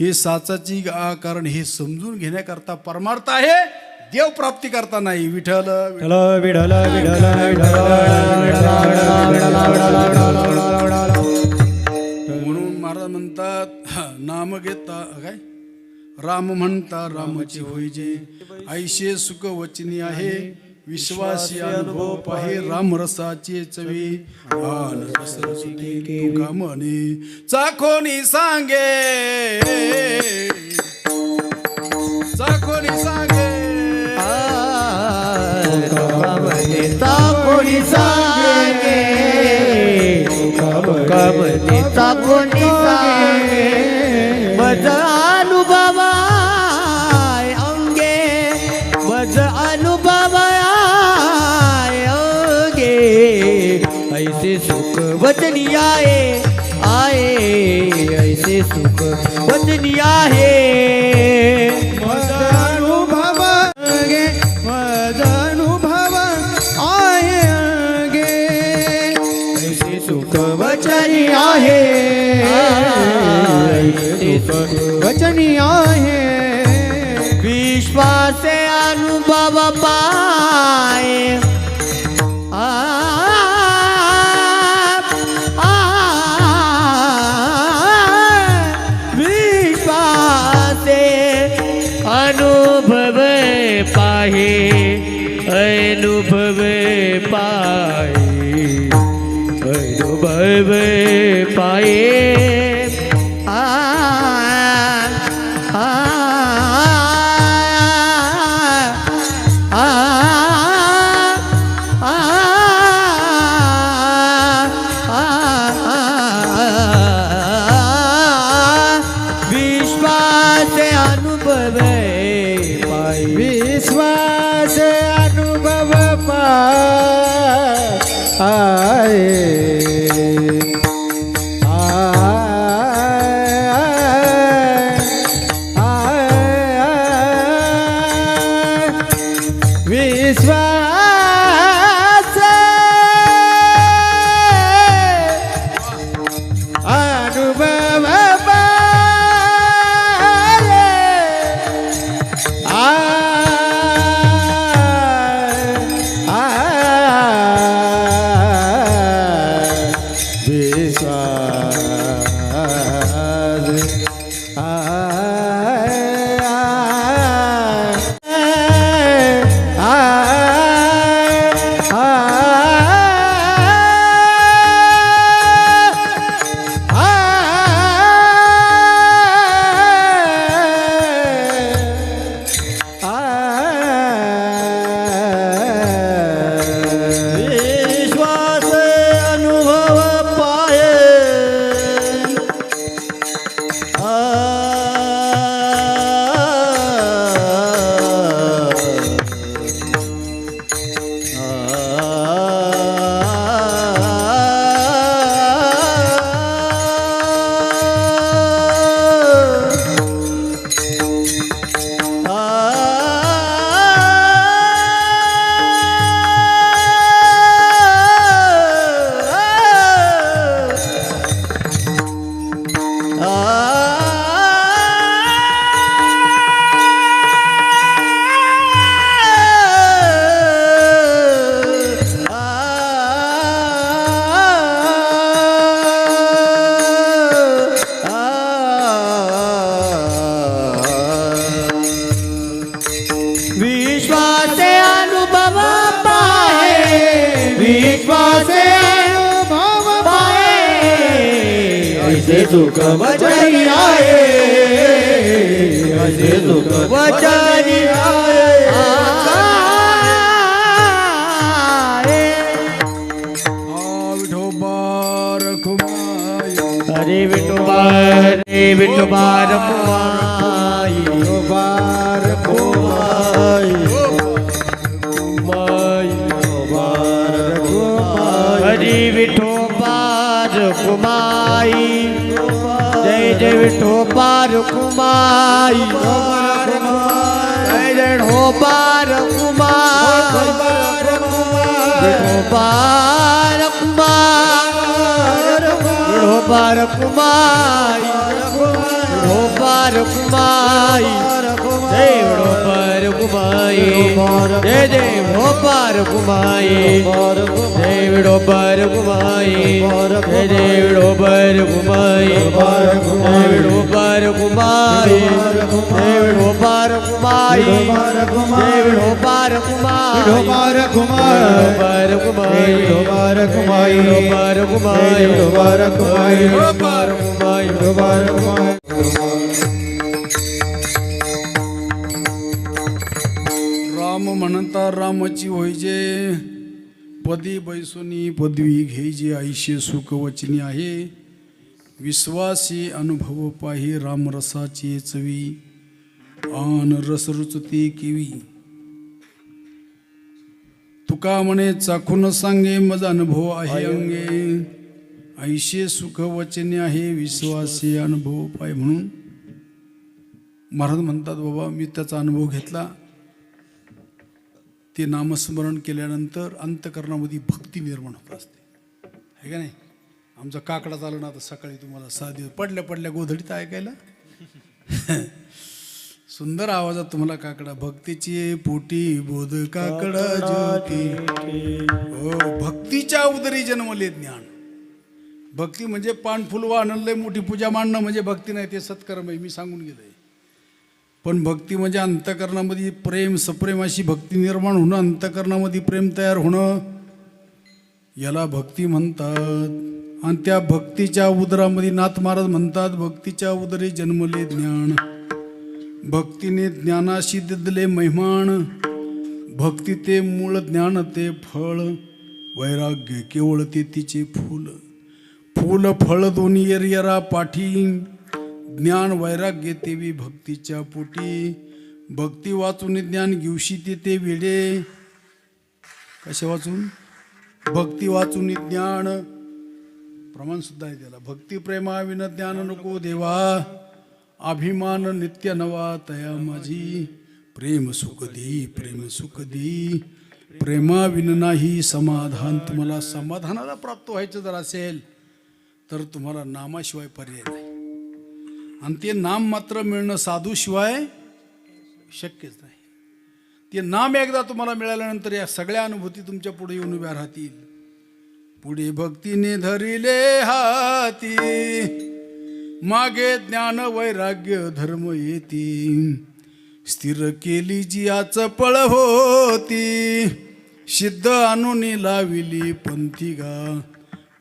Speaker 1: हे साचाची कारण हे समजून घेण्याकरता परमार्थ आहे. देव प्राप्ती करता नाही. विठ्ठल
Speaker 3: विठ्ठल
Speaker 1: म्हणून महाराज म्हणतात नाम घेता काय राम म्हणता रामाची होईजे ऐशे सुख वचनी आहे विश्वासी अनुभव पाहे रामरसाचे चवी आनंद सरस्वती तुका म्हणे चाखोनी सांगे चाखोनी सांगे
Speaker 2: कमनेचा कोणी सांगे कमनेचा कोणी सांगे मज अनुभव आहे अंगे मज अनुभव आहे अंगे ऐसे सुख वचनी आहे ऐसे सुख वचनी आहे
Speaker 3: मज अनुभव अंगे मज अनुभव आहे अंगे
Speaker 2: ऐसे सुख वचनी आहे ऐसे सुख
Speaker 3: वचनी आहे
Speaker 2: विश्वासे अनुभव पाए विश्वासे अनुभव पाहे अनुभव पाए अनुभव पाए विश्वास अनुभव पाए
Speaker 3: विश्वास अनुभव पाए विश्वास अनुभव
Speaker 2: विश्वास अनुभव पाए विश्वासे अनुभव पाए विश्वासे अनुभव पाए ऐसे सुख वचनी आए ऐसे सुख वचनी आए
Speaker 1: विठोबा रखुमाई
Speaker 2: हरे विठोबा रे विठोबा रखुमाई
Speaker 3: बार कुमाई
Speaker 2: हरि विठोबा रखुमाई जय जय विठोबा रखुमाई जय जय विठोबा रखुमाई विठोबा रखुमाई विठोबा रखुमाई जय विठोबा रखुमाई जय जय विठोबा रखुमाई जय विठोबा रखुमाई जय जय विठोबा रखुमाई जय विठोबा रखुमाई जय विठोबा रखुमाई जय विठोबा
Speaker 3: कुमार
Speaker 2: विठोबार कुमार
Speaker 3: बार कुमार
Speaker 2: विठोबार कुमाई
Speaker 3: बार कुमार
Speaker 2: विठोबार कुमाई
Speaker 3: बार कुमार
Speaker 2: विठोबार कुमाई
Speaker 1: राम म्हणता रामाची होईजे पदी बैसोनी पदवी घेईजे आईशे सुख वचनी आहे विश्वासी अनुभव पाही रामरसाची चवी आन रस रुचती केवी तुका म्हणे चाखून सांगे माझा अनुभव आहे अंगे आईशे सुख वचने आहे विश्वासी अनुभव पाय म्हणून महाराज म्हणतात बाबा मी त्याचा अनुभव घेतला ते नामस्मरण केल्यानंतर अंतकरणामध्ये भक्ती निर्माण होत असते आहे का नाही आमचा काकडा चालू ना आता सकाळी तुम्हाला 6 दिवस पडल्या पडल्या गोधडीत ऐकायला सुंदर आवाजात तुम्हाला काकडा भक्तीची पोटी बोध काकडा ज्योती हो भक्तीच्या उदरी जन्मले ज्ञान भक्ती म्हणजे पान फुल वाहणं लय मोठी पूजा मांडणं म्हणजे भक्ती नाही ते सत्कर्म आहे मी सांगून गेलोय पण भक्ती म्हणजे अंतकरणामध्ये प्रेम सप्रेम अशी भक्ती निर्माण होणं अंतकरणामध्ये प्रेम तयार होणं याला भक्ती म्हणतात आणि त्या भक्तीच्या उदरामध्ये नाथ महाराज म्हणतात भक्तीच्या उदरी जन्मले ज्ञान भक्तीने ज्ञानाशी दिदले महिमान भक्ती ते मूळ ज्ञान ते फळ वैराग्य केवळ ते तिचे फूल फूल फळ दोन्ही येरियरा पाठी ज्ञान वैराग्य तेवी भक्तीच्या पोटी भक्ती वाचून ज्ञान घेऊशी ते वेडे कसे वाचून भक्ती वाचून ज्ञान प्रमाण सुद्धा आहे त्याला भक्ती प्रेमा विन ज्ञान नको देवा अभिमान नित्य नवा तया माझी प्रेम सुख दी प्रेमा विन नाही समाधान तुम्हाला समाधानाला प्राप्त व्हायचं जर असेल तर तुम्हाला नामाशिवाय पर्याय नाही आणि ते नाम मात्र मिळणं साधूशिवाय शक्यच नाही ते नाम एकदा तुम्हाला मिळाल्यानंतर या सगळ्या अनुभूती तुमच्या पुढे येऊन उभ्या राहतील पुढे भक्तीने धरिले हाती मागे ज्ञान वैराग्य धर्म येती स्थिर केली जी आज पळ होती सिद्ध आणून लाविली पंथी गा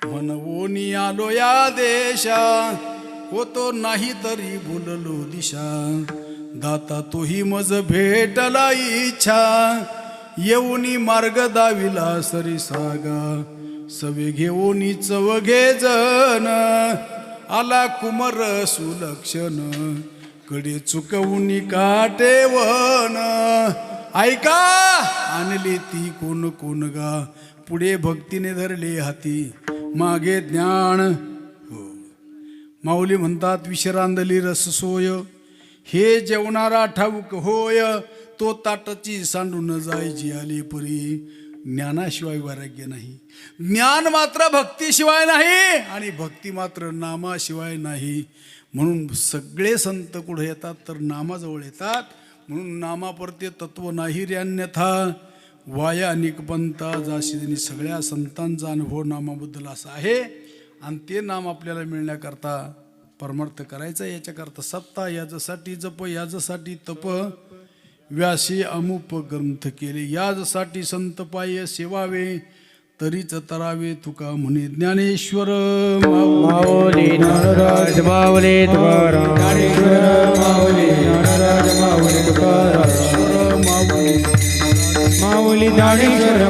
Speaker 1: मनवोनी आलो या देशा होतो नाही तरी बोललो दिशा दाता तोही मज भेटला इच्छा येऊनी मार्ग दाविला सरी सागा सवे घेऊनी चव घे जन आला कुमर सुलक्षण कडे चुकवूनी काटेवन ऐका आणली ती कोण कोण गा पुढे भक्तीने धरले हाती मागे ज्ञान हो माऊली म्हणतात विश्रांदली रससोय हे जेवणारा ठाऊक होय तो ताटाची सांडून जायची आली परी ज्ञानाशिवाय वैराग्य नाही ज्ञान मात्र भक्तीशिवाय नाही आणि भक्ती मात्र नामाशिवाय नाही म्हणून सगळे संत कुठे येतात तर नामाजवळ येतात म्हणून नामापरते तत्व नाही रे अन्यथा वाया अनेक पंथा जाशी त्यांनी सगळ्या संतांचा अनुभव नामाबद्दल असा आहे आणि ते नाम आपल्याला मिळण्याकरता परमार्थ करायचा याच्याकरता सत्ता याच्यासाठी जप याच्यासाठी तप व्यासी अमुप ग्रंथ केले यासाठी संत पाय सेवावे तरीच तरावे तुका म्हणे ज्ञानेश्वर
Speaker 3: माऊली ज्ञानराज माऊली तुकाराम
Speaker 2: ज्ञानेश्वर माऊली ज्ञानराज माऊली तुकाराम माऊली ज्ञानेश्वर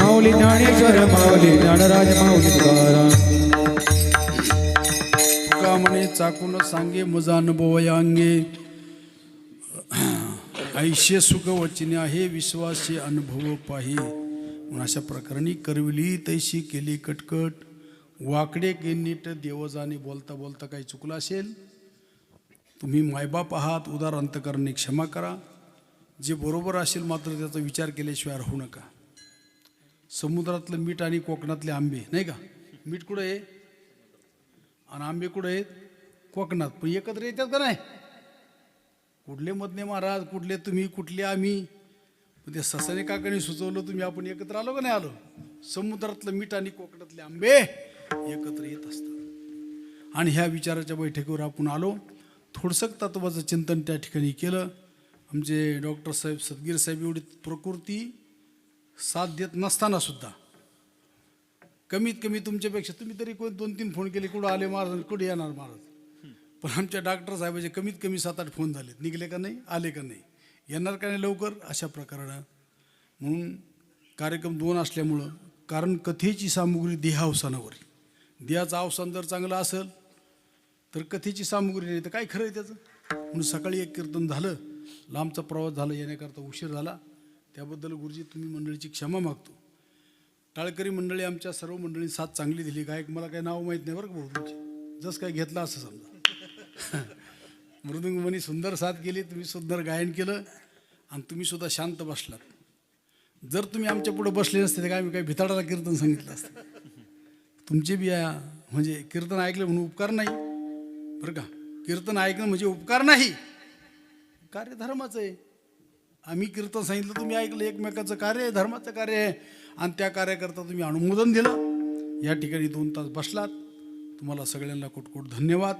Speaker 2: माऊली ज्ञानेश्वर माऊली ज्ञानराज माऊली तुकाराम
Speaker 1: तुका म्हणे चाकून सांगे मजा अनुभव या अंगे ऐशे सुख वचने आहे विश्वासी अनुभव पाही म्हणून अशा प्रकरणी करविली तैशी केली कटकट वाकडे के नीट देवजाने बोलता बोलता काही चुकलं असेल तुम्ही मायबाप आहात उदार अंतकरणे क्षमा करा जे बरोबर असेल मात्र त्याचा विचार केल्याशिवाय राहू नका समुद्रातलं मीठ आणि कोकणातले आंबे नाही का मीठ कुठं आहे आणि आंबे कुठं आहेत कोकणात पण एकत्र येतात का नाही कुठले मधने महाराज कुठले तुम्ही कुठले आम्ही ते ससाने काकाने सुचवलं तुम्ही आपण एकत्र आलो का नाही आलो समुद्रातलं मीठ आणि कोकणातले आंबे एकत्र येत असतात आणि ह्या विचाराच्या बैठकीवर आपण आलो थोडसं तत्वाचं चिंतन त्या ठिकाणी केलं आमचे डॉक्टर साहेब सदगीर साहेब एवढी प्रकृती साथ देत नसताना सुद्धा कमीत कमी तुमच्यापेक्षा तुम्ही तरी कोण 2-3 फोन केले कुठं आले महाराज कुठे येणार महाराज, पण आमच्या डॉक्टर साहेबाचे कमीत कमी 7-8 फोन झाले, निघले का नाही, आले का नाही, येणार का नाही लवकर, अशा प्रकारानं. म्हणून कार्यक्रम 2 असल्यामुळं, कारण कथेची सामुग्री देहावसानावर, देहाचं अवसान जर चांगलं असेल तर कथेची सामुग्री नाही तर काय खरं आहे त्याचं. म्हणून सकाळी एक कीर्तन झालं, लांबचा प्रवास झाला, येण्याकरता उशीर झाला, त्याबद्दल गुरुजी तुम्ही मंडळीची क्षमा मागतो. टाळकरी मंडळी आमच्या सर्व मंडळी साथ चांगली दिली. गायक मला काही नाव माहीत नाही बरं का भाऊ तुमची, जसं काय घेतलं असं समजा. मृदुंगमणी सुंदर साथ केली, तुम्ही सुंदर गायन केलं आणि तुम्ही सुद्धा शांत बसलात. जर तुम्ही आमच्या पुढे बसले नसते तर काय आम्ही काही भिताडाला कीर्तन सांगितलं असतं. तुमचे बी म्हणजे कीर्तन ऐकलं म्हणून उपकार नाही बरं का, कीर्तन ऐकणं म्हणजे उपकार नाही, कार्य धर्माचं आहे. आम्ही कीर्तन सांगितलं, तुम्ही ऐकलं, एकमेकाचं कार्य आहे, धर्माचं कार्य आहे, आणि त्या कार्याकरता तुम्ही अनुमोदन दिलं. या ठिकाणी 2 तास बसलात, तुम्हाला सगळ्यांना कोटकोट धन्यवाद.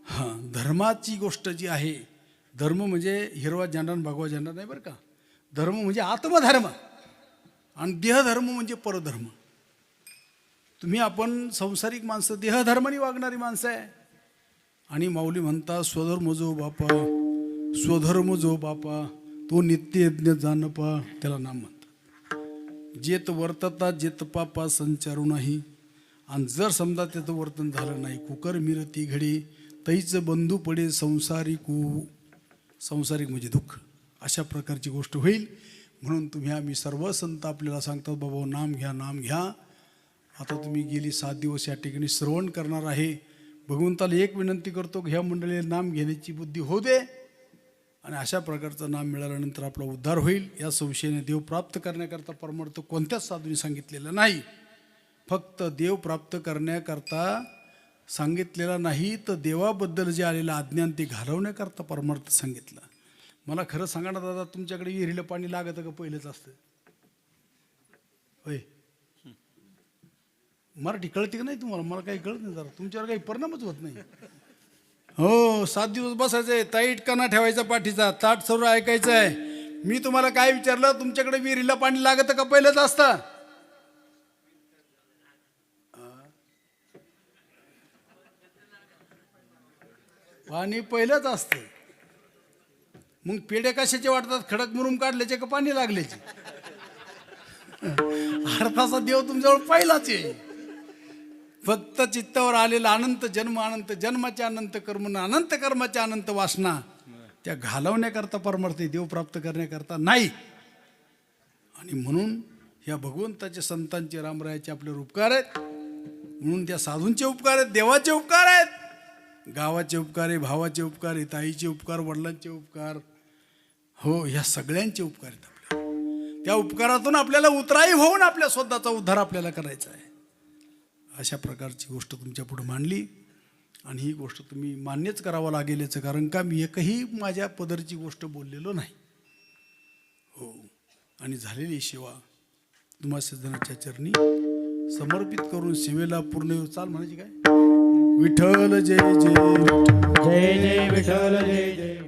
Speaker 1: हां, धर्माची गोष्ट जी आहे, धर्म म्हणजे हिरवा झेंडा आणि भगवा झेंडा नाही बरं का, धर्म म्हणजे आत्मधर्म आणि देहधर्म म्हणजे परधर्म. तुम्ही आपण संसारिक माणसं देहधर्माने वागणारी माणसं आहे. आणि माऊली म्हणता, स्वधर्म जो बापा, स्वधर्म जो बापा, तो नित्य यज्ञ जानपा, त्याला नाम म्हणतात. जेत वर्तता जेत पापा संचारू नाही, आणि जर समजा त्याचं वर्तन झालं नाही, कुकर मिरती घडी तैच बंधू पडे संसारिकू, संसारिक म्हणजे दुःख, अशा प्रकारची गोष्ट होईल. म्हणून तुम्ही आम्ही सर्व संत आपल्याला सांगतात, बाबा नाम घ्या, नाम घ्या. आता तुम्ही गेली 7 दिवस या ठिकाणी श्रवण करणार आहे. भगवंताला एक विनंती करतो की ह्या मंडळीला नाम घेण्याची बुद्धी होऊ दे, आणि अशा प्रकारचं नाम मिळाल्यानंतर आपला उद्धार होईल. या संशयाने देव प्राप्त करण्याकरता परमार्थ कोणत्याच साधूने सांगितलेलं नाही, फक्त देव प्राप्त करण्याकरता सांगितलेला नाही, तर देवाबद्दल जे आलेलं अज्ञान ते घालवण्याकरता परमार्थ सांगितलं. मला खरं सांगा ना दादा, तुमच्याकडे विहिरीला पाणी लागतं का पहिलेच असतं होय? मराठी कळते का नाही तुम्हाला? मला काही कळत नाही, जरा तुमच्यावर काही परिणामच होत नाही. हो, 7 दिवस बसायचंय, ताईट काना ठेवायचा पाठीचा, ताट सर्व ऐकायचं आहे. मी तुम्हाला काय विचारलं, तुमच्याकडे विहिरीला पाणी लागतं का पहिलेच असतं? पाणी पहिलंच असतं. मग पेढे कशाचे वाटतात, खडक मुरुम काढल्याचे का पाणी लागल्याचे? अर्थाचा देव तुमच्याजवळ पहिलाच आहे. फक्त चित्तावर आलेला अनंत जन्म, अनंत जन्माच्या अनंत कर्म, अनंत कर्माच्या अनंत वासना, त्या घालवण्याकरता परमार्थ, देव प्राप्त करण्याकरता नाही. आणि म्हणून ह्या भगवंताचे, संतांचे, रामरायाचे आपले उपकार आहेत. म्हणून त्या साधूंचे उपकार आहेत, देवाचे उपकार आहेत, गावाचे उपकार आहे, भावाचे उपकार आहे, ताईचे उपकार, वडिलांचे उपकार, हो, ह्या सगळ्यांचे उपकार आहेत आपल्या. त्या उपकारातून आपल्याला उतराई होऊन आपल्या स्वतःचा उद्धार आपल्याला करायचा आहे. अशा प्रकारची गोष्ट तुमच्या पुढे मांडली, आणि ही गोष्ट तुम्ही मान्यच करावं लागेल. याचं कारण का, मी एकही माझ्या पदरची गोष्ट बोललेलो नाही. हो, आणि झालेली सेवा तुम्हा सज्जनाच्या चरणी समर्पित करून सेवेला पूर्ण चाल म्हणायची काय, विठ्ठल जय जय,
Speaker 3: जय जय विठ्ठल, जय जय.